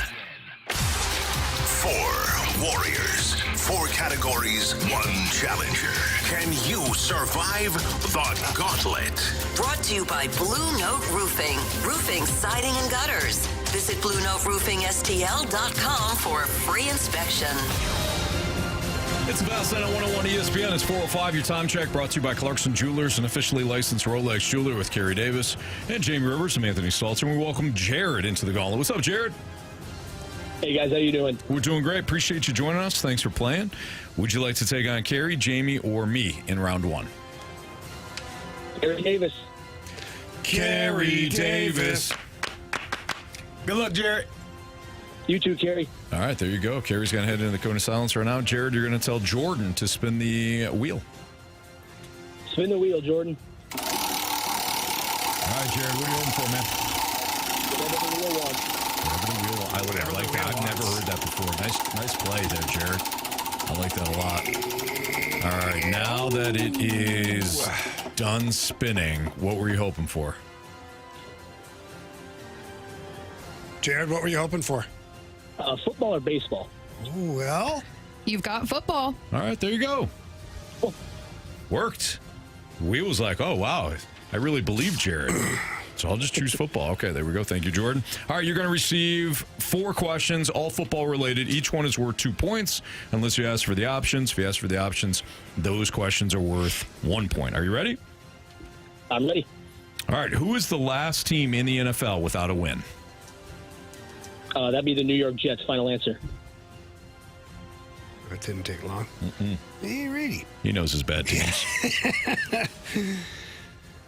4 warriors, 4 categories, 1 challenger. Can you survive the Gauntlet? Brought to you by Blue Note Roofing. Roofing, siding, and gutters. Visit BlueNoteRoofingSTL.com for a free inspection. It's the Fast Lane on 101 ESPN. It's 4:05. Your time check brought to you by Clarkson Jewelers, an officially licensed Rolex jeweler with Kerry Davis and Jamie Rivers. I'm Anthony Stalter. And we welcome Jared into the Gauntlet. What's up, Jared? Hey, guys. How you doing? We're doing great. Appreciate you joining us. Thanks for playing. Would you like to take on Kerry, Jamie, or me in round 1? Kerry Davis. Kerry Davis. Good luck, Jared. You too, Kerry. All right, there you go. Kerry's going to head into the cone of silence right now. Jared, you're going to tell Jordan to spin the wheel. Spin the wheel, Jordan. All right, Jared, what are you hoping for, man? Whatever the wheel wants. Whatever the wheel. I like that. I've never heard that before. Nice play there, Jared. I like that a lot. All right, now that it is done spinning, what were you hoping for? Jared, what were you hoping for? Football or baseball? Ooh, well, You've got football. All right, there you go. Worked. Wheel was like, oh, wow, I really believe Jared. So I'll just choose football. Okay, there we go. Thank you, Jordan. All right, you're going to receive 4 questions, all football related. Each one is worth 2 points, unless you ask for the options. If you ask for the options, those questions are worth 1 point. Are you ready? I'm ready. All right, who is the last team in the NFL without a win? That'd be the New York Jets. Final answer. that didn't take long. Hey, Reedy. He knows his bad teams.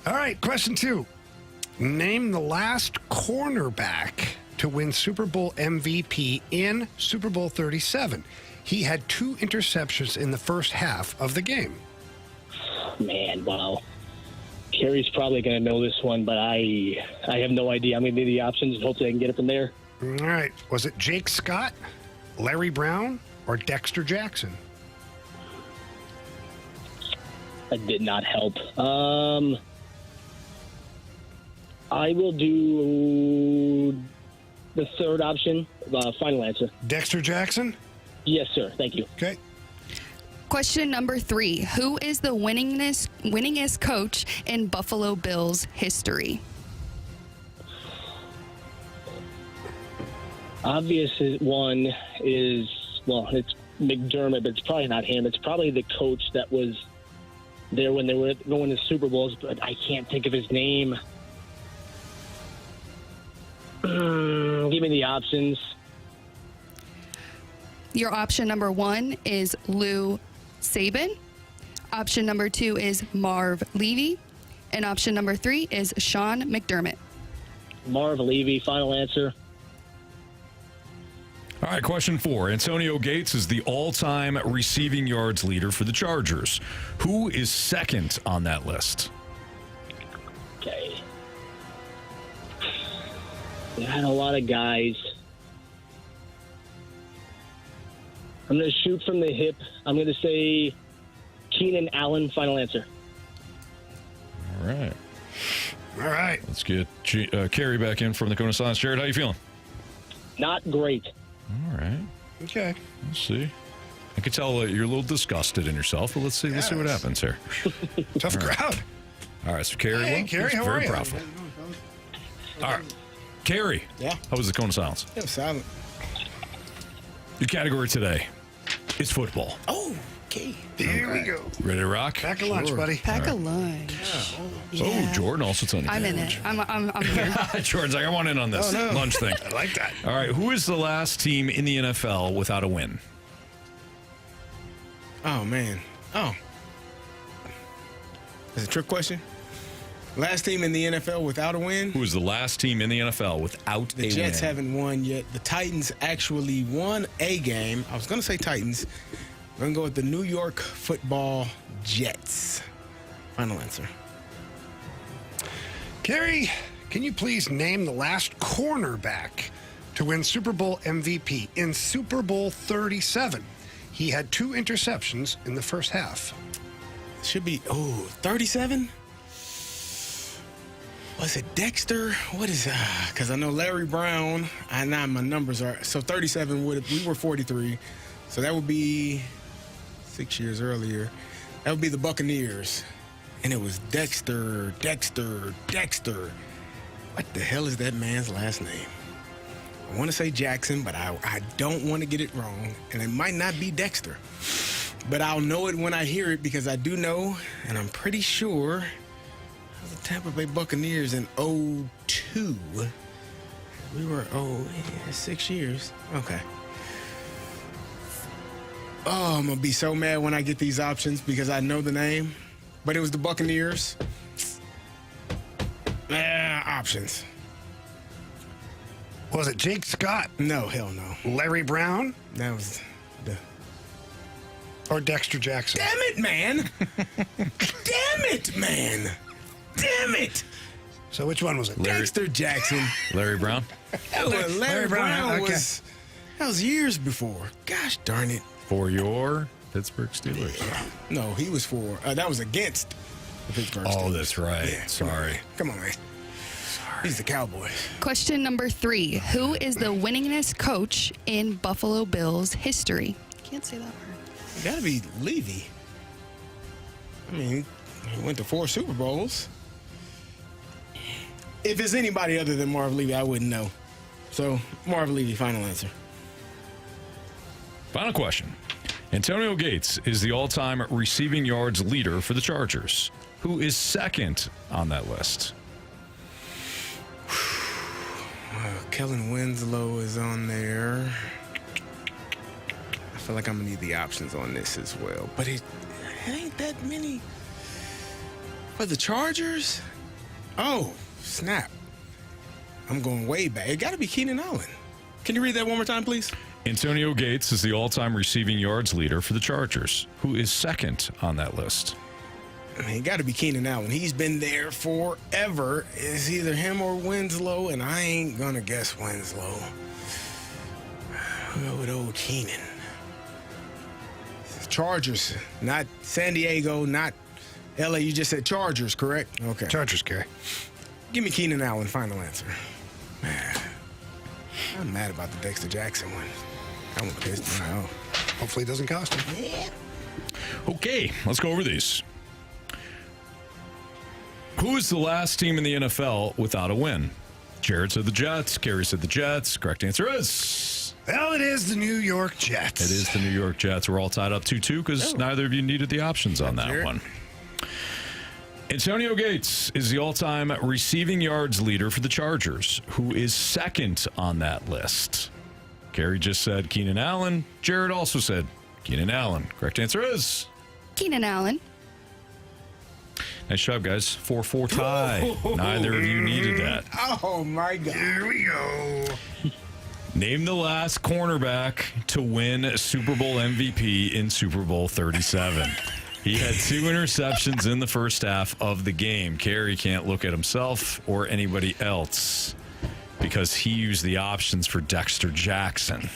All right, question 2. Name the last cornerback to win Super Bowl MVP in Super Bowl 37. He had 2 interceptions in the first half of the game. Man, wow. Kerry's probably going to know this one, but I have no idea. I'm going to need the options and hopefully I can get it from there. All right. Was it Jake Scott, Larry Brown, or Dexter Jackson? That did not help. I will do the third option, final answer. Dexter Jackson? Yes, sir. Thank you. Okay. Question number 3. Who is the winningest coach in Buffalo Bills history? Obvious one is, well, it's McDermott, but it's probably not him. It's probably the coach that was there when they were going to Super Bowls, but I can't think of his name. Give me the options. Your option number 1 is Lou Saban. Option number 2 is Marv Levy. And option number 3 is Sean McDermott. Marv Levy, final answer. All right, question 4. Antonio Gates is the all-time receiving yards leader for the Chargers. Who is second on that list? Okay. They had a lot of guys. I'm going to shoot from the hip. I'm going to say Keenan Allen, final answer. All right. All right. Let's get Kerry back in from the cone of silence. Jared, how you feeling? Not great. All right. Okay. Let's see. I can tell you're a little disgusted in yourself, but let's see what happens here. Tough crowd. All right, so Kerry. Hey, Kerry, how are you? Very proudful. All right. Kerry. Yeah. How was the cone of silence? It was silent. Your category today is football. Oh, okay. Here we go. Ready to rock? Pack a lunch, buddy. Pack a lunch. Oh, Jordan also telling you. I'm in it. I'm here. Jordan's like, I want in on this lunch thing. I like that. All right, who is the last team in the NFL without a win? Oh, man. Oh. Is it a trick question? Last team in the NFL without a win? Who is the last team in the NFL without a win? The Jets haven't won yet. The Titans actually won a game. I was going to say Titans. I'm going to go with the New York Football Jets. Final answer. Kerry, can you please name the last cornerback to win Super Bowl MVP in Super Bowl 37? He had 2 interceptions in the first half. Should be, 37? Was it Dexter? What is because I know Larry Brown. My numbers are so 37 we were 43, so that would be 6 years earlier. That would be the Buccaneers, and it was Dexter. What the hell is that man's last name? I want to say Jackson, but I don't want to get it wrong, and it might not be Dexter, but I'll know it when I hear it because I do know, and I'm pretty sure. The Tampa Bay Buccaneers in 2002. We were 6 years. Okay. Oh, I'm gonna be so mad when I get these options because I know the name, but it was the Buccaneers. Options. Was it Jake Scott? No, hell no. Larry Brown? That was or Dexter Jackson. Damn it, man! Damn it! So which one was it? Dexter Jackson. Larry Brown? Larry Brown okay. That was years before. Gosh darn it. For your Pittsburgh Steelers. No, he was for, that was against the Pittsburgh Steelers. Oh, that's right. Yeah, Sorry. Come on, man. He's the Cowboys. Question number 3. Who is the winningest coach in Buffalo Bills history? Can't say that word. It got to be Levy. I mean, he went to 4 Super Bowls. If it's anybody other than Marv Levy, I wouldn't know. So, Marv Levy, final answer. Final question. Antonio Gates is the all-time receiving yards leader for the Chargers. Who is second on that list? Kellen Winslow is on there. I feel like I'm going to need the options on this as well. But it ain't that many. For the Chargers? Oh, snap. I'm going way back. It got to be Keenan Allen. Can you read that one more time, please? Antonio Gates is the all-time receiving yards leader for the Chargers. Who is second on that list? I mean, it got to be Keenan Allen. He's been there forever. It's either him or Winslow, and I ain't going to guess Winslow. I'll go with old Keenan. Chargers, not San Diego, not L.A. You just said Chargers, correct? Okay. Chargers, Gary. Give me Keenan Allen, final answer. Man, I'm mad about the Dexter Jackson one. I'm pissed. No. Hopefully it doesn't cost him. Yeah. Okay, let's go over these. Who is the last team in the NFL without a win? Jared said the Jets. Kerry said the Jets. Correct answer is... Well, it is the New York Jets. It is the New York Jets. We're all tied up 2-2 because neither of you needed the options on that one. Antonio Gates is the all-time receiving yards leader for the Chargers. Who is second on that list? Kerry just said Keenan Allen. Jared also said Keenan Allen. Correct answer is... Keenan Allen. Nice job, guys. 4-4 tie. Neither of you needed that. Oh, my God. Here we go. Name the last cornerback to win Super Bowl MVP in Super Bowl 37. He had 2 interceptions in the first half of the game. Kerry can't look at himself or anybody else because he used the options for Dexter Jackson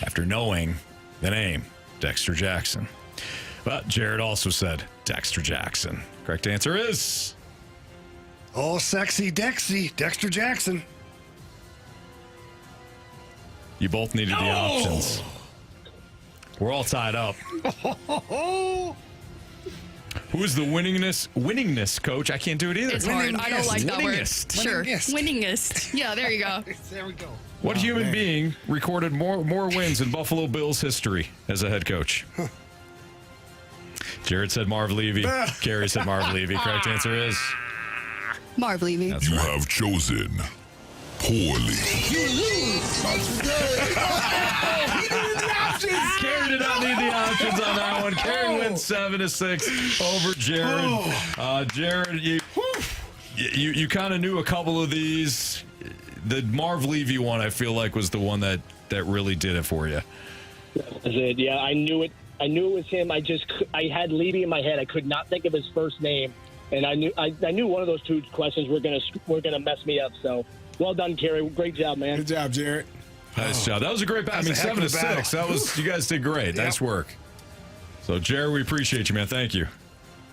after knowing the name, Dexter Jackson. But Jared also said Dexter Jackson. Correct answer is... Oh, sexy Dexy, Dexter Jackson. You both needed the options. We're all tied up. Who is the winningest coach? I can't do it either. It's hard. I don't like that word. Winningest. Sure. Winningest. Yeah, there you go. There we go. What human being recorded more wins in Buffalo Bills history as a head coach? Jared said Marv Levy. Gary said Marv Levy. Correct answer is... Marv Levy. That's You right. have chosen poorly. Kerry did not need the options on that one. Kerry wins 7-6 over Jared. Jared, you kind of knew a couple of these. The Marv Levy one, I feel like, was the one that really did it for you. That was it. Yeah, I knew it. I knew it was him. I had Levy in my head. I could not think of his first name, and I knew one of those 2 questions were gonna mess me up. So, well done, Kerry. Great job, man. Good job, Jared. Nice job. That was a great battle. I mean, 7-6. That was, you guys did great. Nice work. So, Jared, we appreciate you, man. Thank you.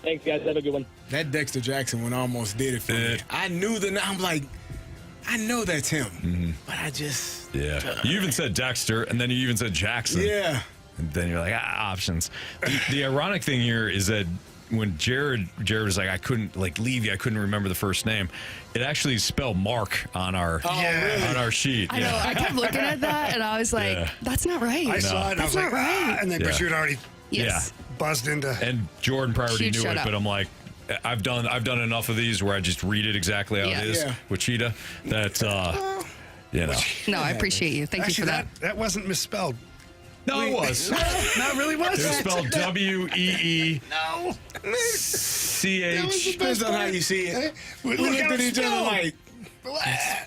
Thanks, guys. Have a good one. That Dexter Jackson one almost did it for me. I knew I'm like, I know that's him, but I just. Yeah. You even said Dexter, and then you even said Jackson. Yeah. And then you're like, options. The ironic thing here is that when Jared was like, I couldn't leave you. I couldn't remember the first name. It actually spelled Mark on our on our sheet. I know. I kept looking at that, and I was like, that's not right. I saw it, and I was like, right. and then but you had already buzzed into. And Jordan probably Huge knew it, shut but up. I'm like, I've done enough of these where I just read it exactly how it is with Cheetah. That No, I appreciate you. Thank you for that. That wasn't misspelled. No, it was. No, it really was. It was spelled WEECH. Depends on how you see it. We looked at each other like,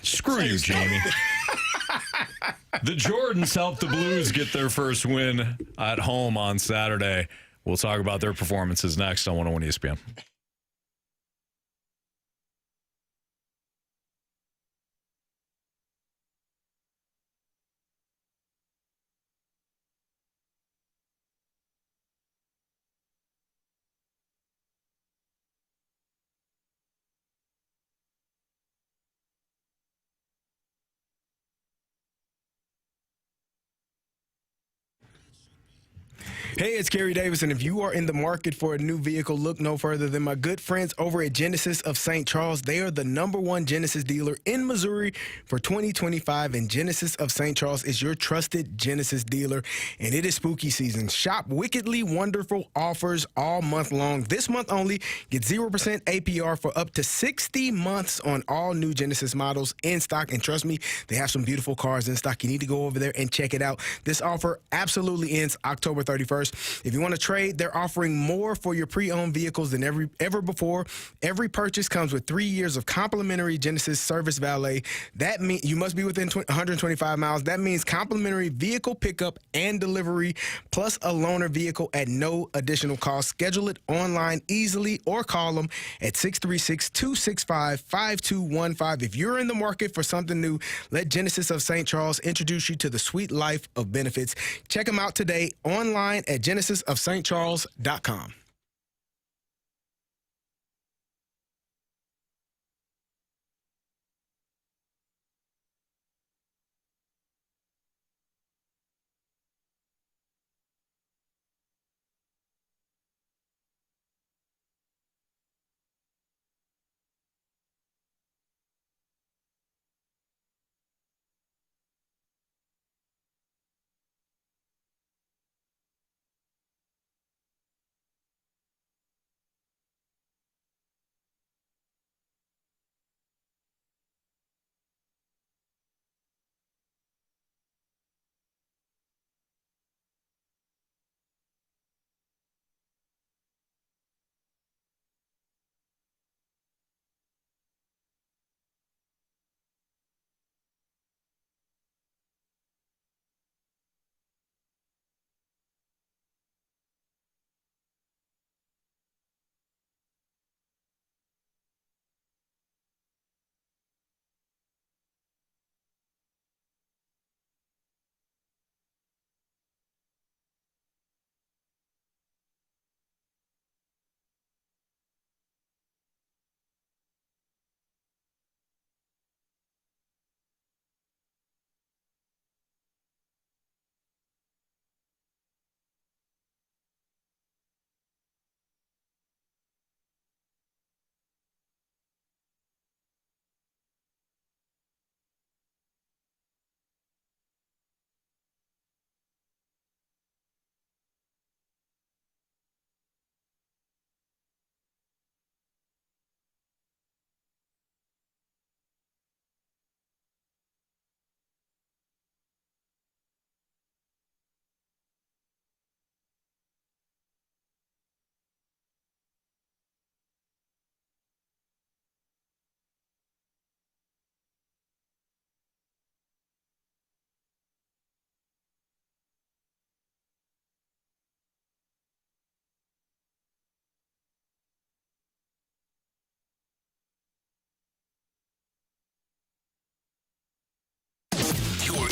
Screw you, Jamie. The Jordans helped the Blues get their first win at home on Saturday. We'll talk about their performances next on 101 ESPN. Hey, it's Kerry Davis, and if you are in the market for a new vehicle, look no further than my good friends over at Genesis of St. Charles. They are the #1 Genesis dealer in Missouri for 2025, and Genesis of St. Charles is your trusted Genesis dealer, and it is spooky season. Shop wickedly wonderful offers all month long. This month only, get 0% APR for up to 60 months on all new Genesis models in stock, and trust me, they have some beautiful cars in stock. You need to go over there and check it out. This offer absolutely ends October 31st. If you want to trade, they're offering more for your pre-owned vehicles than ever before. Every purchase comes with 3 years of complimentary Genesis service valet. That means you must be within 125 miles. That means complimentary vehicle pickup and delivery, plus a loaner vehicle at no additional cost. Schedule it online easily or call them at 636-265-5215. If you're in the market for something new, let Genesis of St. Charles introduce you to the sweet life of benefits. Check them out today online at genesisofstcharles.com.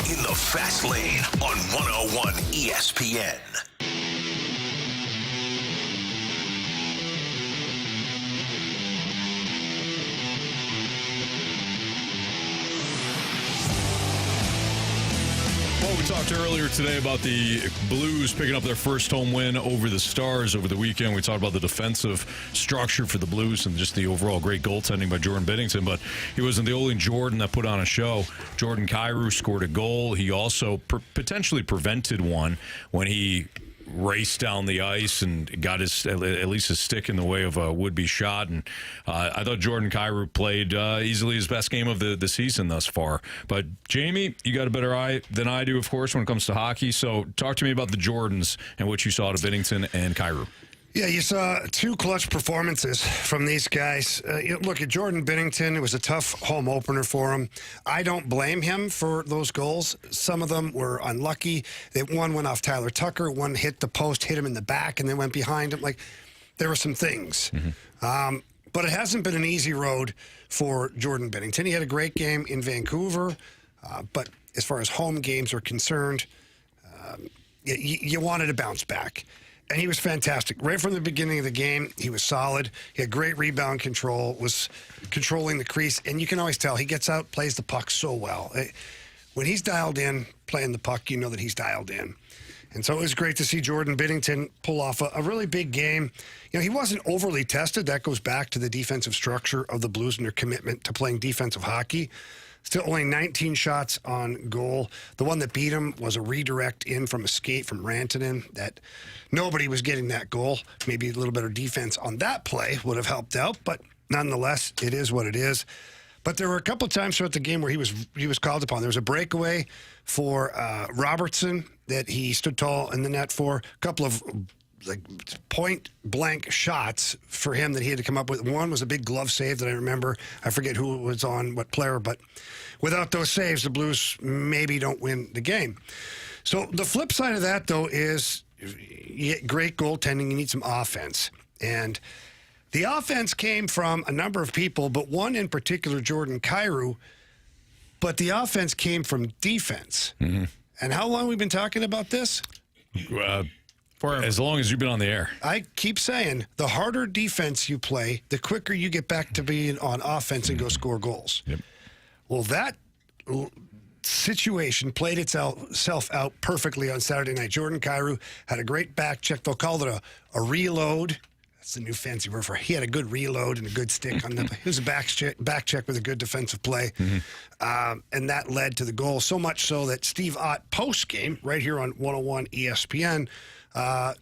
In the Fast Lane on 101 ESPN. We talked earlier today about the Blues picking up their first home win over the Stars over the weekend. We talked about the defensive structure for the Blues and just the overall great goaltending by Jordan Binnington. But he wasn't the only Jordan that put on a show. Jordan Kyrou scored a goal. He also potentially prevented one when he raced down the ice and got at least his stick in the way of a would-be shot. And I thought Jordan Kyrou played easily his best game of the season thus far. But Jamie, you got a better eye than I do, of course, when it comes to hockey. So talk to me about the Jordans and what you saw to Binnington and Kyrou. Yeah, you saw two clutch performances from these guys. Look at Jordan Binnington. It was a tough home opener for him. I don't blame him for those goals. Some of them were unlucky. One went off Tyler Tucker. One hit the post, hit him in the back, and then went behind him. Like, there were some things. But it hasn't been an easy road for Jordan Binnington. He had a great game in Vancouver. But as far as home games are concerned, you wanted to bounce back. And he was fantastic. Right from the beginning of the game, he was solid. He had great rebound control, was controlling the crease. And you can always tell he gets out, plays the puck so well. When he's dialed in, playing the puck, you know that he's dialed in. And so it was great to see Jordan Binnington pull off a really big game. You know, he wasn't overly tested. That goes back to the defensive structure of the Blues and their commitment to playing defensive hockey. Still only 19 shots on goal. The one that beat him was a redirect in from a skate from Rantanen that nobody was getting that goal. Maybe a little better defense on that play would have helped out, but nonetheless, it is what it is. But there were a couple of times throughout the game where he was called upon. There was a breakaway for Robertson that he stood tall in the net for. A couple of point blank shots for him that he had to come up with. One was a big glove save that I remember. I forget who it was on, what player, but without those saves, the Blues maybe don't win the game. So the flip side of that, though, is you get great goaltending, you need some offense. And the offense came from a number of people, but one in particular, Jordan Kyrou, but the offense came from defense. And how long have we been talking about this? As long as you've been on the air. I keep saying, the harder defense you play, the quicker you get back to being on offense and go score goals. Well, that situation played itself out perfectly on Saturday night. Jordan Kyrou had a great back check. They'll call it a reload. That's the new fancy word for it. He had a good reload and a good stick on them. It was a back check with a good defensive play. And that led to the goal, so much so that Steve Ott post-game, right here on 101 ESPN,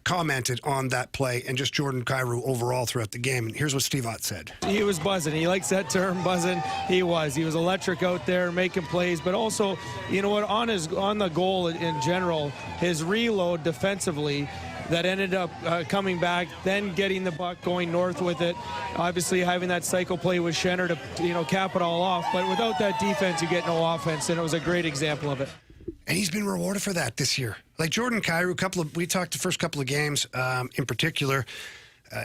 commented on that play and just Jordan Kyrou overall throughout the game. And here's what Steve Ott said. He was buzzing. He likes that term, buzzing. He was electric out there making plays, but also, you know what, on the goal in general, his reload defensively that ended up coming back, then getting the puck going north with it. Obviously having that cycle play with Schenner to cap it all off, but without that defense, you get no offense, and it was a great example of it. And he's been rewarded for that this year. Like Jordan Kyrou, we talked the first couple of games, in particular,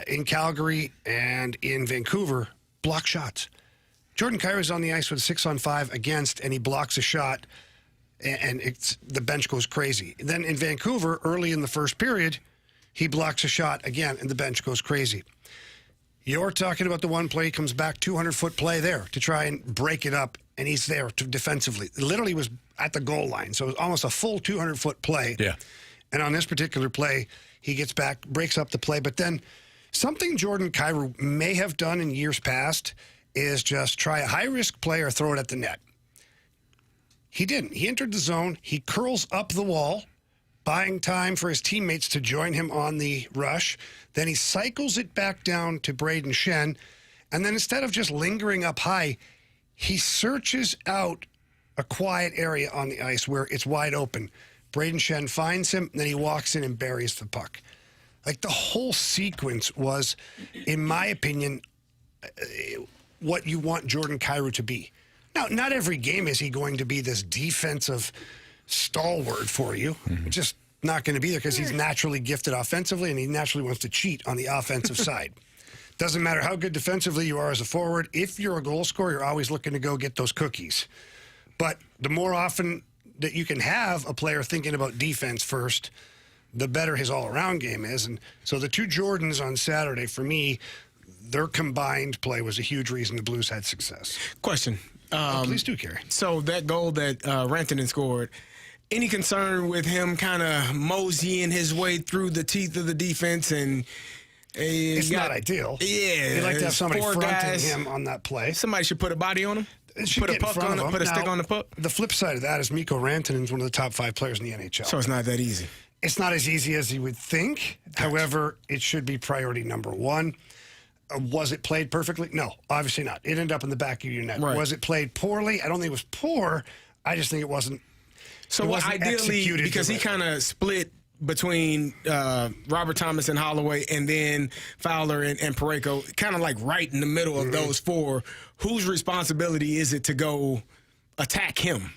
in Calgary and in Vancouver, block shots. Jordan Kyrou's on the ice with a 6-on-5 against, and he blocks a shot, and the bench goes crazy. And then in Vancouver, early in the first period, he blocks a shot again, and the bench goes crazy. You're talking about the one play, he comes back, 200-foot play there to try and break it up, and he's there defensively. Literally was at the goal line, so it was almost a full 200-foot play. Yeah. And on this particular play, he gets back, breaks up the play. But then something Jordan Kyrou may have done in years past is just try a high-risk play or throw it at the net. He didn't. He entered the zone. He curls up the wall, buying time for his teammates to join him on the rush. Then he cycles it back down to Braden Shen. And then instead of just lingering up high, he searches out a quiet area on the ice where it's wide open. Braden Shen finds him, and then he walks in and buries the puck. Like, the whole sequence was, in my opinion, what you want Jordan Kyrou to be. Now, not every game is he going to be this defensive stalwart for you. It's just not going to be there because he's naturally gifted offensively and he naturally wants to cheat on the offensive side. Doesn't matter how good defensively you are as a forward. If you're a goal scorer, you're always looking to go get those cookies. But the more often that you can have a player thinking about defense first, the better his all-around game is. And so the two Jordans on Saturday, for me, their combined play was a huge reason the Blues had success. Question. Please do, Kerry. So that goal that Rantanen scored, Any concern with him kind of moseying his way through the teeth of the defense and it's not ideal. Yeah. You'd like to have somebody fronting guys. him on that play. Somebody should put a body on him. Put a puck on him. Put a stick on the puck. The flip side of that is Mikko Rantanen is one of the top 5 players in the NHL. So it's not that easy. It's not as easy as you would think. However, it should be priority number 1. Was it played perfectly? No, obviously not. It ended up in the back of your net. Right. Was it played poorly? I don't think it was poor. I just think it wasn't. So what ideally, because he kind of split between Robert Thomas and Holloway, and then Fowler and Parayko, kind of like right in the middle of those 4. Whose responsibility is it to go attack him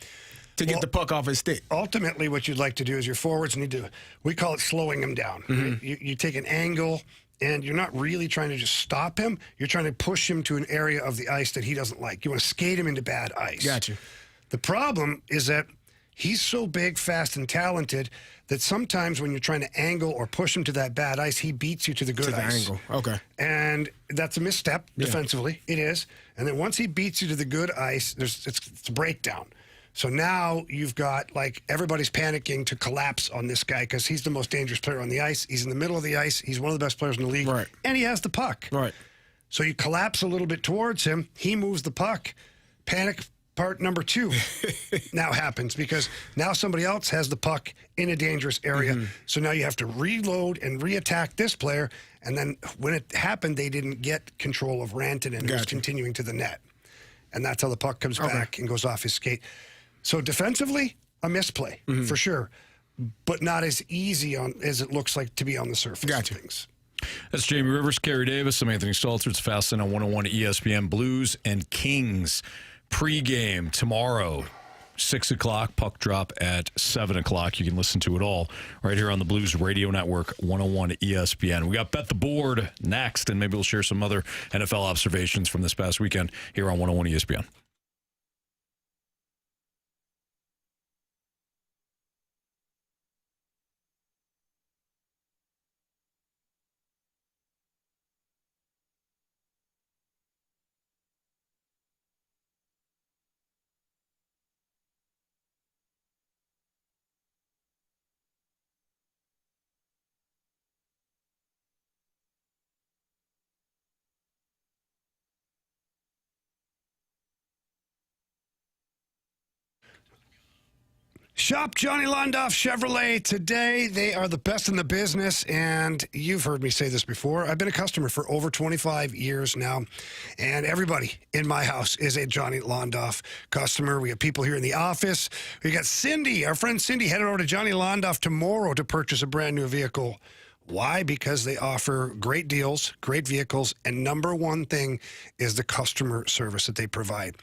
to get the puck off his stick? Ultimately, what you'd like to do is your forwards need to, we call it slowing him down. Right? You take an angle, and you're not really trying to just stop him. You're trying to push him to an area of the ice that he doesn't like. You want to skate him into bad ice. Gotcha. The problem is that he's so big, fast, and talented that sometimes when you're trying to angle or push him to that bad ice, he beats you to the good ice. Angle. Okay. And that's a misstep defensively. It is. And then once he beats you to the good ice, it's a breakdown. So now you've got, like, everybody's panicking to collapse on this guy because he's the most dangerous player on the ice. He's in the middle of the ice. He's one of the best players in the league. Right. And he has the puck. Right. So you collapse a little bit towards him. He moves the puck. Panic part number 2 now happens because now somebody else has the puck in a dangerous area. So now you have to reload and reattack this player. And then when it happened, they didn't get control of Rantanen and it was continuing to the net. And that's how the puck comes back and goes off his skate. So defensively, a misplay for sure, but not as easy as it looks like to be on the surface of things. That's Jamie Rivers, Kerry Davis. I'm Anthony Stalter. It's Fast Lane on 101 ESPN. Blues and Kings pregame tomorrow, 6 o'clock. Puck drop at 7 o'clock. You can listen to it all right here on the Blues Radio Network, 101 ESPN. We got Bet the Board next, and maybe we'll share some other NFL observations from this past weekend here on 101 ESPN. Shop Johnny Londoff Chevrolet today. They are the best in the business, and you've heard me say this before. I've been a customer for over 25 years now, and everybody in my house is a Johnny Londoff customer. We have people here in the office. We got Cindy, our friend Cindy, headed over to Johnny Londoff tomorrow to purchase a brand new vehicle. Why? Because they offer great deals, great vehicles, and number one thing is the customer service that they provide.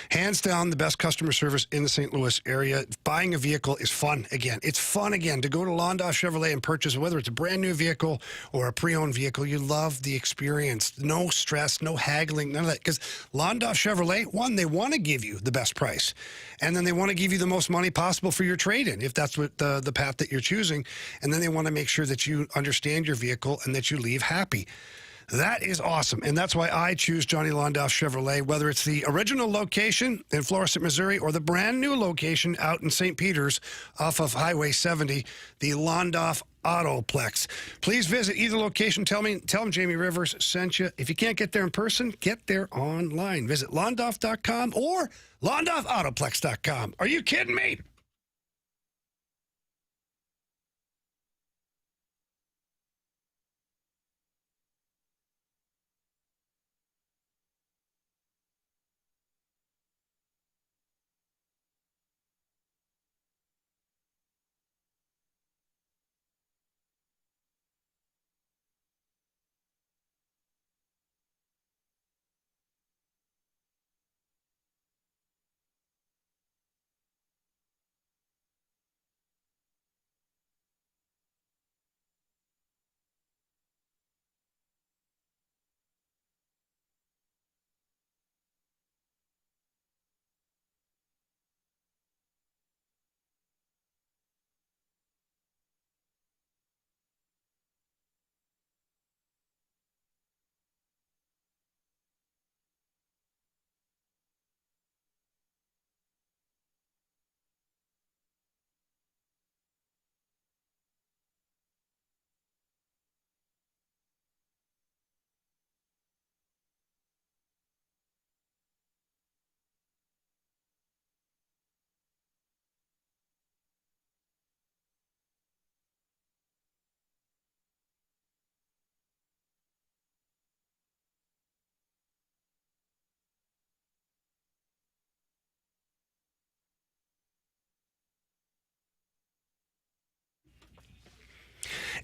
Hands down, the best customer service in the St. Louis area. Buying a vehicle is fun again. It's fun again to go to Londoff Chevrolet and purchase, whether it's a brand new vehicle or a pre-owned vehicle. You love the experience. No stress, no haggling, none of that. Because Londoff Chevrolet, one, they want to give you the best price. And then they want to give you the most money possible for your trade-in, if that's what the path that you're choosing. And then they want to make sure that you understand your vehicle and that you leave happy. That is awesome. And that's why I choose Johnny Londoff Chevrolet, whether it's the original location in Florissant, Missouri, or the brand new location out in St. Peters off of Highway 70, the Londoff Autoplex. Please visit either location. Tell them Jamie Rivers sent you. If you can't get there in person, get there online. Visit Londoff.com or LondoffAutoplex.com. Are you kidding me?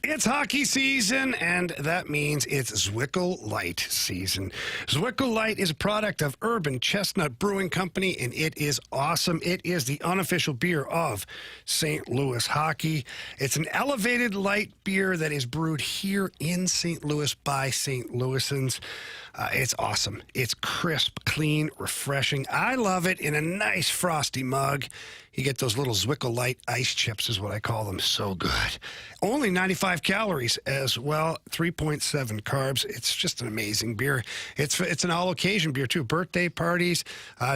It's hockey season, and that means it's Zwickle Light season. Zwickle Light is a product of Urban Chestnut Brewing Company, and it is awesome. It is the unofficial beer of St. Louis hockey. It's an elevated light beer that is brewed here in St. Louis by St. Louisans. It's awesome. It's crisp, clean, refreshing. I love it in a nice frosty mug. You get those little Zwickle Light ice chips is what I call them. So good. Only 95 calories as well, 3.7 carbs. It's just an amazing beer. It's an all-occasion beer, too. Birthday parties,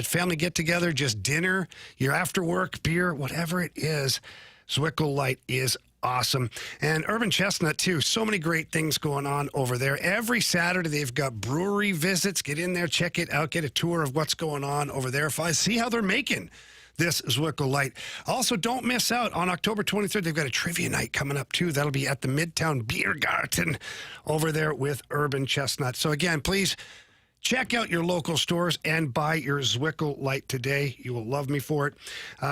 family get-together, just dinner, your after-work beer, whatever it is, Zwickle Light is awesome. And Urban Chestnut, too. So many great things going on over there. Every Saturday, they've got brewery visits. Get in there, check it out, get a tour of what's going on over there. See how they're making this Zwickle Light. Also, don't miss out. On October 23rd, they've got a trivia night coming up, too. That'll be at the Midtown Beer Garden over there with Urban Chestnut. So, again, please check out your local stores and buy your Zwickle Light today. You will love me for it.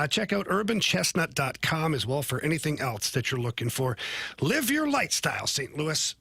Check out urbanchestnut.com as well for anything else that you're looking for. Live your lifestyle, St. Louis.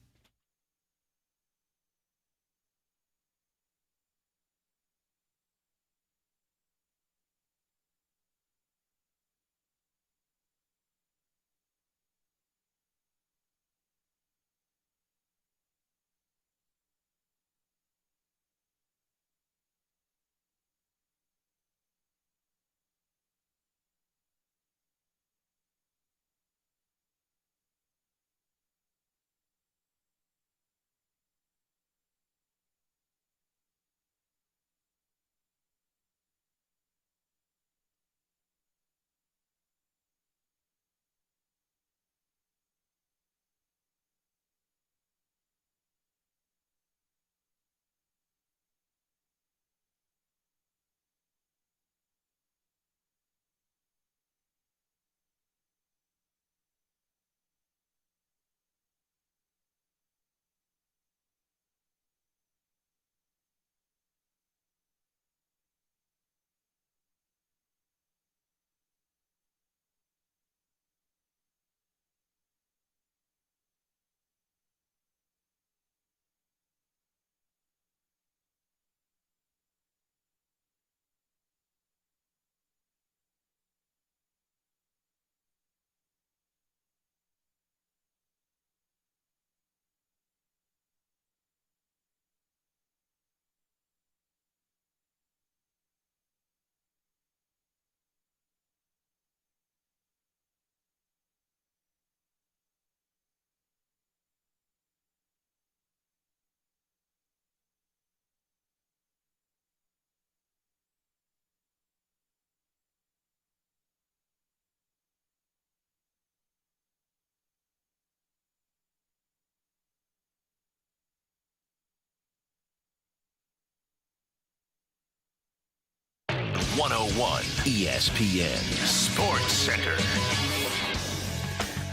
.101 ESPN Sports Center.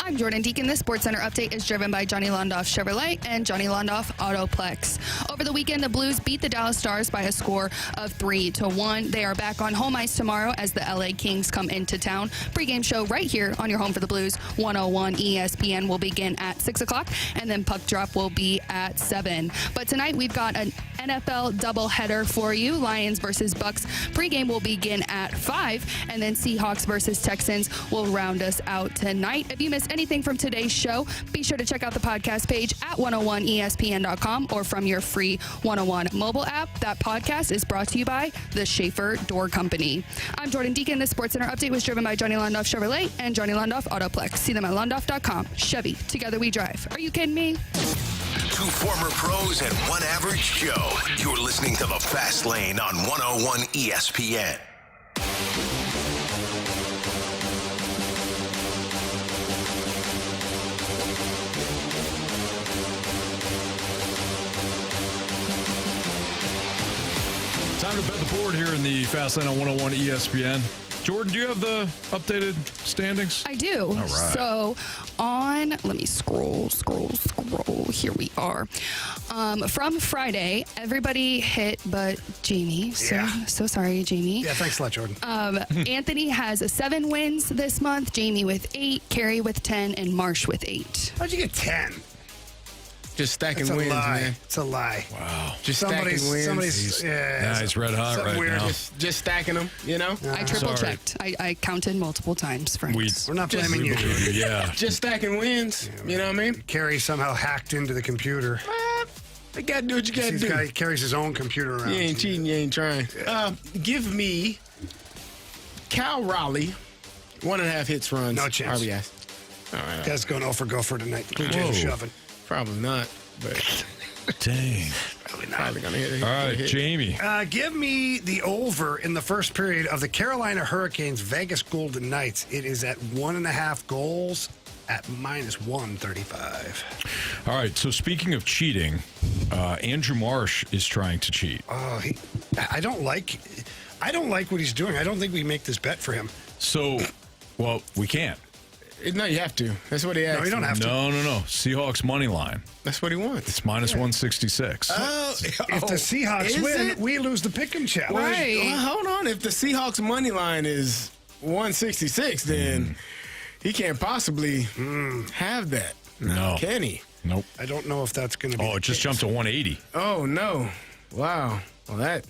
I'm Jordan Deacon. This Sports Center update is driven by Johnny Londoff Chevrolet and Johnny Londoff Autoplex. Over the weekend, the Blues beat the Dallas Stars by a score of 3-1. They are back on home ice tomorrow as the LA Kings come into town. Pre-game show right here on your home for the Blues. 101 ESPN will begin at 6 o'clock, and then puck drop will be at 7. But tonight, we've got an NFL doubleheader for you. Lions versus Bucks. Pre-game will begin at 5, and then Seahawks versus Texans will round us out tonight. If you missed anything from today's show, be sure to check out the podcast page at 101ESPN.com or from your free 101 mobile app. That podcast is brought to you by the Schaefer Door Company. I'm Jordan Deacon. This Sports Center update was driven by Johnny Londoff Chevrolet and Johnny Londoff Autoplex. See them at londoff.com. Chevy, together we drive. Are you kidding me? Two former pros and one average Joe. You're listening to The Fast Lane on 101 ESPN. Time to bet the board here in the Fast Lane on 101 ESPN. Jordan, do you have the updated standings? I do. All right. So let me scroll. Here we are. From Friday, everybody hit but Jamie. So sorry, Jamie. Yeah, thanks a lot, Jordan. Anthony has 7 wins this month, Jamie with 8, Carrie with 10, and Marsh with 8. How'd you get 10? Just stacking That's wins, a lie. man. It's a lie. Wow. Just stacking wins. He's red hot something right weird. now. Just stacking them, you know? I triple checked. I counted multiple times, friends. We're not blaming you. Yeah. Just stacking wins. You know what I mean? Carrie somehow hacked into the computer. You got to do what you got to do. He carries his own computer around. You ain't cheating, you ain't trying. Give me Cal Raleigh, 1.5 hits runs. No chance. RBIs. All right. Guy's going 0 for go for tonight. Blue Jays are shoving. Probably not, but dang. Probably gonna hit. All right, Jamie. Give me the over in the first period of the Carolina Hurricanes Vegas Golden Knights. It is at 1.5 goals at -135. All right. So speaking of cheating, Andrew Marsh is trying to cheat. I don't like what he's doing. I don't think we make this bet for him. So, well, we can't. No, you have to. That's what he asked. No, you don't have to. No. Seahawks money line. That's what he wants. It's -166. If the Seahawks win, we lose the pick'em challenge. Right. Well, hold on. If the Seahawks money line is 166, then he can't possibly have that. No. Can he? Nope. I don't know if that's going to be. Oh, it just jumped to 180. Oh no! Wow. Well,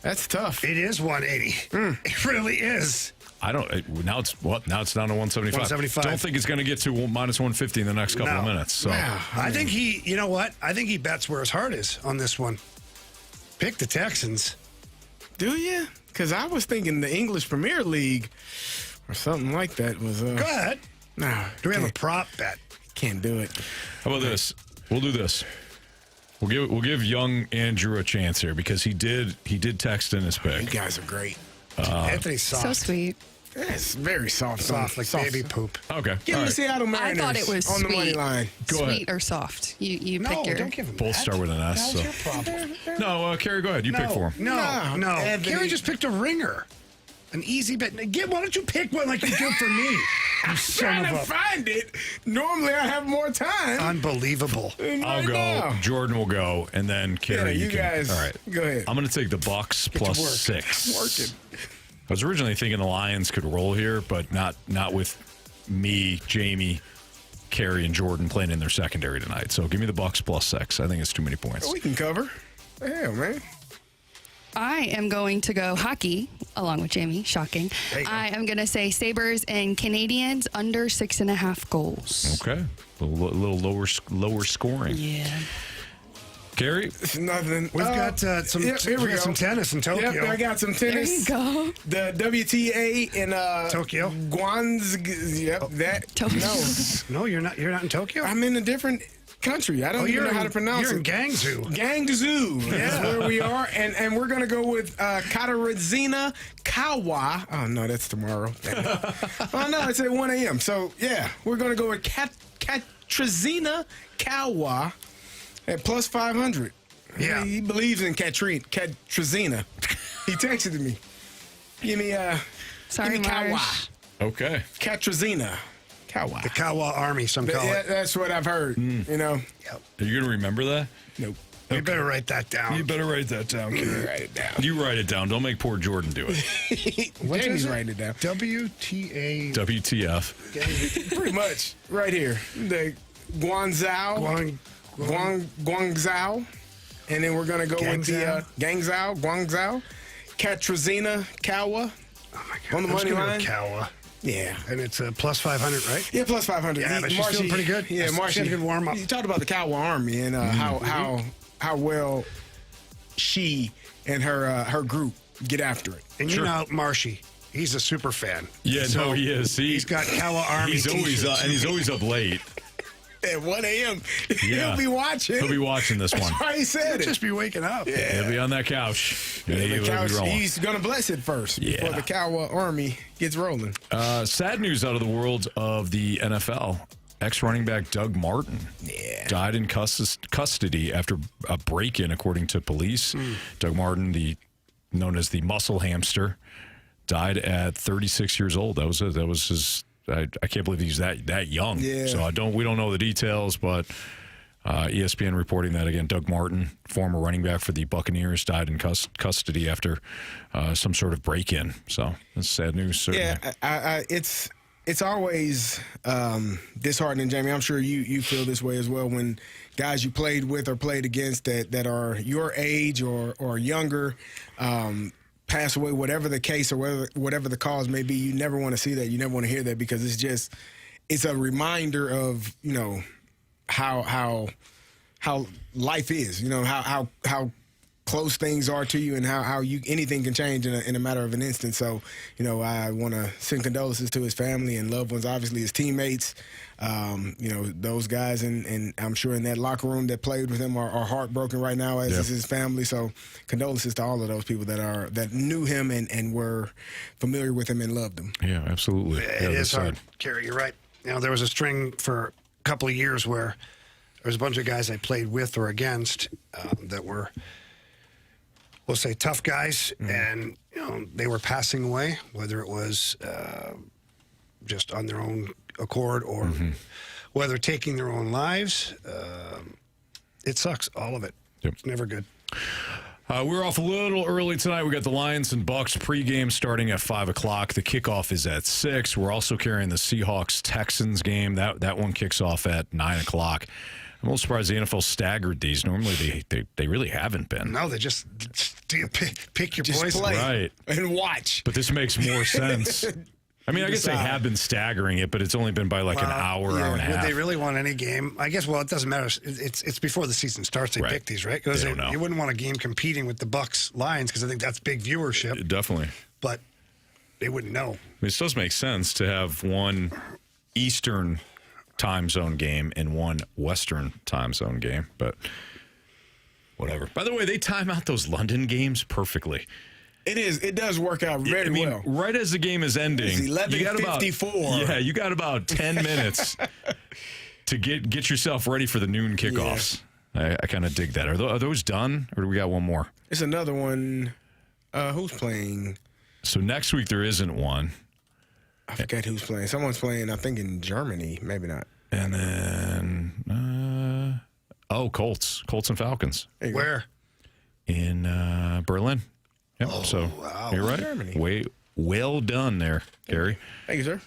that's tough. It is 180. It really is. I don't. Now it's down to 175. 175. Don't think it's going to get to -150 in the next couple of minutes. So I think you know what? I think he bets where his heart is on this one. Pick the Texans. Do you? Because I was thinking the English Premier League or something like that was. Go ahead. No. Do we have a prop bet? Can't do it. How about this? We'll do this. We'll give young Andrew a chance here because he did text in his pick. You guys are great. Anthony's soft. So sweet. It's very soft. Soft like baby poop. Okay. Give him the Seattle I Mariners thought it was on the money sweet. line. Go ahead. Sweet or soft? You No, pick your. don't give him Both that. start with an S. That was So. your problem. No, Carrie, go ahead. You pick for him. No. Anthony. Carrie just picked a ringer. An easy bet. Why don't you pick one like you did for me? You son Trying of to a... find it. Normally I have more time. Unbelievable. I'll go. Now. Jordan will go, and then Carrie. Yeah, you can, guys. All right. Go ahead. I'm going to take the Bucks to work. +6. Working. I was originally thinking the Lions could roll here, but not with me, Jamie, Carrie, and Jordan playing in their secondary tonight. So give me the Bucks +6. I think it's too many points. We can cover. Hell, man. I am going to go hockey along with Jamie. Shocking. I am going to say Sabres and Canadians under 6.5 goals. Okay. A little lower scoring. Yeah. Carrie? It's nothing. We've got some here we go. some tennis in Tokyo. Yep, I got some tennis. There you go. The WTA in Tokyo. Guangzhou. Yep, that. Tokyo. No, you're not in Tokyo? I'm in a different country. I don't even know how to pronounce you're it. in Gangzhou. Gangzhou. That's where we are. And we're going to go with Katarzyna Kawa. Oh, no, that's tomorrow. Oh, no, it's at 1 a.m. So, yeah, we're going to go with Katarzyna Kawa at +500. Yeah. He believes in Katarzyna. He texted me. Give me Sorry, Kawa. Marsh. Okay. Katarzyna Kawa. The Kawa Army, some call Yeah, it. that's what I've heard. You know. Yep. Are you going to remember that? Nope. You better write that down. You better write that down, Carrie. Write it down. You write it down. Don't make poor Jordan do it. What Jamie's is it? writing it down. WTA. WTF. Pretty much right here. The Guangzhou. Guangzhou. And then we're going to go with the Guangzhou. Katarzyna Kawa. Oh my God. On the money line. Kawa. Yeah. And it's a +500, right? Yeah, +500. Yeah, but she's doing pretty good. Yeah, She Marcy. had a good warm-up. You talked about the Kawa Army and how well she and her group get after it. And you know, Marshy, he's a super fan. Yeah, So no, he is. He's got Kawa Army He's always t-shirts. he's always up late. At 1 a.m. Yeah. He'll be watching. He'll be watching this one. That's why he said He'll it. just be waking up. Yeah. He'll be on that couch. Yeah, The he'll be couch, rolling. he's going to bless it first Yeah. before the Kawa Army gets rolling. Sad news out of the world of the NFL. Ex-running back Doug Martin died in custody after a break-in, according to police. Doug Martin, known as the muscle hamster, died at 36 years old. That was his. I can't believe he's that young. Yeah. So we don't know the details, but ESPN reporting that again. Doug Martin, former running back for the Buccaneers, died in custody after some sort of break-in. So that's sad news. Certainly. Yeah, it's always disheartening, Jamie. I'm sure you feel this way as well when guys you played with or played against that are your age or younger pass away, whatever the case or whatever the cause may be. You never want to see that. You never want to hear that because it's a reminder of, how life is, how close things are to you and how anything can change in a matter of an instant. So, I want to send condolences to his family and loved ones, obviously his teammates, those guys, and I'm sure in that locker room that played with him are heartbroken right now, as is his family. So condolences to all of those people that knew him and were familiar with him and loved him. Yeah, absolutely. It is hard, Kerry. You're right. There was a string for a couple of years where there was a bunch of guys I played with or against that were, we'll say, tough guys, and they were passing away, whether it was just on their own accord or whether taking their own lives. It sucks, all of it. Yep. It's never good. We're off a little early tonight. We got the Lions and Bucks pregame starting at 5 o'clock. The kickoff is at 6. We're also carrying the Seahawks-Texans game. That one kicks off at 9 o'clock. I'm a little surprised the NFL staggered these. Normally, they really haven't been. No, they just pick your Just poison. play Right. and watch. But this makes more sense. I mean, I guess they have been staggering it, but it's only been by like an hour and a half. Would they really want any game? I guess, well, it doesn't matter. It's before the season starts they pick these, right? Because you wouldn't want a game competing with the Bucks-Lions because I think that's big viewership. Definitely. But they wouldn't know. I mean, it does make sense to have one Eastern time zone game and one Western time zone game, but whatever. By the way, they time out those London games perfectly. It does work out very well. Right as the game is ending, it's 11:54. Yeah, you got about 10 minutes to get yourself ready for the noon kickoffs. Yeah. I kind of dig that. Are those done, or do we got one more? It's another one. Who's playing? So next week there isn't one. I forget who's playing. Someone's playing, I think, in Germany. Maybe not. And then, Colts and Falcons. Where? In Berlin. Yep. Oh, so wow. you're right. Germany. Well done there, Gary. Thank you, sir.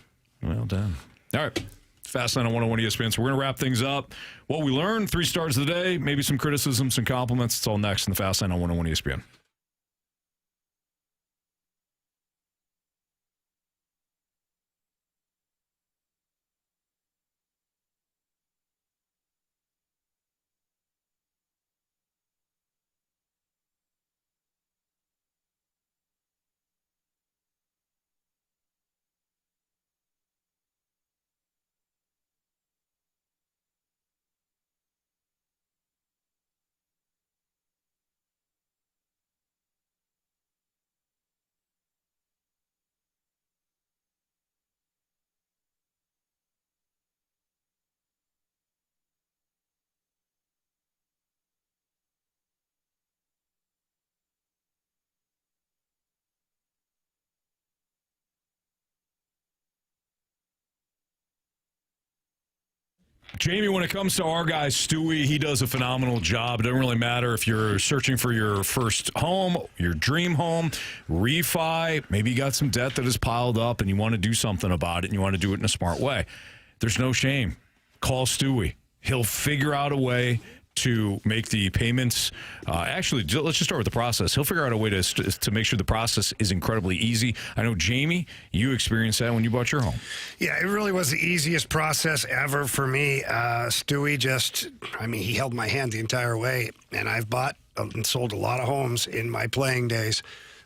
Well done. All right. Fast Line on 101 ESPN. So we're going to wrap things up. What we learned, 3 stars of the day, maybe some criticism, some compliments. It's all next in the Fast Line on 101 ESPN. Jamie, when it comes to our guy, Stewie, he does a phenomenal job. It doesn't really matter if you're searching for your first home, your dream home, refi, maybe you got some debt that has piled up and you want to do something about it and you want to do it in a smart way. There's no shame. Call Stewie. He'll figure out a way to make the payments. Actually, let's just start with the process. He'll figure out a way to make sure the process is incredibly easy. I know, Jamie, you experienced that when you bought your home. Yeah, it really was the easiest process ever for me. Stewie he held my hand the entire way, and I've bought and sold a lot of homes in my playing days.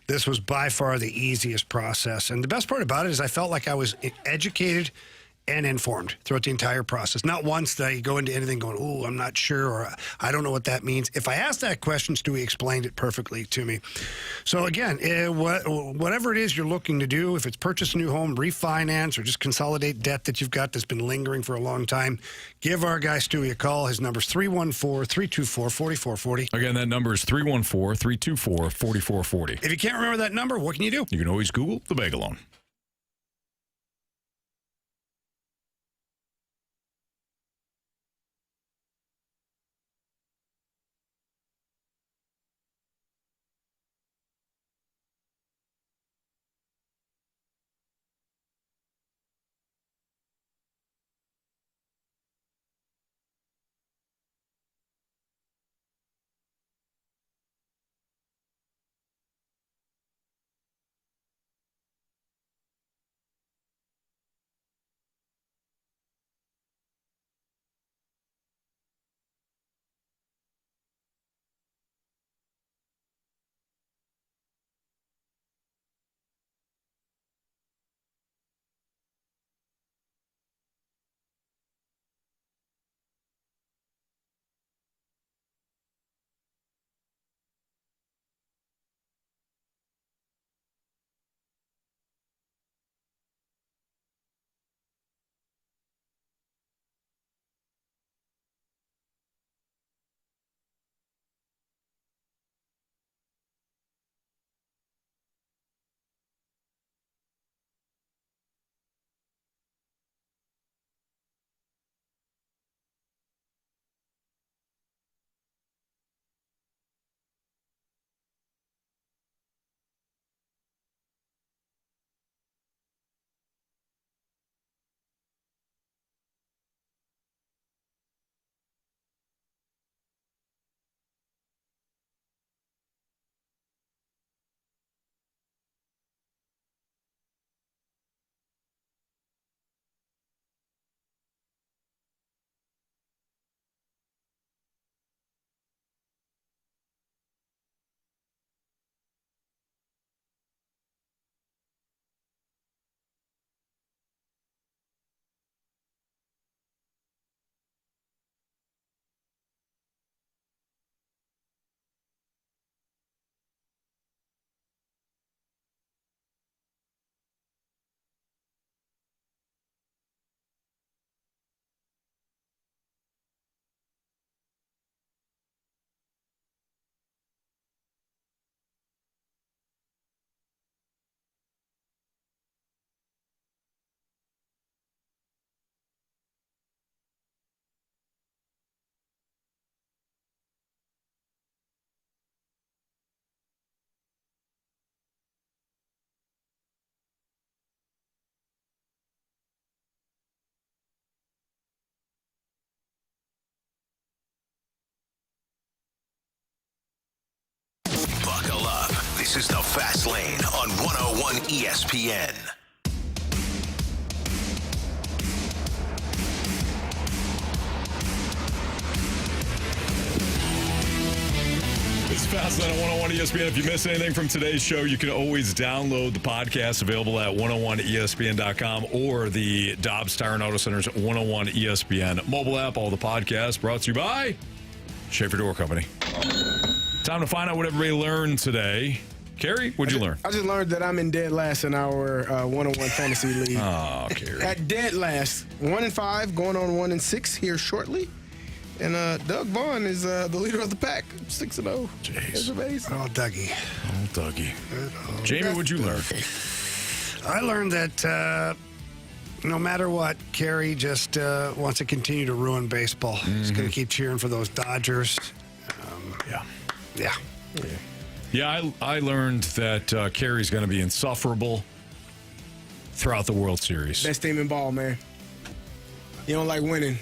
This was by far the easiest process. And the best part about it is I felt like I was educated and informed throughout the entire process. Not once did I go into anything going, "Oh, I'm not sure," or "I don't know what that means." If I asked that question, Stewie explained it perfectly to me. So again, whatever it is you're looking to do, if it's purchase a new home, refinance, or just consolidate debt that you've got that's been lingering for a long time, give our guy Stewie a call. His number's 314-324-4440. Again, that number is 314-324-4440. If you can't remember that number, what can you do? You can always Google the Bagel Loan. Buckle up. This is the Fast Lane on 101 ESPN. It's Fast Lane on 101 ESPN. If you miss anything from today's show, you can always download the podcast available at 101ESPN.com or the Dobbs Tire and Auto Center's 101 ESPN mobile app. All the podcasts brought to you by Schaefer Door Company. Time to find out what everybody learned today. Carrie, what'd you learn? I just learned that I'm in dead last in our 101 fantasy league. Oh, Carrie. At dead last, 1-5, going on 1-6 here shortly. And Doug Vaughn is the leader of the pack, 6-0. Jeez. Oh, Dougie. Oh, Dougie. Jamie, what'd you learn? I learned that no matter what, Kerry just wants to continue to ruin baseball. He's going to keep cheering for those Dodgers. Yeah, I learned that Kerry's going to be insufferable throughout the World Series. Best team in ball, man. You don't like winning.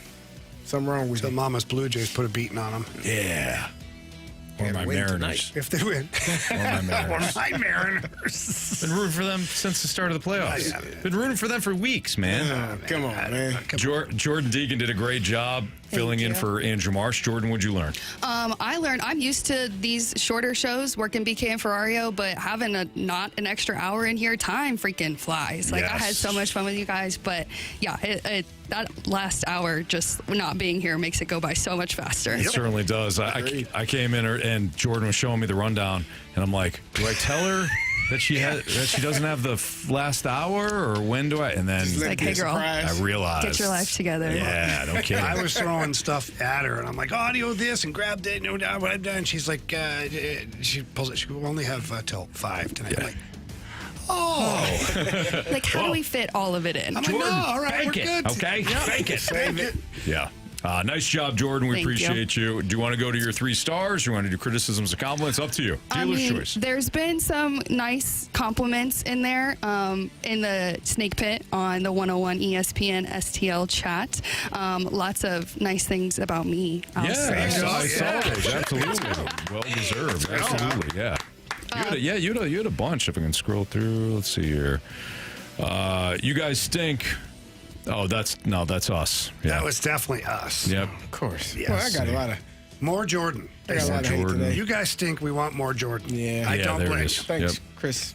Something wrong with you. you. Mama's Blue Jays put a beating on them. Yeah. Or my Mariners. Tonight, if they win. Or my Mariners. Or my Mariners. Been rooting for them since the start of the playoffs. Been rooting for them for weeks, man. Come on, man. Jordan Deacon did a great job filling in you. for Andrew Marsh. Jordan, what'd you learn? I learned I'm used to these shorter shows, working BK and Ferrario, but having not an extra hour in here, time freaking flies. Like, I had so much fun with you guys, but yeah, that last hour just not being here makes it go by so much faster. It certainly does. I came in and Jordan was showing me the rundown, and I'm like, do I tell her that she doesn't have the last hour, or when do I? And then like, hey girl, I realized, get your life together. Yeah, no kidding. I was throwing stuff at her, and I'm like, audio this and grab that, no doubt what I've done. She's like, she pulls it. She will only have till 5 tonight. I'm like, oh. Like, how do we fit all of it in? I'm like, no, all right, we're good. Okay, fake it. Save it. Yeah. Nice job, Jordan. We appreciate you. Do you want to go to your 3 stars, or you want to do criticisms and compliments? Up to you. Dealer's choice. There's been some nice compliments in there in the snake pit on the 101 ESPN STL chat. Lots of nice things about me. I saw those. Absolutely. Well deserved. Absolutely. Yeah. You had a bunch. If I can scroll through, let's see here. You guys stink. Oh, that's us. Yeah. That was definitely us. Yep. Of course. Yes. Well, I got a lot of. More Jordan. I got a lot of hate today. You guys stink. We want more Jordan. Yeah. I don't blame you. Thanks, Chris.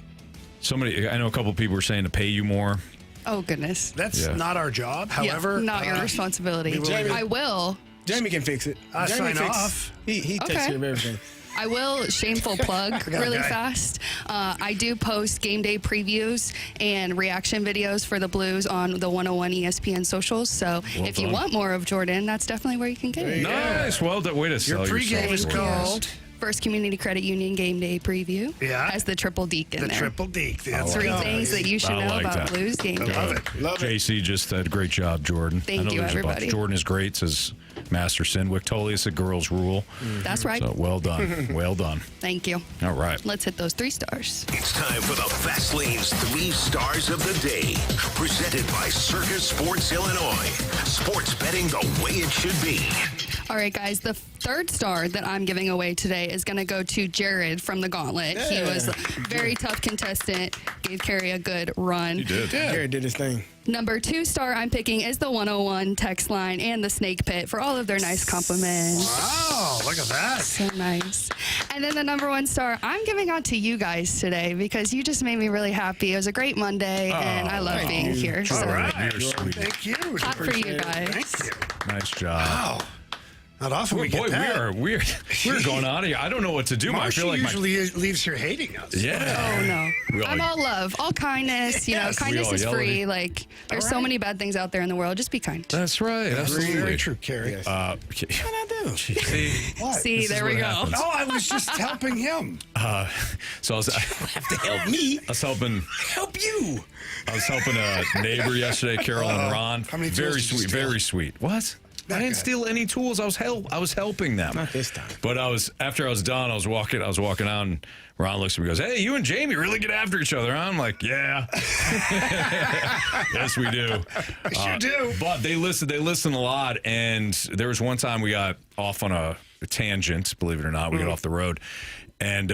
I know a couple of people were saying to pay you more. Oh, goodness. That's not our job. However, not your responsibility. I will. Jamie can fix it. I Jamie sign off. He takes care of everything. I will shameful plug really fast. I do post game day previews and reaction videos for the Blues on the 101 ESPN socials. So if you want more of Jordan, that's definitely where you can get it. Nice. Well done. Way to sell your pregame is called First Community Credit Union Game Day Preview. Yeah. Has the triple deke in there. The triple deke. That's 3 things that you should know about Blues Game Day. Love it. Love it. JC just did a great job, Jordan. Thank you, everybody. Jordan is great, says Master Sinwick. Totally, it's a girls' rule. That's right. So well done. Well done. Thank you. All right. Let's hit those 3 stars. It's time for the Fast Lane's 3 stars of the day. Presented by Circus Sports Illinois. Sports betting the way it should be. All right, guys. The 3rd star that I'm giving away today is going to go to Jared from the Gauntlet. Yeah. He was a very tough contestant. Gave Carrie a good run. He did. Jared did his thing. Number 2 star I'm picking is the 101 text line and the Snake Pit for all of their nice compliments. Wow, look at that. So nice. And then the number 1 star I'm giving out to you guys today because you just made me really happy. It was a great Monday, and I love being here. All So right. You're sweet. Thank you. hot for you guys. Thank you. Nice job. Wow. Not often we get that. We're going out of here. I don't know what to do. I feel like usually leaves here hating us. Yeah. Oh, no. I'm all love, all kindness. Yes. Kindness is free. Yell Like, there's so many bad things out there in the world. Just be kind. That's right. Absolutely. Very true, Carrie. Yes. What did I do? See, What? See, there we go. happens. No, I was just helping him. So I have to help me. I was helping. Help you. I was helping a neighbor yesterday, Carol and Ron. How many very tools did you sweet. steal? Very sweet. What? I didn't steal any tools. I was helping them. Not this time. But after I was done, I was walking out, and Ron looks at me and goes, "Hey, you and Jamie really get after each other, huh?" I'm like, "Yeah." Yes, we do. Sure do. But they listen a lot, and there was one time we got off on a tangent, believe it or not. We got off the road, and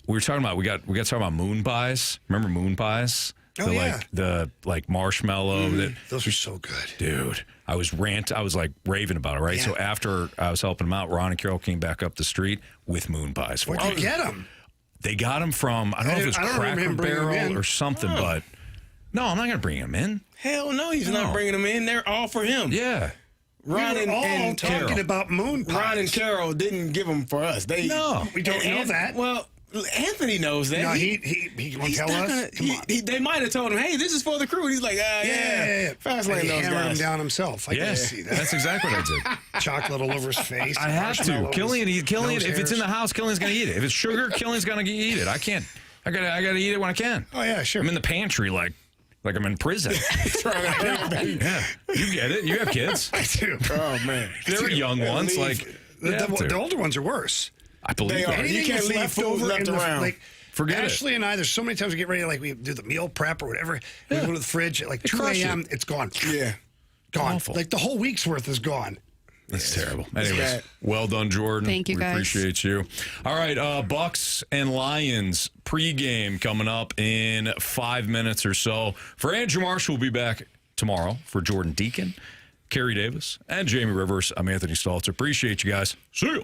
we were talking about we got talking about moon pies. Remember moon pies? Oh, yeah. The marshmallow. Those are so good. Dude, I was like raving about it, right? Yeah. So after I was helping them out, Ron and Carol came back up the street with moon pies for Where'd you them. get them? They got them from, I don't know if it was Cracker Barrel or something, but no, I'm not going to bring them in. Hell no, he's not bringing them in. They're all for him. Yeah. Ron we were all and talking Carol. about moon pies. Ron and Carol didn't give them for us. We don't know that. Well, Anthony knows that. No, he won't tell us. Come on. They might have told him, "Hey, this is for the crew." And he's like, yeah. Fast Lane He knows hammered him guys. down himself. I can Yes, see that. that's exactly what I did. Chocolate all over his face. I have to. marshmallows, Killian, nose if it's in the hairs. house, Killian's going to eat it. If it's sugar, Killian's going to eat it. I can't. I gotta eat it when I can. Oh, yeah, sure. I'm in the pantry like I'm in prison. Yeah, you get it. You have kids. I do. Oh man, They're young ones. Like the older ones are worse. I believe They are. that. Anything You can't that's leave left food over left in the, around. like, Forget it. Ashley and I, there's so many times we get ready, like we do the meal prep or whatever. We go to the fridge at like 2 crush it. a.m. It's gone. Yeah. Gone. Awful. Like the whole week's worth is gone. That's terrible. Anyways, bad. well done, Jordan. Thank you, we guys. appreciate you. All right, Bucks and Lions pregame coming up in 5 minutes or so. For Andrew Marsh, we'll be back tomorrow. For Jordan Deacon, Kerry Davis, and Jamie Rivers. I'm Anthony Staltz. Appreciate you guys. See you.